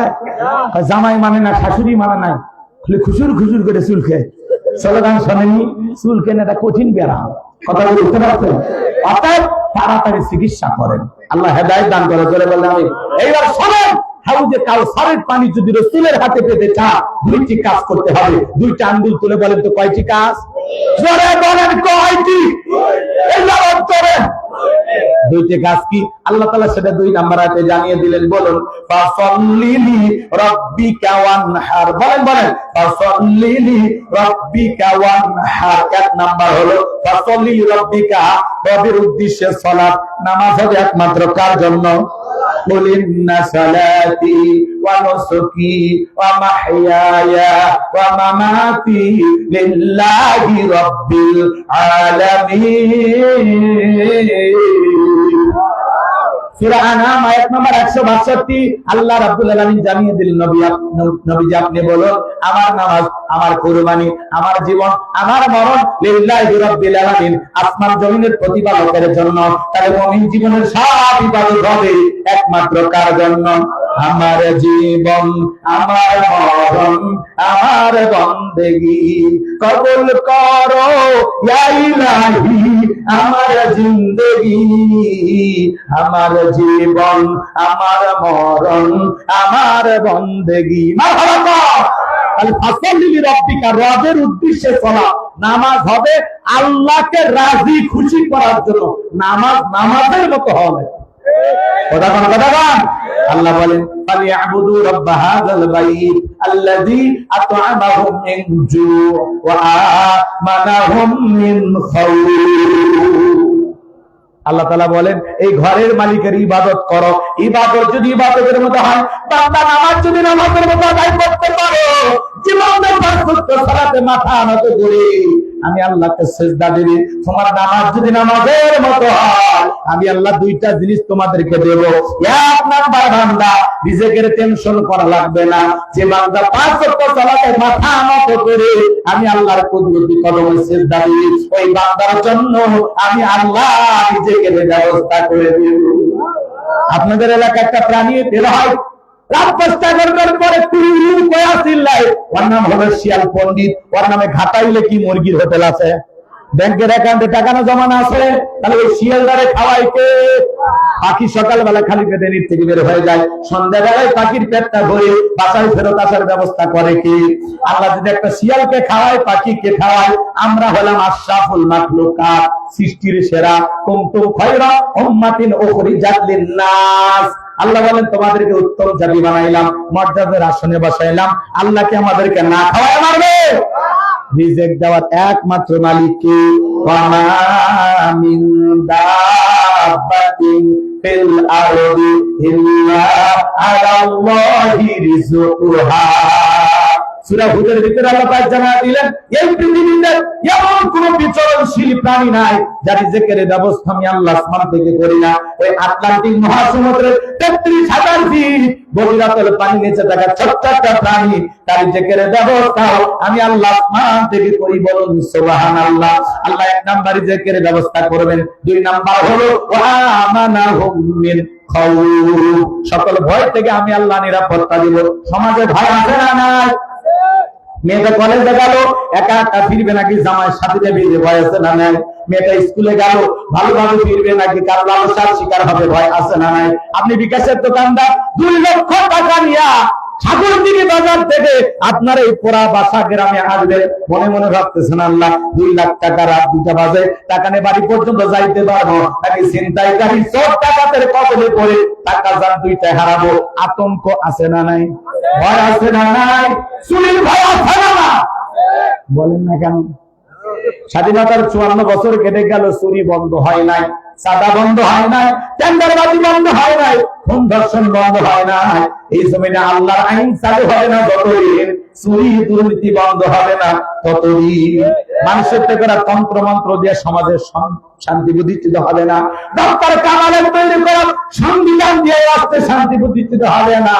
জামাই মানে না, শাশুড়ি মানে নাই, খালি খুশুর খুশুর করে চুলকে। স্লোগান শোনেনি? চুলকে না, এটা কঠিন ব্যারাম। কথা বুঝতে পারছেন? অর্থাৎ তাড়াতাড়ি চিকিৎসা করেন, আল্লাহ হেদায়েত দান করে। বলে বললে আমি এইবার শোনেন, হাউজে কাউসারের পানি যদি রাসূলের হাতে পেতে চান, 2টি কাজ করতে হবে। 2টা আঙ্গুল তুলে বলেন তো কয়টি কাজ? জোরে বলেন কয়টি? এলাওয়াত করেন। 2টি কাজ কি? আল্লাহ তাআলা সেটা 2 নাম্বার আয়াতে জানিয়ে দিলেন। বলুন ফাসাল্লিলি রাব্বিকা ওয়ানহার। বলেন বলেন ফাসাল্লিলি রাব্বিকা ওয়ানহার। 1 নাম্বার হলো ফাসাল্লিলি রাব্বিকা, রবের উদ্দেশ্যে সালাত। নামাজ হবে একমাত্র কার জন্য? قل إن صلاتي ونسكي ومحياي ومماتي لله رب العالمين সূরা আনাম আয়াত নম্বর 162 আল্লাহ রাব্বুল আলামিন জানিয়ে দিলেন, নবী আপনি বলুন আমার নামাজ, আমার কুরবানি, আমার জীবন, আমার মরণ লিল্লাহি রাব্বিল আলামিন, আসমান জমিনের প্রতিপালকের জন্য। তাহলে মুমিন জীবনের সব ইবাদত হবে একমাত্র কার জন্য? আমার জীবন, আমার মরণ, আমার বন্দেগী কবুল করো ইয়া ইলাহি, আমার জিন্দেগি, আমার জীবন, আমার মরণ, আমার বন্দেগী। মারহাবা। তাহলে ফাসাল্লি লিরাব্বিকা, রবের উদ্দেশ্যে চলা নামাজ হবে আল্লাহকে রাজি খুশি করার জন্য। নামাজ নামাজের মতো হবে। আল্লাহ বলেন ফালিয়াবুদু রাব্ব হাযাল বাইত আল্লাযী আত'আমাহুম মিন জু' ওয়া আমানাহুম মিন খাউফ। আল্লাহ তাআলা বলেন এই ঘরের মালিকের ইবাদত করো। ইবাদত যদি ইবাদতের মতো হয়, বান্দা নামাজ যদি নামাজের মতো আদায় করতে পারো, জীবনের পাঁচওয়াক্ত সালাতে মাথা নত করে আমি আল্লাহকে সিজদা দেব, তোমার নামাজ যদি নামাজের মতো হয়, আমি আল্লাহ দুইটা জিনিস তোমাদেরকে দেব। এক নাম্বার, বান্দা নিজেকে টেনশন করা লাগবে না। যে বান্দা পাঁচওয়াক্ত সালাতে মাথা নত করে আমি আল্লাহর কুদরতি কদমে সিজদা দিই, ওই বান্দার জন্য আমি আল্লাহ নিজেকে ব্যবস্থা করে দেব। আপনাদের এলাকায় একটা প্রাণী বের হয় রাত 5টা ঘন্টার পরে ওর নাম হলো শিয়াল পণ্ডিত। ওর নামে ঘাটাইলে কি মুরগির হোটেল আছে, ব্যাংকের অ্যাকাউন্টে টাকা না জমানো আছে, তাহলে ওই শিয়ালদারে খাওয়াই কে? পাখি সকালবেলা খালি পেটে নিচ থেকে বের হয়ে যায়, সন্ধ্যাবেলায় পাখির পেটটা ভরে বাসায় ফেরত আসার ব্যবস্থা করে কি? আল্লাহ যদি একটা শিয়ালকে খাওয়ায়, পাখিকে খাওয়ায়, আমরা হলাম আশরাফুল মাখলুকাত, সৃষ্টির সেরা। কুনতুম খায়রা উম্মাতিন উখরিজাত লিন-নাস। আল্লাহ বলেন তোমাদেরকে উত্তম জাতি বানাইলাম, মর্যাদার আসনে বসাইলাম। আল্লাহকে আমাদেরকে না খাওয়ায় মারবে? রিজিক দেওয়ার একমাত্র মালিক কে? ওয়া মা মিন দাব্বাতিন ফিল আরদি ইল্লা আলাল্লাহি রিজকুহা। সূরা হুদের ভিতরে আল্লাহ পাক জানায় দিলেন এই পৃথিবীতে এমন কোন বিচরণশীল প্রাণী নাই যার রিজিকের ব্যবস্থা আমি আল্লাহ আসমান থেকে করি না। ওই আটলান্টিক মহাসমুদ্রের ৩৩,০০০ ফিট গভীরতার পানি নিচে থাকা ছোট্ট একটা প্রাণী, তার রিজিকের ব্যবস্থা আমি আল্লাহ আসমান থেকে করি। বলুন সুবহানাল্লাহ। আল্লাহ এক নাম্বার রিজিকের ব্যবস্থা করবেন, দুই নাম্বার হলো ওয়া আমানাহুম মিন খাউফ, সকল ভয় থেকে আমি আল্লাহ নিরাপত্তা দিব। সমাজে ভয় আছে না নাই? মেয়েটা কলেজে গেল একা একা ফিরবে নাকি জামাইয়ের সাথে যাবে, ভয় আছে না নাই? মেয়েটা স্কুলে গেল ভালোভাবে ফিরবে নাকি কার লালসার শিকার হবে, ভয় আছে না নাই? আপনি বিকাশের দোকানদার 2 লক্ষ টাকা নিয়ে সাগরদিঘি বাজার থেকে আপনার এই পোড়া বাসা গ্রামে আসবে, মনে মনে ভাবতেছেন আল্লাহ 2 লাখ টাকা রাত 2টা বাজে টাকা নিয়ে বাড়ি পর্যন্ত যাইতে পারবো নাকি ছিনতাইকারী চোর ডাকাতের কবলে পড়ে টাকা যান 2টায় হারাবো। আতঙ্ক আছে না নাই? ভয় আছে না নাই? চুরির ভয় আছে না? বলেন না কেন? স্বাধীনতার 54 বছর কেটে গেল, চুরি বন্ধ হয় নাই, চাঁদা বন্ধ হয় নাই, টেন্ডারবাজি বন্ধ হয় নাই, খুন ধর্ষণ বন্ধ হয় নাই। এই জমিনে আল্লাহর আইন চালু হবে না যতদিন, চুরি দুর্নীতি বন্ধ হবে না ততদিন, মানুষের থেকে তন্ত্র মন্ত্র দিয়ে সমাজের শান্তি প্রতিষ্ঠিত হবে না। ডক্টর কামালের তৈরি করা সংবিধান দিয়ে রাষ্ট্রে শান্তি প্রতিষ্ঠিত হবে না।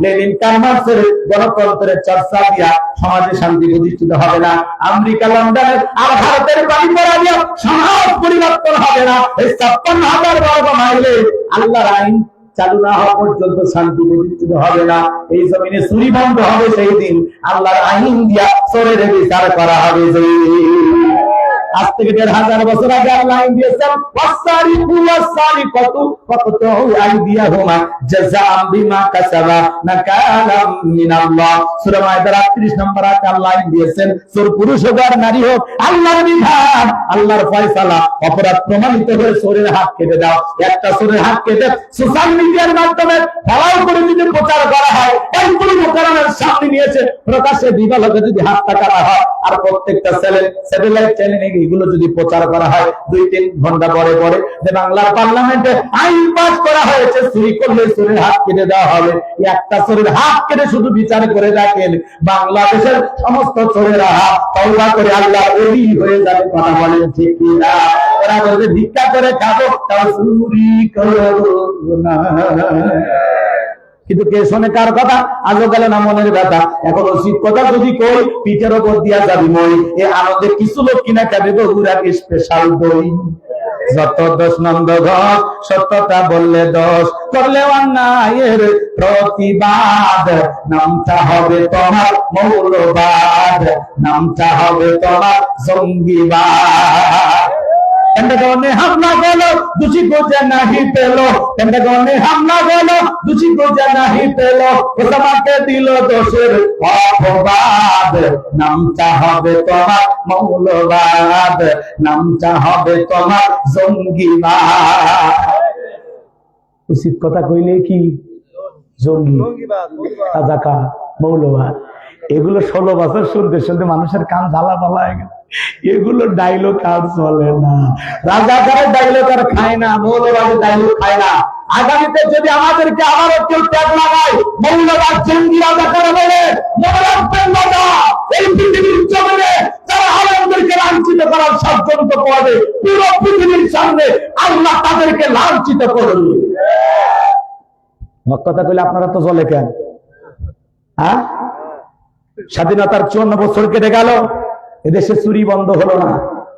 লেনিন কার্মার্সের গণতন্ত্রের চর্চা দিয়া সমাজে শান্তি প্রতিষ্ঠিত হবে না। আমেরিকা লন্ডনের আর ভারতের বাড়ি করা দিয়ে সমাজ পরিবর্তন হবে না। এই 56,000 বর্গ মাইলে আল্লাহর আইন চালু না হওয়া পর্যন্ত শান্তি প্রতিষ্ঠিত হবে না। এই জমিনে চুরি বন্ধ হবে সেই দিন, আল্লাহর আইন দিয়া চোরের বিচার করা হবে যেই দিন। আজ থেকে 1,500 বছর আগে আল্লাহ আইন দিয়েছেন ওয়াসারিকু ওয়াসারিকাতু ফাকতু আইদিয়াহুমা জাযাআম বিমা কাসাবা নাকালাম মিনাল্লাহ। সূরা মায়দার 38 নম্বর আয়াতে আল্লাহ আইন দিয়েছেন চোর পুরুষ হোক আর নারী হোক, আল্লাহর বিধান, আল্লাহর ফয়সালা। অপরাধ প্রমাণিত হলে চোরের হাত কেটে দাও। একটা চোরের হাত কেটে সোশ্যাল মিডিয়ার মাধ্যমে ফলাও করে যদি প্রচার করা হয়, এই পুরো প্রচারণের সামনে নিয়েছে প্রকাশ্যে দিবালোকে যদি হাতটা কাটা হয়, আর প্রত্যেকটা স্যাটেলাইট চ্যানেলে এগুলো যদি প্রচার করা হয় 2-3 ঘন্টা পরে পরে যে বাংলার পার্লামেন্টে আইন পাস করা হয়েছে চুরি করলে চোরের হাত কেটে দেওয়া হবে, একটা চোরের হাত কেটে শুধু বিচার করে দেখেন বাংলাদেশের সমস্ত চোরেরা তওবা করে আল্লাহর ওলি হয়ে যাবে। কথা বলেন ঠিক কিনা? ওরা বলবে ভিক্ষা করে খাবো, তাও চুরি করবো না। কিন্তু কে শোনে কার কথা? আজও গেল না মনের ব্যথা। এখন উচিত কথা যদি কই, পিঠের ওপর দিয়া যাবি মই। এ আনন্দে কিছু লোক কিনা খাবে বগুড়ার স্পেশাল দই। যত দোষ নন্দ ঘোষ, সত্যতা বললে দোষ, করলে অন্যায়ের প্রতিবাদ। নামটা হবে তোমার মৌলবাদ, নামটা হবে তোমার জঙ্গিবাদ। পেন্টাগনে হামলা গেল, দোষী খুঁজে নাহি পেল। পেন্টাগনে হামলা গেল, দোষী খুঁজে নাহি পেল। ওসামাকে দিল দোষের অপবাদ। নামটা হবে তোমার মৌলবাদ, নামটা হবে তোমার জঙ্গিবাদ। উচিত কথা কইলে কি জঙ্গি, রাজাকার, মৌলবাদ। এগুলো 16 বছর শুনতে শুনতে মানুষের কান জ্বালা পালা হয়ে গেছে। এগুলো ডায়লগ আর চলে না। রাজাকারের ডায়লগ আর খায় না, মৌলবাদের ডায়লগ খায় না। আগামীতে যদি আমাদেরকে আবারও কেউ ট্যাগ লাগায় মৌলবাদ জঙ্গি রাজাকার বলে, মনে রাখবেন দাদা, এই পৃথিবীর জমিনে যারা আলেমদেরকে লাঞ্ছিত করার ষড়যন্ত্র করে, পুরো পৃথিবীর সামনে আল্লাহ তাদেরকে লাঞ্ছিত করবে। কথা কইলে আপনারা তো চলে কেন? হ্যাঁ, স্বাধীনতার 54 বছর কেটে গেল, এদেশে চুরি বন্ধ হলো না,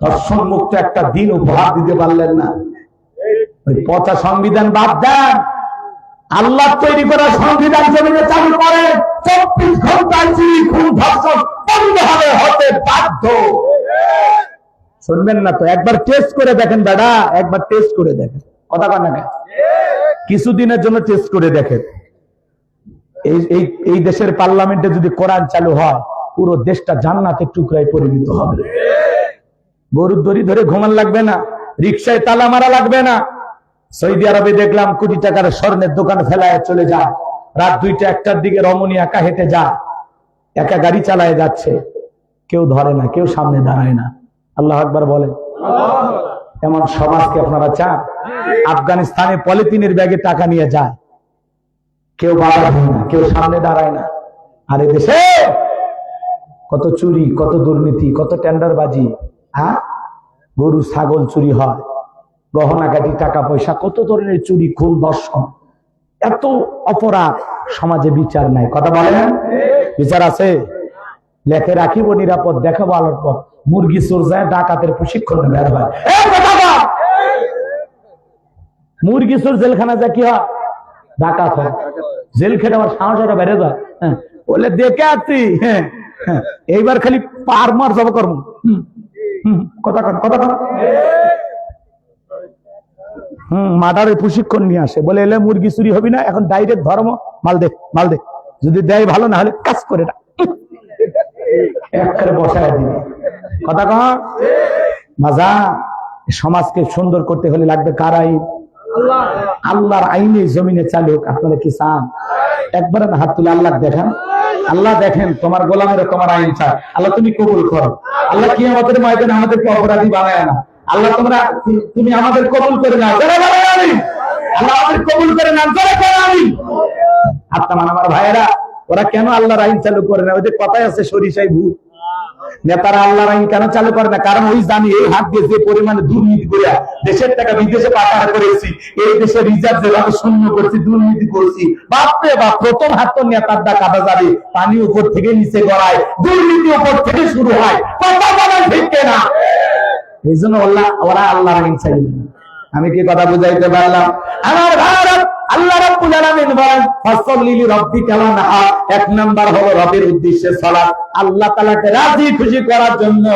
ধর্ষণ মুক্ত একটা দিন উপহার দিতে পারলেন না। ওই পচা সংবিধান বাদ দেন, আল্লাহ তৈরি করা সংবিধান জমিনে চালু করে। 24 ঘন্টায় চুরি, খুন, ধর্ষণ বন্ধ হবে, হতে বাধ্য। শুনবেন না তো? একবার টেস্ট করে দেখেন দাদা, একবার টেস্ট করে দেখেন। কথা কন না, কিছুদিনের জন্য টেস্ট করে দেখেন। এই দেশের পার্লামেন্টে যদি কোরআন চালু হয়, পুরো দেশটা জান্নাতের টুকরায় পরিণত হবে। গরুর দড়ি ধরে ঘুমান লাগবে না, রিক্সায় তালা মারা লাগবে না। সৌদি আরবে দেখলাম কোটি টাকার স্বর্ণের দোকান ফেলায় চলে যায়, রাত 2টা 1টার দিকে রমণী একা হেঁটে যায়, একা গাড়ি চালায় যাচ্ছে, কেউ ধরে না, কেউ সামনে দাঁড়ায় না। আল্লাহ আকবার বলে। এমন সমাজকে আপনারা চান? আফগানিস্তানে পলিথিনের ব্যাগে টাকা নিয়ে যায়, কেউ বাধা দেয় না, কেউ সামনে দাঁড়ায় না। আর এদেশে কত চুরি, কত দুর্নীতি, কত টেন্ডারবাজি, হ্যাঁ, গরু ছাগল চুরি হয়, গহনাগাটি, টাকা পয়সা, কত ধরনের চুরি, খুন, ধর্ষণ, এত অপরাধ। সমাজে বিচার নাই। কথা বলেন, বিচার আছে? লেখে রাখিব নিরাপদ, দেখাবো আলোর পথ। মুরগি চোর যায় ডাকাতের প্রশিক্ষণ নেবে। মুরগি চোর জেলখানা যায় কি হয়? ডাকাত হয়। জেল খেটে আমার সাহসটা বেড়ে যায়। বলে দেখে আসছি, এইবার খালি পার মার যাব করবো। কথা কন, কথা কন। মার্ডারের প্রশিক্ষণ নিয়ে আসে, বলে এলে মুরগি চুরি হবি না, এখন ডাইরেক্ট ধর্ম, মাল দে, মাল দে, যদি দেয় ভালো, না হলে কাজ করে না, একবারে বসায় দিবে। কথা কন মাজা। সমাজকে সুন্দর করতে হলে লাগবে কার আইন? আল্লাহর আইনে জমিনে চালুক। আপনারা কি চান? একবার হাত তুলে আল্লাহ দেখেন, আল্লাহ দেখেন তোমার গোলামেরা তোমার আইন চায়, আল্লাহ তুমি কবুল করো। আল্লাহ কি আমাদের ময়দানে আমাদেরকে অপরাধী বানায় না। আল্লাহ তুমি আমাদের কবুল করে নাও। আল্লাহ আমাদের কবুল করে নাও। আপনার আমার ভাইয়েরা, ওরা কেন আল্লাহর আইন চালু করে না? ওদের কথাই আছে সরিষাই ভূত। নেতারা আল্লাহর আইন কেন চালু করে না? কারণ ওই জানি এই হাত দিয়ে যে পরিমাণে দুর্নীতি করে দেশের টাকা বিদেশে পাচার করেছি, এই দেশের রিজার্ভ যেভাবে শূন্য করছি, দুর্নীতি করছি, বাপরে বাপ, প্রথম হাত তো নেতার দা কাটা যাবে, পানি উপর থেকে নিচে গড়ায়, দুর্নীতি উপর থেকে শুরু হয়। কথা বলার ঠিক না? এই জন্য ওরা আল্লাহর আইন চাইবে না। আমি কি কথা বুঝাইতে পারলাম? আমার ভারত আল্লাহ রাব্বুল আলামিন বলেন, ফাসাল্লি লিরাব্বিকা ওয়ানহার। এক নাম্বার হলো রবের উদ্দেশ্যে সালাত, আল্লাহ তাআলাকে রাজি খুশি করার জন্য।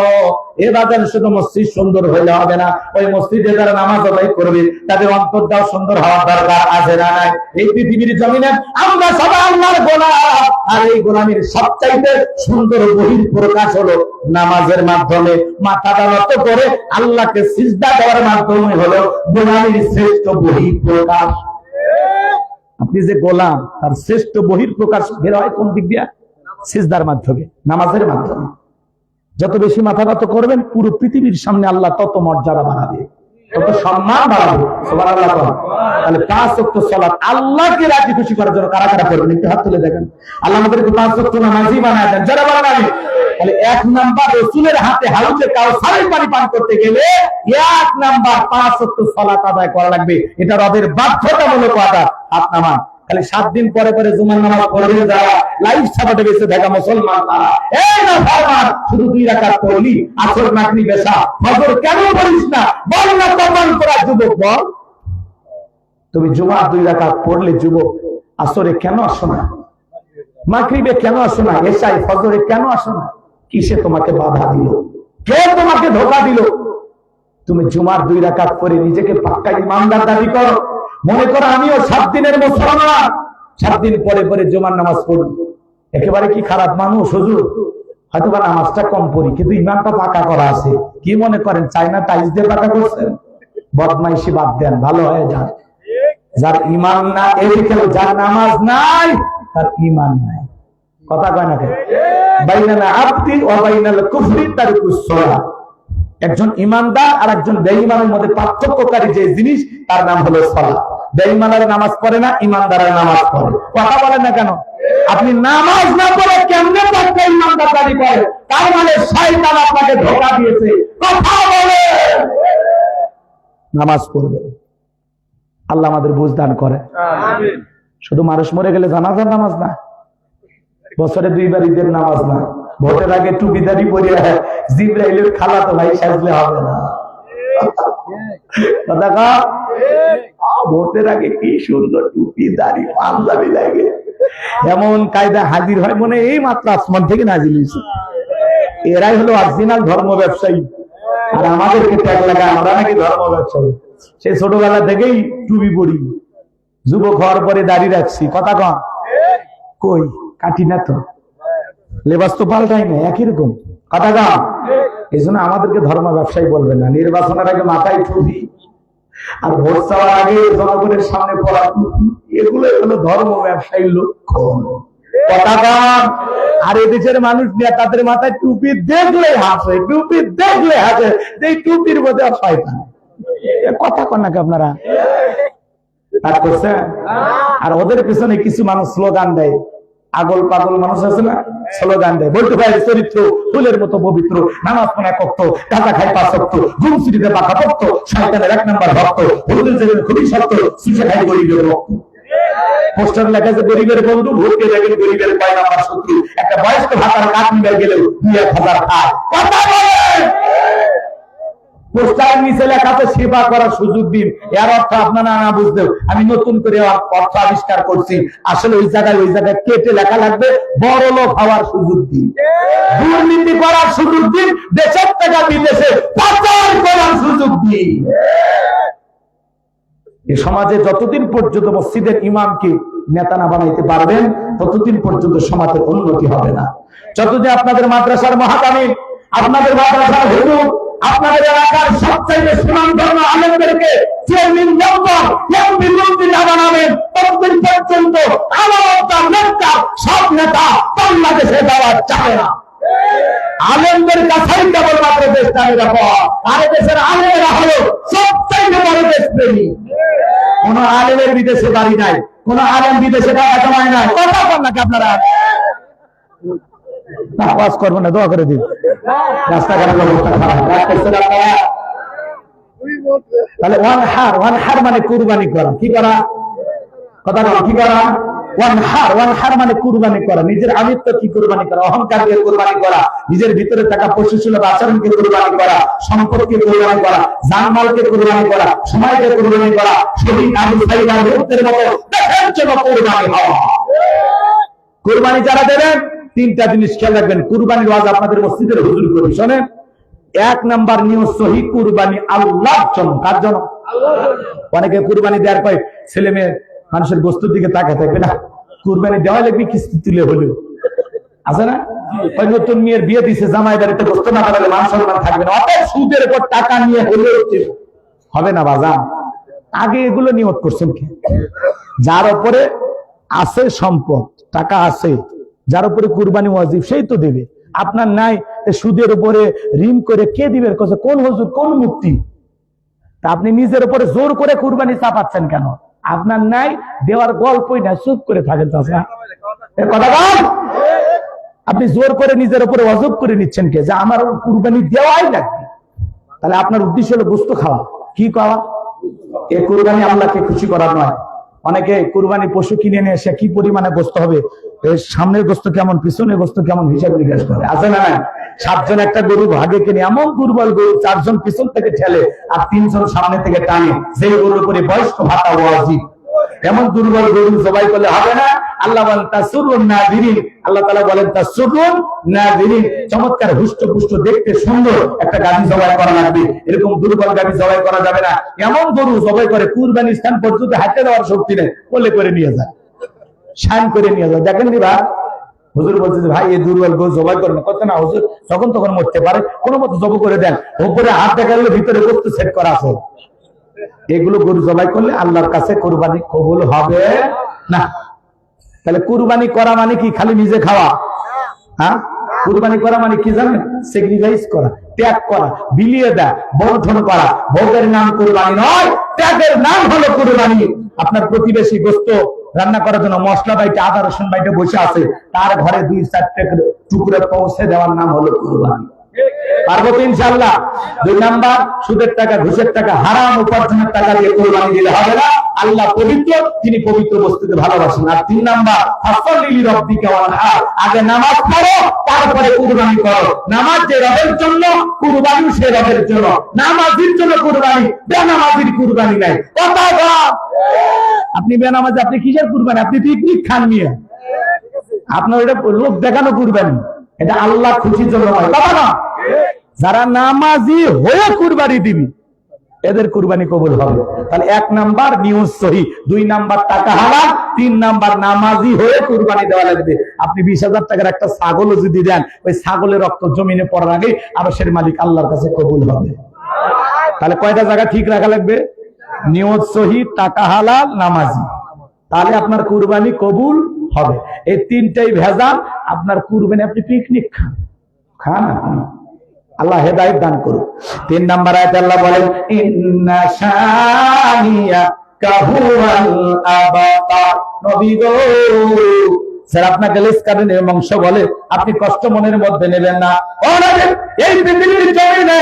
এবাদত শুধু মসজিদ সুন্দর হলে হবে না, ওই মসজিদে যারা নামাজ আদায় করবে তাদের অন্তরটাও সুন্দর হওয়ার দরকার আছে না নাই? এই পৃথিবীর জমিনে আমরা সবাই আল্লাহর গোলাম, আর এই গোলামীর সবচাইতে সুন্দর বহির প্রকাশ হলো নামাজের মাধ্যমে। মাথাটা নত করে আল্লাহকে সিজদা দেওয়ার মাধ্যমে হলো গোলামীর শ্রেষ্ঠ বহির প্রকাশ। আপনি যে গোলাম, তার শ্রেষ্ঠ বহির প্রকাশ বের হয় কোন দিক দিয়া? সিজদার মাধ্যমে, নামাজের মাধ্যমে। যত বেশি মাথা নত করবেন, পুরো পৃথিবীর সামনে আল্লাহ তত মর্যাদা বাড়াবে। তত সম্মান বাড়াবে। সুবহানাল্লাহ। তাহলে 5 ওয়াক্ত সালাত আল্লাহকে রাজি খুশি করার জন্য কারা কারা করবেন একটু হাত তুলে দেখেন। আল্লাহ আমাদেরকে 5 ওয়াক্ত নামাজি বানায় দেন, যারা বলেন আমিন। তাহলে 1 নাম্বার রাসূলের হাতে হাউজে কাউসারের পানি পান করতে গেলে 1 নাম্বার 5 ওয়াক্ত সালাত আদায় করা লাগবে। এটা রবের বাধ্যতামূলক আদায়। হাত নামান। খালি 7 দিন পরে পরে জুমার নামাজ পড়বে যারা, লাইফ সাপোর্টে বেঁচে থাকা মুসলমান তারা, এই না ফরমান শুধু 2 রাকাত পড়লি, আসর মাগরিব বেশা ফজর কেন পড়িস না? বল না প্রমাণ করা যুবক, বল তুমি জুমা 2 রাকাত পড়লে যুবক, আসরে কেন আসো না? মাগরিবে কেন আসো না? এশায় ফজরে কেন আসো না? কিসে তোমাকে বাধা দিল? কে তোমাকে ধোঁকা দিল? তুমি জুমার 2 রাকাত পড়ে নিজেকে পাক্কা ইমানদার দাবি করো। মনে করো আমিও 7 দিনের মুসলমান, 7 দিন পরে পরে জুমার নামাজ পড়ি, একেবারে কি খারাপ মানুষ হুজুর? হয়তো বা নামাজটা কম পড়ি কিন্তু ইমানটা পাকা করা আছে। কি মনে করেন চাইনা টাইলস দিয়ে পাকা করছেন? বদমাইশি বাদ দেন, ভালো হয়ে যান। যার ইমান না, এদিকে যার নামাজ নাই তার ইমান নাই। কথা কয় না কেন? বাইনানা আবদি ওয়া বাইনাল কুফরি তারিকুস সালাহ। একজন ইমানদার আর একজন বেঈমানের মধ্যে পার্থক্যকারী যে জিনিস তার নাম হলো সালাত। বেঈমানের নামাজ পড়ে না, ইমানদারের নামাজ পড়ে। কথা বলেন না কেন? আপনি নামাজ না পড়ে কেমনে পাক্কা ইমানদার দাবি করেন? তার মানে শয়তান আপনাকে ধোঁকা দিয়েছে। কথা বলে নামাজ পড়বে। আল্লাহ আমাদের বুঝ দান করে। আমিন। শুধু মানুষ মরে গেলে জানাজার নামাজ না, বছরে 2 বার ঈদের নামাজ না, ভোটের আগে টুপিদারি পরে জিবরাইলের খালাতো ভাই সাজলে হবে না। ভোটের আগে কি সুন্দর টুপি দাড়ি পাঞ্জাবি লাগে, এমন কায়দা হাজির হয় মনে এই মাত্র আসমান থেকে নাজিল হয়েছে। এরাই হলো অরিজিনাল ধর্ম ব্যবসায়ী, আর আমাদেরকে ট্যাগ লাগায় আমরা নাকি ধর্ম ব্যবসায়ী। সেই ছোটবেলা থেকেই টুপি পরি, যুবক হওয়ার পরে দাড়ি রাখছি। কথা কই কাটি না তো, লেবাস তো পাল্টাই না, একই রকম। কথা এই জন্য আমাদেরকে ধর্ম ব্যবসায়ী বলবেন না। নির্বাচনের আগে মাথায় টুপি আর ভোট চাওয়ার আগে জনগণের সামনে পড়া টুপি, এগুলো হলো ধর্ম ব্যবসায়ীর লক্ষণ। কথা আর এদেশের মানুষ তাদের মাথায় টুপি দেখলে হাসে, টুপি দেখলে হাসে, এই টুপির মধ্যে শয়তান। কথা কন নাকি আপনারা? আর ওদের পিছনে কিছু মানুষ স্লোগান দেয়, আগল পাগল মানুষ আছে না, স্লোগান দেয়। বলতে পারে চরিত্র ফুলের মতো পবিত্র, নামাজ পড়া কক্ত, টাকা খাই 5 ওয়াক্ত, ঘুম ছুটিতে পাকা ভক্ত, শয়তানের 1 নম্বর ভক্ত, হুজুর যেন খুবই শক্ত, শিশে খাই গরিবের রক্ত। পোস্টার লেখা আছে গরিবের বন্ধু, ভোটকে দেখেন গরিবের 5 নম্বর শত্রু। একটা বয়স্ক ভাতার কাঠ নিবে গেলেও 2-1000 খায়। কথা বলেন। পোস্টারের নিচে লেখা আছে সেবা করার সুযোগ দিন। এর অর্থ আপনারা না বুঝলেও আমি নতুন করে অর্থ আবিষ্কার করছি। আসলে ওই জায়গায় কেটে লেখা লাগবে বড় লোক হওয়ার সুযোগ দিন, দুর্নীতি করার সুযোগ দিন, দেশের টাকা বিদেশে পাচার করার সুযোগ দিন। এই সমাজে যতদিন পর্যন্ত মসজিদের ইমামকে নেতা না বানাইতে পারবেন ততদিন পর্যন্ত সমাজের উন্নতি হবে না। যতদিন আপনাদের মাদ্রাসার মহাকামী, আপনাদের মাদ্রাসার হুজুর, আপনাদের এলাকার সবচাইতে সুনামধন্য আলেমদেরকে চেয়ারম্যান মেম্বার এমপি মন্ত্রী না বানাবেন ততদিন পর্যন্ত সব নেতা বাংলাদেশে যাওয়া চায় না। আলেমদের কাছেই কেবলমাত্র দেশটা নিরাপদ। আর দেশের আলেমেরা হলো সবচাইতে বড় দেশপ্রেমী। কোন আলেমের বিদেশে বাড়ি নাই, কোন আলেম বিদেশে টাকা জমায় নাই। কথা বল নাকি আপনারা? আওয়াজ করবো না, দোয়া করে দিন। রাস্তাঘাটের অবস্থা খারাপ, তাহলে ওয়ানহার মানে কুরবানি করা। কি করা? কথা বল, কি করা? ওয়ানহার মানে কুরবানি করা। নিজের আমিত্ব কি কুরবানি করা, অহংকার দিয়ে কুরবানি করা, নিজের ভিতরে থাকা পশুসুলভ আচরণকে কুরবানি করা, সম্পদকে কুরবানি করা, জানমালকে কুরবানি করা, সময়কে কুরবানি করা, শহীদ আবু সাঈদ আল-মুহতার মতো দেশের জন্য কুরবানি হওয়া। কুরবানি যারা দেবেন 3টা জিনিস খেয়াল রাখবেন। কুরবানির ওয়াজ আপনাদের মসজিদের হুজুর করি, শোনেন। 1 নাম্বার নিয়ম সহি কুরবানি আল্লাহর জন্য। কার জন্য? আল্লাহর জন্য। অনেকে কুরবানি দেওয়ার পর ছেলে মেয়ে মানুষের বস্তুর দিকে তাকাতে থাকবে না, কুরবানি দেওয়া লাগবে কিস্তি তুলে হলেও, আছে না? ওই নতুন মেয়ের বিয়ে দিচ্ছে, জামাই বাড়িতে বস্তু না পারলে মান সম্মান থাকবে না, অত সুদের উপর টাকা নিয়ে হলেও হবে না বাজান। আগে এগুলো নিয়ত করছেন কে? যার উপরে আছে সম্পদ, টাকা আছে, যার উপরে কুরবানি ওয়াজিব সেই তো দেবে। আপনার নাই, সুদের উপরে ঋণ করে কে দিবে? কোন হুজুর, কোন মুফতি? তা আপনি নিজের উপরে জোর করে কুরবানি চাপাচ্ছেন কেন? আপনার নাই, দেওয়ার গল্পই না, চুপ করে থাকেন চাচা। কথা বল, আপনি জোর করে নিজের উপরে অজব করে নিচ্ছেন কে যে আমার কুরবানি দেওয়াই লাগবে? তাহলে আপনার উদ্দেশ্য হলো গোস্ত খাওয়া। কি খাওয়া? এই কুরবানি আল্লাহকে খুশি করার নয়। অনেকে কুরবানি পশু কিনে নিয়ে এসে কি পরিমাণে গোস্ত হবে, সামনের গোস্ত কেমন, পিছনের গোস্ত কেমন হিসাব নিকাশ করে। আছে না? 7 জন একটা গরু ভাগে কিনে, এমন দুর্বল গরু 4 জন পিছন থেকে ঠেলে আর 3 জন সামনে থেকে টানে, যে গরুর উপরে বয়স্ক ভাতা ওয়াজিব। এমন দুর্বল গরু জবাই করলে হবে না। আল্লাহ বলেন তাসুরুন নাযিরিন, আল্লাহ তাআলা বলেন তাসুরুন নাযিরিন, চমৎকার হুষ্টপুষ্ট দেখতে সুন্দর একটা গাভী জবাই করা লাগবে। এরকম দুর্বল গাভী জবাই করা যাবে না। এমন গরু জবাই করে কুরবানি স্থান পর্যন্ত হাঁটতে দেওয়ার শক্তি নেই, কোলে করে নিয়ে যায়, শান করে নিয়ে যায়। দেখেন নি ভাই, হুজুর বলছে যে ভাই এই দুর্বল গরু জবাই করেন, করতে না হুজুর যখন তখন মরতে পারে, কোনো মতো জব করে দেন, উপরে হাত দেখালে ভিতরে বস্তু সেট করা আছে। এগুলো গরু জবাই করলে আল্লাহর কাছে কুরবানি কবুল হবে না। তাহলে কুরবানি করা মানে কি? খালি নিজে খাওয়া? হ্যাঁ, কুরবানি করা মানে কি জানেন? স্যাক্রিফাইস করা, ত্যাগ করা, বিলিয়ে দেয়া, বর্ধন করা। ভোগের নাম কুরবানি নয়, ত্যাগের নাম হলো কুরবানি। আপনার প্রতিবেশী গোস্ত রান্না করার জন্য মশলা বাইটে, আদা রসুন বাইটে বসে আছে, তার ঘরে 2-4 টুকরে পৌঁছে দেওয়ার নাম হলো কুরবানি। পারবো তো ইনশাআল্লাহ? 2 নাম্বার, সুদের টাকা, ঘুষের টাকা, হারাম উপার্জনের টাকা দিয়ে কুরবানি দিলে হবে না। আল্লাহ পবিত্র, তিনি পবিত্র বস্তুকে ভালোবাসেন। আর 3 নাম্বার, ফাসাল্লি রাব্বিকা ওয়ানহার, আগে নামাজ পড়ো, তারপরে কুরবানি করো। নামাজ যে রবের জন্য, কুরবানি সে রবের জন্য। নামাজির জন্য কুরবানি, বেনামাজির কুরবানি নাই। কথা বল, আপনি বেনামাজি, আপনি কিসের কুরবানি? আপনি পিকনিক খান নিয়ে, আপনার এটা লোক দেখানো কুরবানি, এটা আল্লাহ খুশির জন্য নয়। কথা না, যারা নামাজি হয়ে কুরবানি দিবি এদের কুরবানি কবুল হবে। তাহলে 1 নাম্বার নিউজ সহি, 2 নাম্বার টাকা হালাল, 3 নাম্বার নামাজি হয়ে কুরবানি দেওয়া লাগবে। আপনি 20,000 টাকার একটা ছাগলও যদি দেন, ওই ছাগলের রক্ত জমিনে পড়ার আগে আরশের মালিক আল্লাহর কাছে কবুল হবে। তাহলে কয়টা জায়গা ঠিক রাখা লাগবে? নিয়ত সহি, টাকা হালাল, নামাজি। তাহলে আপনার কুরবানি কবুল হবে। এই 3টাই ভেজাল, আপনার কুরবানি আপনি পিকনিক খান, খান আপনি। আল্লাহ হেদায়েত দান করুন। 3 নাম্বার আয়াতে আল্লাহ বলেন ইন্না শানিয়াকা হুয়াল আবতার। নবী গো, যারা আপনাকে লেসকানের বংশ বলে, আপনি কষ্ট মনের মধ্যে নেবেন না। এই পৃথিবীর জমিনে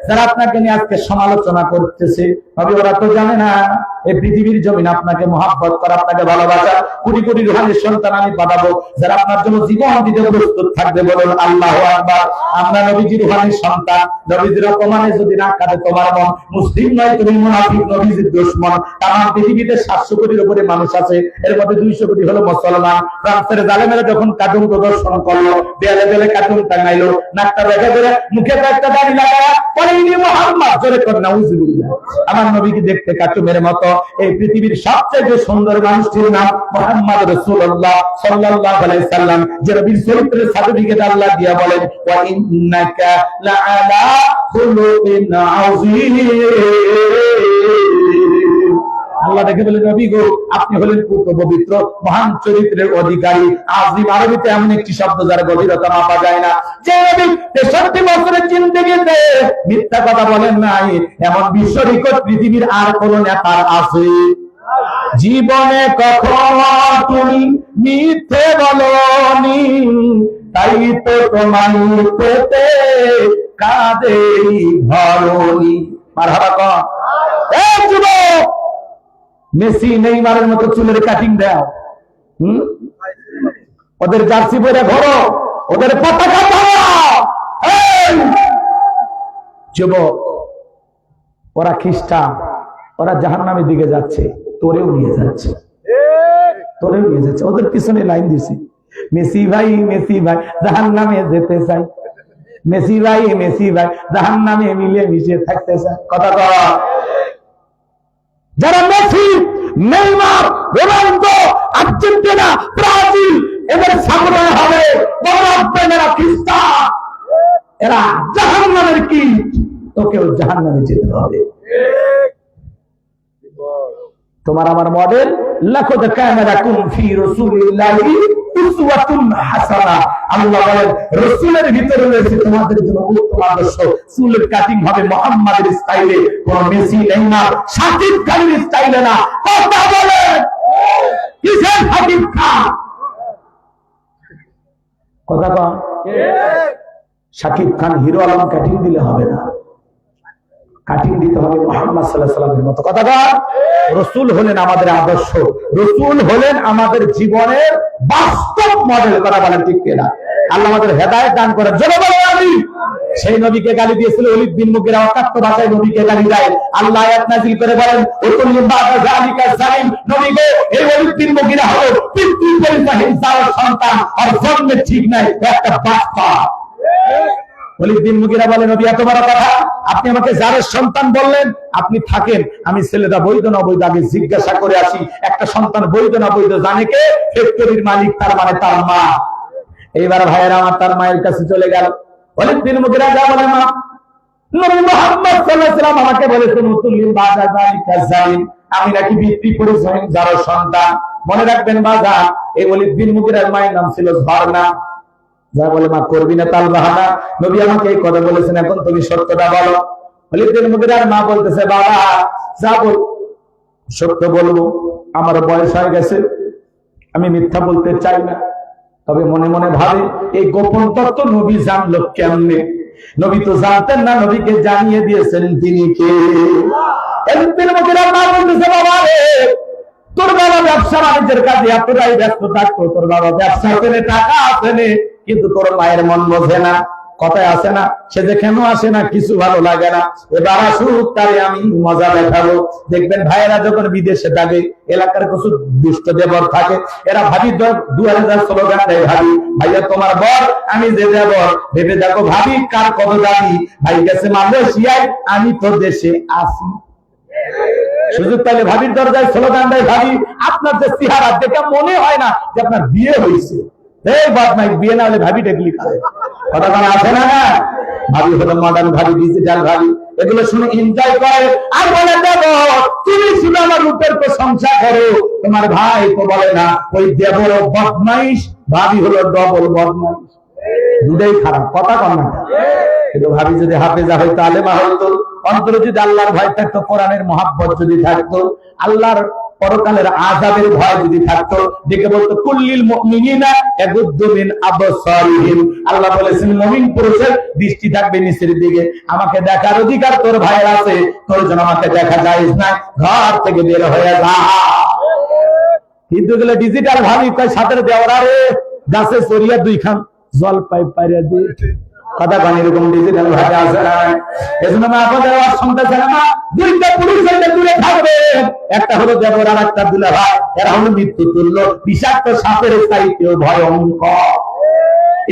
যারা আপনাকে নিয়ে আজকে সমালোচনা করতেছে, নবী ওরা তো জানে না এই পৃথিবীর জমিনে আপনাকে মহব্বত করা, আপনাকে ভালোবাসা, কোটি কোটি রুহানি সন্তান আমি পাঠাবো যারা আপনার জন্য জীবন দিতে প্রস্তুত থাকবে। বলুন আল্লাহু আকবার। আমরা নবীজির রুহানি সন্তান, নবীজির অপমানে যদি না কাটে তোমার মন, মুসলিম নয় তুমি মুনাফিক, নবীজির দুশমন। তামাম পৃথিবীতে 700 কোটির উপরে মানুষ আছে, এর মধ্যে 200 কোটি হলো মুসলমান। ফ্রান্সের জালেমেরা যখন কার্টুন প্রদর্শন করলো, দেয়ালে দেয়ালে কার্টুন টাঙাইলো, নাকটা দেখা করে মুখে একটা দাড়ি লাগায়া পড়েনি মুহাম্মদ, জোরে করে নাউজুবিল্লাহ। আমার নবীকে দেখতে কার্টুনের মতো। এই পৃথিবীর সবচেয়ে সুন্দর মানুষটির নাম মুহাম্মদ রাসূলুল্লাহ সাল্লাল্লাহু আলাইহি সাল্লাম, যে নবীর চরিত্রের সার্টিফিকেট আল্লাহ দিয়া বলেন ওয়া ইন্নাকা লাআলা খুলুকিন আযীম। আল্লাহ দেখে বলেন নবী গো, আপনি হলেন পুত্র পবিত্র, মহান চরিত্রের অধিকারী। আযীম আরবিতে এমন একটি শব্দ যার গভীরতা মাপা যায় না। যে নবী 63 বছরের জিন্দেগিতে মিথ্যা কথা বলেন নাই, এমন বিশ্ব রেকর্ড পৃথিবীর আর কোন নেতার আছে? জীবনে কখনো তুমি মিথ্যে বলনি, তাই তো তোমার পেতে কাঁদেই ধরনি। মারহাবা কর। এই যুবক, মেসি নেইমারের মতো চুলের কাটিং দাও, ওদের জার্সি পরে ঘোরো, ওদের পতাকা ধরো। যুবক, ওরা খ্রিস্টান, ওরা জাহান্নামের দিকে যাচ্ছে, তোরেও নিয়ে যাচ্ছে, তোরেও নিয়ে যাচ্ছে। ওদের পিছনে লাইন দিছি, মেসি ভাই জাহান্নামে যেতে চাই, মেসি ভাই জাহান্নামে মিলে মিশে থাকতে চাই। কথা কর। যারা Messi, Neymar, Ronaldo, Argentina, Brazil এদের সামনে হবে, এরা খ্রিস্টান, এরা জাহান্নামের কীট, তোকেও জাহান্নামে যেতে হবে। তোমার আমার মডেল। লাকাদ কানা লাকুম ফি রাসূলিল্লাহি উসওয়াতুন হাসানাহ। আল্লাহ বলেন রাসূলের ভিতরে রয়েছে তোমাদের জন্য উত্তম আদর্শ। চুলের কাটিং হবে মুহাম্মাদের স্টাইলে, কোন মেসি নেইমার শাকিব খানের স্টাইলে না। কথা বলেন কিসের শাকিব খান? কথা কন। শাকিব খান হিরো আলম কাটিং দিলে হবে না, কাটিং দিতে হবে মুহাম্মদ সাল্লাল্লাহু আলাইহি ওয়াসাল্লামের মতো। কথা কন। রাসূল হলেন আমাদের আদর্শ, রাসূল হলেন আমাদের জীবনের বাস্তব মডেল। কথা বলেন ঠিক কিনা? আল্লাহ আমাদের হেদায়েত দান করেন। জোরে বলেন আমিন। সেই নবীকে গালি দিয়েছিল ওলীদ বিন মুগীরা, অকাট্য ভাষায় নবীকে গালি দেয়। আল্লাহ আয়াত নাযিল করে বলেন ওকুল্লিম বাদা যালিকা জালিম। নবী গো, এই ওলীদ বিন মুগীরা হলো পিতৃ পরিচয়হীন যার সন্তান, আর জন্মে ঠিক নাই, একটা বাচ্চা। ওলীদ বিন মুগীরা বলে নবী এত বড় কথা, আপনি আমাকে জারের সন্তান বললেন, আপনি থাকেন, আমি ছেলেটা বৈধ না বৈধ আগে জিজ্ঞাসা করে আসি। একটা সন্তান বৈধ না বৈধ জানে কে? ফ্যাক্টরির মালিক, তার মানে তার মা। এইবার ভাইয়েরা আমার তার মায়ের কাছে চলে গেল। ওলীদ বিন মুগীরা যা বলে, মা নবী মুহাম্মদ সাল্লাল্লাহু আলাইহি ওয়াসাল্লাম আমাকে বলেছেন উতুল্লিম বাদা যালিকা জালিম, আমি নাকি পিতৃ পরিচয়হীন যার সন্তান। মনে রাখবেন বাজার, এই ওলীদ বিন মুগীরার মায়ের নাম ছিল ঝর্ণা। যা বলে মা করবি না তাল বাহানা, নবী আমাকে এই কথা বলেছেন, এখন তুমি সত্যটা বলো। ওলীদ বিন মুগীরার মা বলতেছে বাবা যা বল সত্য বলবো, আমার বয়স হয়ে গেছে, আমি মিথ্যা বলতে চাই না। তবে মনে মনে ভাবে এই গোপন তত্ত্ব নবী জানলো কেমনে? নবী তো জানতেন না, নবীকে জানিয়ে দিয়েছেন তিনি কে। ওলীদ বিন মুগীরার মা বলতেছে বাবা রে, তোর বাবা ব্যবসা বাণিজ্যের কাজে এতটাই ব্যস্ত থাকতো, তোর বাবা ব্যবসা করে টাকা আসেনি, কিন্তু তোর মায়ের মন বোঝে না। কথায় আসে না, সে যে কেন আসে না কিছু ভালো লাগে না, এবার আসুক তারে আমি মজা দেখাবো। দেখবেন ভাইয়েরা যখন বিদেশে থাকে, এলাকার কিছু দুষ্ট দেবর থাকে, এরা ভাবি 2000 স্লোগান দেয়, ভাবি ভাইয়া তোমার বর, আমি যে দেবর, ভেবে দেখো ভাবি কার কত দাবি, ভাই গেছে মালয়েশিয়ায়, আমি তো দেশে আসি। সুযোগ পাইলে ভাবির দরজায় স্লোগান দেয়, ভাবি আপনার যে চেহারা দেখে মনে হয় না যে আপনার বিয়ে হয়েছে। এই বদমাই, বিয়ে না হলে ভাবি ডেকলি খায়। কথা বলা আছে না? ভাবি হলো মডার্ন ভাবি, ডিজিটাল ভাবি, এগুলো শুনে এনজয় করে আর বলে দেব তুমি শুধু আমার রূপের প্রশংসা করো। তোমার ভাই তো বলে না ওই দেবর বদমাইশ, ভাবি হলো ডবল বদমাইশ, দুটাই খারাপ। কথা কম না? কিন্তু ভাবি যদি হাফেজা হইতো, আলেমা হইতো, অন্তরে যদি আল্লাহর ভয় থাকতো, কোরআনের মহাব্বত যদি থাকতো, আল্লাহর পরকালের আযাবের ভয় যদি থাকতো, দেখে বলতো কুল্লিল মুমিনিনা ইয়াগুদ্দু মিন আবসারিহিম। আল্লাহ বলেছেন মুমিন পুরুষের দৃষ্টি থাকবে নিচের দিকে। আমাকে দেখার অধিকার তোর ভাইয়ের আছে, তোর জন্য আমাকে দেখা জায়েজ না, ঘর থেকে বের হয়ে যা। কিন্তু এগুলো ডিজিটাল ভাবি, কয় সাথে দেওয়ার রে গাছে চড়িয়া দুই খান জল পাইপ পাইরা দিয়ে। কথা কান এরকম ডিজিটাল ভাবে আছে না? এজন্য মা আপনাদের আওয়াজ শুনতেছে না? দুইটা পুরুষ হইলে দূরে থাকবে, একটা হলো দেবর আর একটা দুলা ভাই। এরা হলো মৃত্যু তুল্য, বিষাক্ত সাপের চাইতেও ভয়ঙ্কর।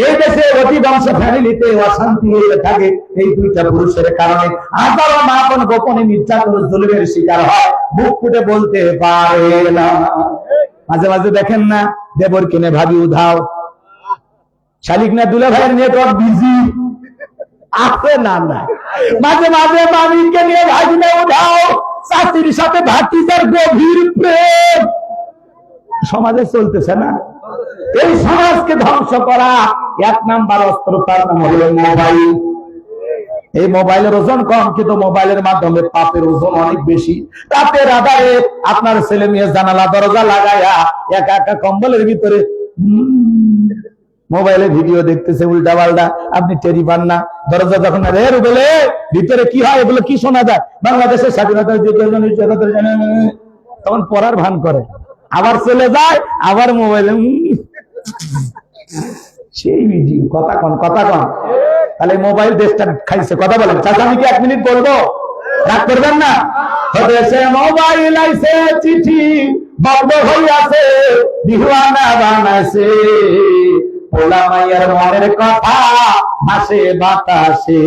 এই দেশে অধিকাংশ ফ্যামিলিতে অশান্তি হয়ে থাকে এই দুইটা পুরুষের কারণে। হাজারো মা বোন গোপনে নির্যাতন জুলুমের শিকার হয়, বুক ফুটে বলতে পারে না। মাঝে মাঝে দেখেন না, দেবর কিনে ভাবি উধাও, শালিক না দুলা ভাইয়ের নেটওয়ার্ক বিজি আছে না? না, মাঝে মাঝে মামিকে নিয়ে ভাগিনে উঠাও, চাচির সাথে ভাতিজার গভীর প্রেম সমাজে চলতেছে না? এই সমাজকে ধ্বংস করা এক নাম্বার অস্ত্র, তার নাম হলো মোবাইল। এই মোবাইলের ওজন কম, কিন্তু মোবাইলের মাধ্যমে পাপের ওজন অনেক বেশি। রাতের আধারে আপনার ছেলে মেয়ে জানালা দরজা লাগায়া একা একা কম্বলের ভিতরে মোবাইলে ভিডিও দেখতেছে উল্টা পাল্টা, আপনি টেরি পান না। দরজা যখন বলে ভিতরে কি হয়, এগুলো কি শোনা যায়, বাংলাদেশের স্বাধীনতার তখন পড়ার ভান করে, আবার চলে যায়, আবার মোবাইলে সেই ভিডিও। কথা কন, কথা কন। তাহলে মোবাইল দেশটা খাইছে। কথা বলেন। চাচা আমি কি 1 মিনিট বলবো? রাগ করবেন না? মোবাইল আইছে, চিঠি বন্ধ হইয়াছে, দিওয়ানা বানাইছে, পোলা মাইয়ার মনের কথা ভাসে বাতাসে।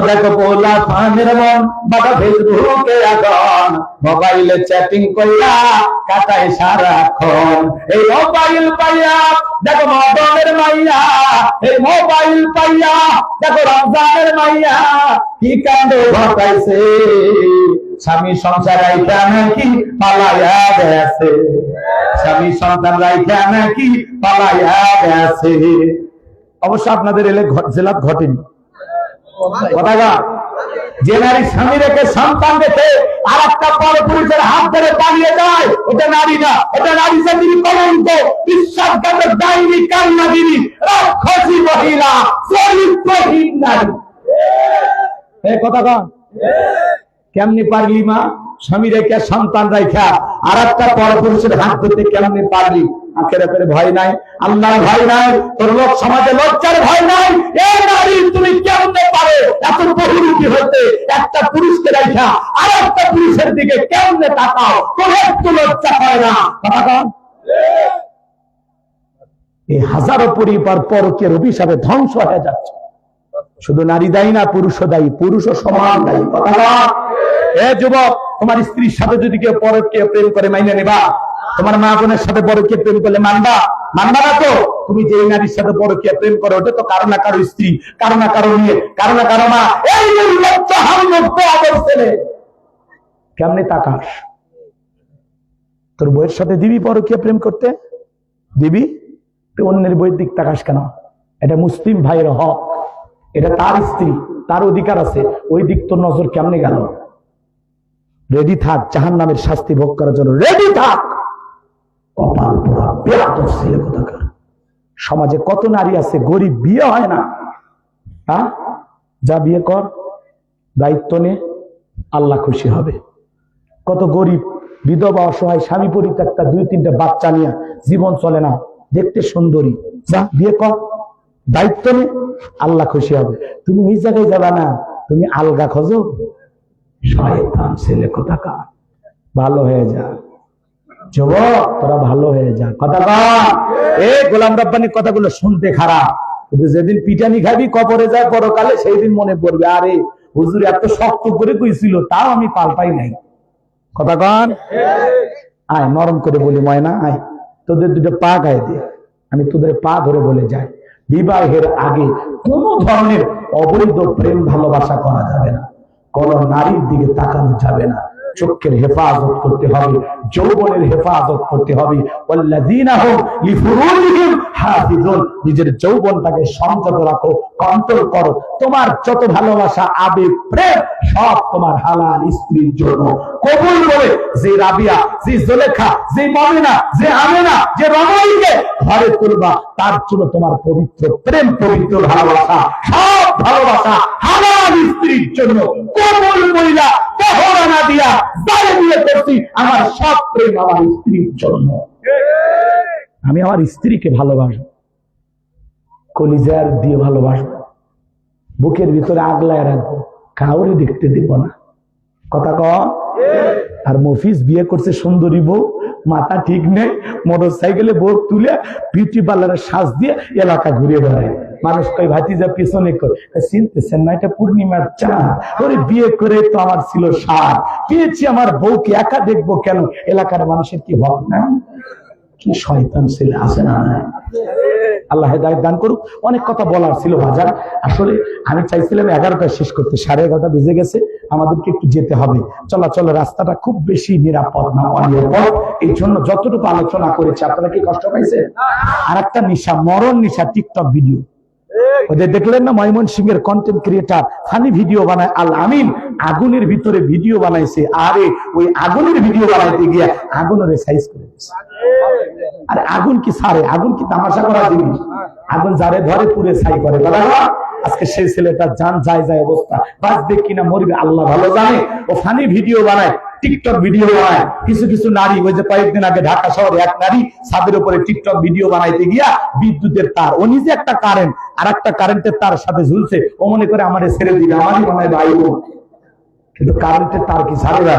দেখো পোলা পানের মন বাবা ফেসবুকে এখন মোবাইলে চ্যাটিং কইরা কাটায় সারাক্ষণ। এই মোবাইল পাইয়া দেখো মদনের মাইয়া, এই মোবাইল পাইয়া দেখো রমজানের মাইয়া কি কাণ্ড ঘটাইছে। স্বামী সংসার রাইখা নাকি পালাইয়া গেছে, স্বামী সংসার রাইখা নাকি পালাইয়া গেছে। অবশ্য আপনাদের জেলাত ঘটেনি কথা। যে নারী স্বামী রেখে সন্তান রেখে আর একটা পরপুরুষের হাত ধরে পালিয়ে যায়, ওটা নারী না, ওটা নারী জাতির কলঙ্ক, বিশ্বাসঘাতক ডাইনি কান্নাগিরি রাক্ষসী মহিলা, চরিত্রহীন নারী। কথা কন কেমনি পারলি মা স্বামী রেখে সন্তান রাইখা আর একটা পরপুরুষের হাত ধরতে কেমনি পারলি? আখেরাতের ভয় নাই, আল্লাহর ভয় নাই, তোর লোক সমাজে লজ্জার ভয় নাই। এই নারী তুমি কেমনে পারো এত বহুরূপী হতে? একটা পুরুষকে রাইখা আর একটা পুরুষের দিকে কেমনে তাকাও? তোর একটু লজ্জা হয় না? এই হাজারো পরিবার পরকীয়ার অভিশাপে ধ্বংস হয়ে যাচ্ছে। শুধু নারী দায়ী না, পুরুষও দায়ী, পুরুষও সমান দায়ী। এ যুবক, তোমার স্ত্রীর সাথে যদি কেউ পরকীয়া প্রেম করে মাইনে নেবা? তোমার মা বোনের সাথে পরকীয়া প্রেম করলে মানবা? মানবা না তো। তুমি যে নারীর সাথে পরকীয়া প্রেম করো ওটা তো কারো না কারো স্ত্রী, কারো না কারো মেয়ে, কারো না কারো মা। এই ছেলে কেমনে তাকাস? তোর বইয়ের সাথে দিবি পরকীয়া প্রেম করতে? দিবি? তুই অন্যের বইয়ের দিক তাকাস কেন? এটা মুসলিম ভাইয়ের হক, এটা তার স্ত্রী, তার অধিকার আছে। ওই দিক তোর নজর কেমনে গেল? রেডি থাক জাহান্নামের শাস্তি ভোগ করার জন্য, রেডি থাক। কপাল পোড়া বেয়াদব ছেলে কোথাকার। সমাজে কত নারী আছে গরিব, বিয়ে হয় না। হ্যাঁ, যা বিয়ে কর, দায়িত্ব নে, আল্লাহ খুশি হবে। কত গরিব বিধবা অসহায় স্বামী পরিত্যক্তা 2-3টা বাচ্চা নিয়ে জীবন চলে না, দেখতে সুন্দরী, যা বিয়ে কর, দায়িত্ব নে, আল্লাহ খুশি হবে। তুমি ওই জায়গায় যাবা না, তুমি আলগা খোঁজো। শয়তান ছেলে কোথাকার। ভালো হয়ে যা যুবক, তোরা ভালো হয়ে যা। কথা কর। এই গোলাম রব্বানির কথাগুলো শুনতে খারাপ, কিন্তু যেদিন পিটানি খাবি কবরে যায় পরকালে, সেই দিন মনে পড়বে আরে হুজুর এত শক্ত করে কইছিল, তাও আমি পাল্টাই নাই। কথা কন। আয় নরম করে বলি, ময়না আয়, তোদের দুটো পা গায়ে দে, আমি তোদের পা ধরে বলে যাই, বিবাহের আগে কোন ধরনের অবৈধ প্রেম ভালোবাসা করা যাবে না, কোন নারীর দিকে তাকানো যাবে না। চোখের হেফাজত করতে হবে, যৌবনের হেফাজত করতে হবে। ওয়াল্লাযীনা হুম লিফুরুজিহিম হাফিজুন। নিজের যৌবনটাকে সংযত রাখো, কন্ট্রোল করো। তোমার যত ভালোবাসা, আবেগ, প্রেম সব তোমার হালাল স্ত্রীর জন্য কবুল করে। যে রাবিয়া, যে জুলেখা, যে মুমিনা, যে আমেনা, যে রমাইকে ঘরে তুলবা, তার জন্য তোমার পবিত্র প্রেম, পবিত্র ভালোবাসা, সব ভালোবাসা হালাল স্ত্রীর জন্য কবুল কইলা। না দিয়া যারে বিয়ে করছি, আমার সব প্রেম আমার স্ত্রীর জন্য। আমি আমার স্ত্রীকে ভালোবাসবো, কলিজার দিয়ে ভালোবাসবো, বুকের ভিতরে আগলায় রাখবো, কাউরে দেখতে দিব না। কথা কও। আর মফিজ বিয়ে করছে সুন্দরী বউ, মাথা ঠিক নেই, মোটর সাইকেলে বউ তুলে বিউটি পার্লারের সাজ দিয়ে এলাকা ঘুরে বেড়ায়। মানুষ কই ভাতিজা পিছনে চিনতেছেন না, এটা পূর্ণিমার চাঁদ। ওরে বিয়ে করে তো আমার ছিল সাত, পেয়েছি আমার বউকে, একা দেখবো কেন? এলাকার মানুষের কি হক না? কি শয়তান ছেলে আছে না? আল্লাহ হেদায়েত দান করুক। অনেক কথা বলার ছিল বাজার, আসলে আমি চাইছিলাম 11টা শেষ করতে, 11:30 বেজে গেছে, আমাদেরকে একটু যেতে হবে। চলাচল রাস্তাটা খুব বেশি নিরাপদ না, অনিরাপদ। এই জন্য যতটুকু আলোচনা করেছে, আপনারা কি কষ্ট পাইছেন? আর একটা নেশা, মরণ নেশা, টিকটক ভিডিও। ওদের দেখলেন না, ময়মনসিংহ এর কন্টেন্ট ক্রিয়েটার ফানি ভিডিও বানায়, আল আমিন আগুনের ভিতরে ভিডিও বানাইছে। আরে ওই আগুনের ভিডিও বানাইতে গিয়ে আগুনের সাইজ করে দিচ্ছে। আরে আগুন কি ছাড়ে? আগুন কি তামাশা করা জিনিস? আগুন যারে ধরে পুরে ছাই করে। আজকে সেই ছেলেটা জান যায় যায় অবস্থা, বাঁচবে কিনা মরবে আল্লাহ ভালো জানে। ও ফানি ভিডিও বানায়, টিকটক ভিডিও বানায়। কিছু কিছু নারী, ওই যে কয়েকদিন আগে ঢাকা শহরে এক নারী ছাদের উপরে টিকটক ভিডিও বানাইতে গিয়া বিদ্যুতের তার, ও নিজে একটা কারেন্ট আর একটা কারেন্টের তার সাথে ঝুলছে, ও মনে করে আমারে ছেড়ে দিবে, আমারই মনে হয় ভাই বোন। কিন্তু কারেন্টের তার কি ছাড়ে না?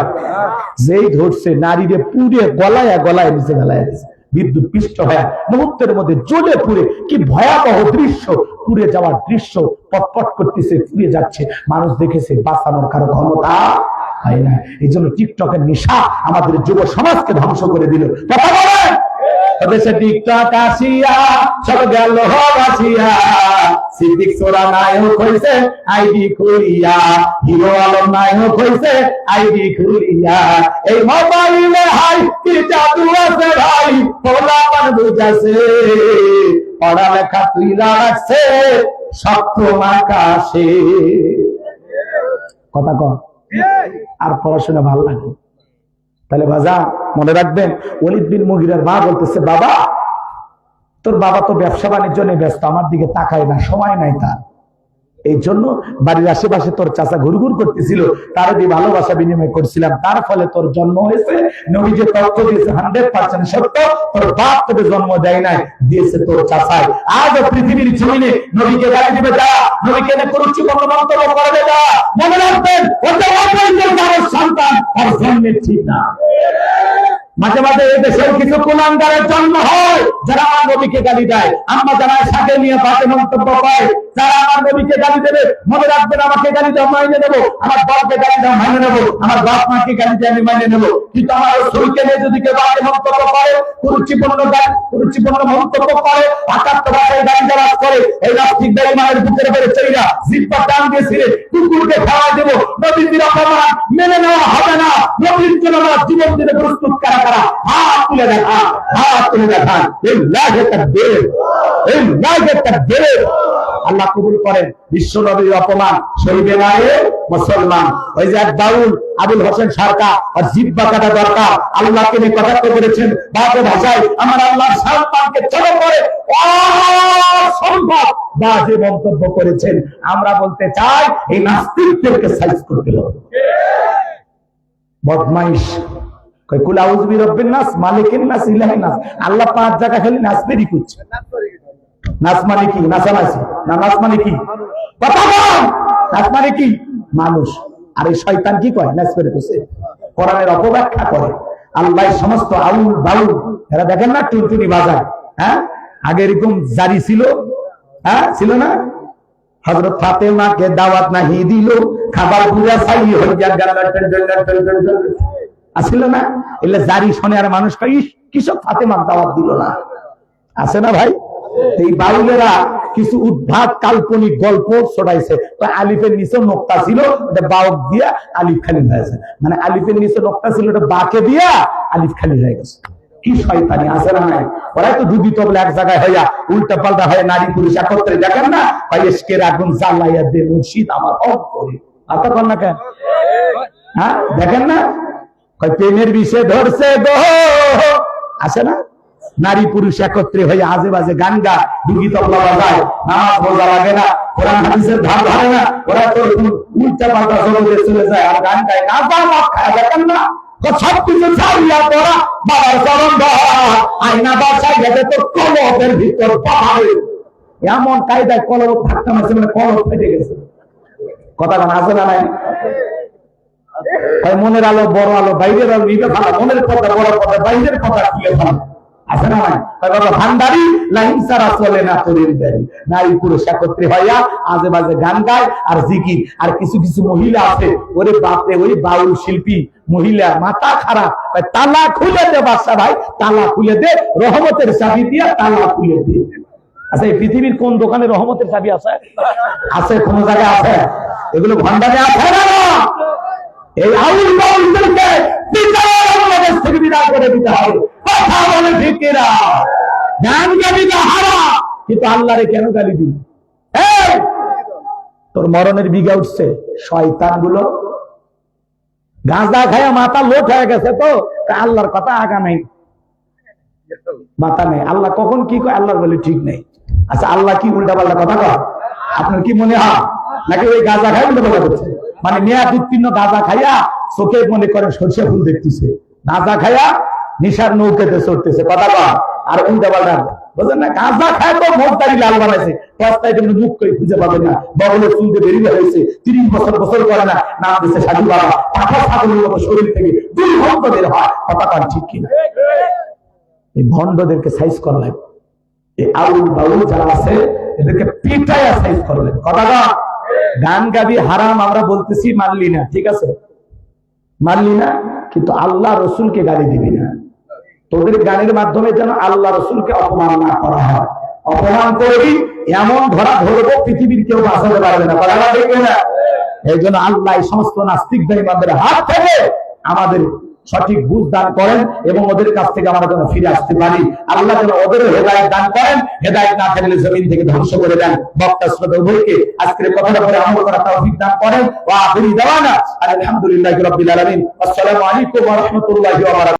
যেই ধরছে নারীরে পুড়ে গলায় গলায় নিচে গলায় দিচ্ছে। বিদ্যুৎ পৃষ্ঠ হয়ে মুহূর্তের মধ্যে জ্বলে পুড়ে, কি ভয়াবহ দৃশ্য, পুড়ে যাওয়ার দৃশ্য পটপট করতেছে, পুড়ে যাচ্ছে। মানুষ দেখেছে, বাঁচানোর কারো ক্ষমতা হয় না। এই জন্য টিকটকের নেশা আমাদের যুব সমাজকে ধ্বংস করে দিল। কথা বলেন, দেশে টিকটক আসিয়া সব গেল আসিয়া, সিদ্দিক সোরা নায়ক হইছে আইডি খুলিয়া, হিরো আলম নায়ক হইছে আইডি খুলিয়া। এই মোবাইলে হাই কি জাদু আছে ভাই, পোলা পান বুঝাছে, পড়ালেখা তুই রাখছে সপ্তম আকাশে। কথা কর, আর পড়াশোনা ভালো লাগে। তাহলে বাজা মনে রাখবেন, ওলীদ বিন মুগীরার মা বলতেছে, বাবা তোর বাবা তো ব্যবসা বাণিজ্য নিয়ে ব্যস্ত, আমার দিকে তাকায় না, সময় নাই তার। এই জন্য বাড়ির আশেপাশে তোর চাচা ঘুরঘুর করতেছিল, তার দিয়ে ভালোবাসা বিনিময় করছিলাম, তার ফলে তোর জন্ম হয়েছে। নবী যে তথ্য দিয়েছে 100% সত্য, তোর বাপ তোকে জন্ম দেয় নাই, দিয়েছে তোর চাচাই। আজ পৃথিবীর জমিনে নবীকে গালি দিবে যা, নবীকে কুরুচিপূর্ণ মন্তব্য করবে যা, মনে রাখবেন ওটা অপরিণত সন্তান আর জন্মের ঠিক না। মাঝে মাঝে এই দেশের কিছু কুলাঙ্গারের জন্ম হয়, যারা আমার নবীকে গালি দেয়, আম্মা যারা সাথে নিয়ে বাজে মন্তব্য করে, যারা আমার নবীকে গালি দেবে, মনে রাখবেন আমাকে গালি দাও মাইনে নেবো, আমার বাপকে গালি দাও মাইনে নেবো, আমার বাপ মাকে গালি দিয়ে আমি মাইনে নেবো। কিন্তু আমার শরীরকে নিয়ে যদি কেউ বাজে মন্তব্য করে, কুরুচিপূর্ণ মন্তব্য করে, আকাত্ত ভাষায় গালি দেওয়া করে, এই রাস্তিক বেঈমানের বুকের উপরে চড়িয়া জিহ্বা টান দিয়েছিলে, কুকুরকে খাওয়া দেবো, নবীর অপমান মেনে নেওয়া হবে না। নবীর জন্য আমার জীবন দিতে প্রস্তুত কারা কারা, হাত তুলে দেখা, হাত তুলে দেখান। লিল্লাহি তাকবীর, লিল্লাহি তাকবীর। আল্লাহ কবুল করেন। বিশ্ব নবীর অপমান সইবে না রে মুসলমান। ওই যে এক দাউল আবুল হোসেন সরকার, আর জিহ্বা কাটা দরকার, আল্লাহকে নিয়ে কথা বলেছেন বাজে ভাষায়, আমার আল্লাহর সম্মানকে ছোট করে অসম্ভব বাজে মন্তব্য করেছেন। আমরা বলতে চাই এই নাস্তিকদেরকে সাইজ করতে হবে। বদমাইশ কই কুল আউযু বিরাব্বিন নাস মালিকিন নাস ইলাহিন নাস, আল্লাহ পাঁচ জায়গা খালি নাসবেরি করছে। নাস মানে কি? নাচানাচি না, নাস মানে কি? কথা বল, নাস মানে কি? মানুষ। আর এই শয়তান কি কয়? নাসবেরি করছে, কোরআনের অপব্যাখ্যা করে। আল্লাহর সমস্ত আউল বাউল এরা দেখেন না টুনটুনি বাজায়। হ্যাঁ, আগে এরকম জারি ছিল, হ্যাঁ ছিল না? হযরত ফাতেমাকে দাওয়াত নাহি দিল, খাবার পুরা চাই হইয়া গেল, আসিল না? এলে জারি শোনে আর মানুষ কয় কিসব ফাতেমার দাওয়াত দিল না, আছে না ভাই? এই বাউলেরা কিছু উদ্ভাত কাল্পনিক গল্প ছড়াইছে। তো আলিফের নিচে নোক্তা ছিল, ওটা বাউক দিয়া আলিফ খালি হয়েছে, মানে আলিফের নিচে নোক্তা ছিল, ওটা বাকে দিয়া আলিফ খালি হয়ে গেছে। কি শয়তানি, আছে না নাই? ওরাই তো ডুবি তবলে এক জায়গায় হইয়া উল্টা পাল্টা হয়ে নারী পুরুষ একত্রে, দেখেন না? ভাই এসকের আগুন জ্বালাইয়া দে মুর্শিদ আমার অন্তরে, আতা কর না কেন? হ্যাঁ দেখেন না? প্রেমের বিষে ধরছে গো, আছে না? নারী পুরুষ একত্রে হয়ে আজে বাজে গান গায়, ডুগি তবলা বাজায়, নামাজ রোজা লাগে না, কোরআন হাদিসের ধার ধরে না, ওরা তো উল্টা পাল্টা জগতে চলে যায় আর গান গায়, না বা মদ খায়, দেখেন না? সবকিছু ছাড়িয়া পড়া বাবার চরণ ধরা, আয়না বাসায় গেছে তো কলবের ভিতর পাহাড়ে, এমন কায়দায় কলব থাকতে মাসে মানে কলব ফেটে গেছে। কথা গান আছে না নাই? মনের আলো বড় আলো, বাইরের আলো নিতে ভালো, মনের কথা বড় কথা, বাইরের কথা খুলে ভালো, আছে না নাই? ভান্ডারি লাইন সারা চলে না তোরের দাড়ি, নারী পুরুষ একত্রে হইয়া আজে বাজে গান গায় আর জিকির। আর কিছু কিছু মহিলা আছে, ওরে বাপরে, ওই বাউল শিল্পী মহিলা মাথা খারাপ, তালা খুলে দে বাদশা ভাই, তালা খুলে দে, রহমতের চাবি দিয়া তালা খুলে দে। আচ্ছা, এই পৃথিবীর কোন দোকানে রহমতের চাবি আছে? আছে, কোন জায়গায় আছে? এগুলো ভান্ডারে আছে না? এই আউল বাউলদেরকে বাংলাদেশ থেকে বিদায় করে দিতে হবে। কথা বলে ঠিকেরা, গান গাবি না হারা, কিন্তু আল্লাহরে কেন গালি দিবি? তোর মরণের বিঘা উঠছে। শয়তান গুলো গাঁজা খায়া মাথা লোট হয়ে গেছে, তো আল্লাহর কথা আগা নাই, মাথা নেই। আল্লাহ কখন কি কয় আল্লাহর বলে ঠিক নেই। আচ্ছা, আল্লাহ কি উল্টা পাল্টা কথা কয়? আপনার কি মনে হয় নাকি ওই গাঁজা খাই উল্টা পাল্টা করছে? মানে মেয়াদ উত্তীর্ণ গাঁজা খাইয়া চোখে মনে করেন সরষে ফুল দেখতেছে, গাঁজা খাইয়া নিশার নৌকেতে চড়তেছে, কথা কয় আর উল্টা পাল্টা, বুঝলেন না? গাঁজা খায় তো মোটদারি লাল বানাইছে, রাস্তায় কিন্তু মুখ করে খুঁজে পাবে না, বগলের চুলতে বেরিয়ে হয়েছে, 30 বছর বছর করে না, নাম দিচ্ছে সাধু বাবা, টাকা ছাগলের মতো শরীর থেকে দুর্গন্ধ বের হয়। কথা কয় ঠিক কিনা? এই ভণ্ডদেরকে সাইজ করা লাগবে। এই আউল বাউল যারা আছে এদেরকে পিটায়া সাইজ করবেন। কথা না, গান গাবি হারাম আমরা বলতেছি, মানলি না, ঠিক আছে মানলি না, কিন্তু আল্লাহ রসুলকে গালি দিবি না। তোদের গানের মাধ্যমে যেন আল্লাহ রসুলকে অপমান না করা হয়। অপমান করবি এমন ধরা ধরবো পৃথিবীর কেউ বাঁচাতে পারবে না। কথা দেখবে না। এই জন্য আল্লাহ এই সমস্ত নাস্তিক বেঈমানদের হাত থেকে আমাদের সঠিক বুঝ দান করেন এবং ওদের কাছ থেকে আমরা যেন ফিরে আসতে পারি। আল্লাহ যেন ওদের হেদায়েত দান করেন, হেদায়েত না থাকলে জমিন থেকে ধ্বংস করে দেন। বক্তা শ্রোতা উভয়কে আজকের কথাটা পরে আমল করার তৌফিক দান করেন। ওয়া আখিরি দাওয়ানা আলহামদুলিল্লাহি রাব্বিল আলামিন। আসসালামু আলাইকুম ওয়া রাহমাতুল্লাহি ওয়া বারাকাতুহু।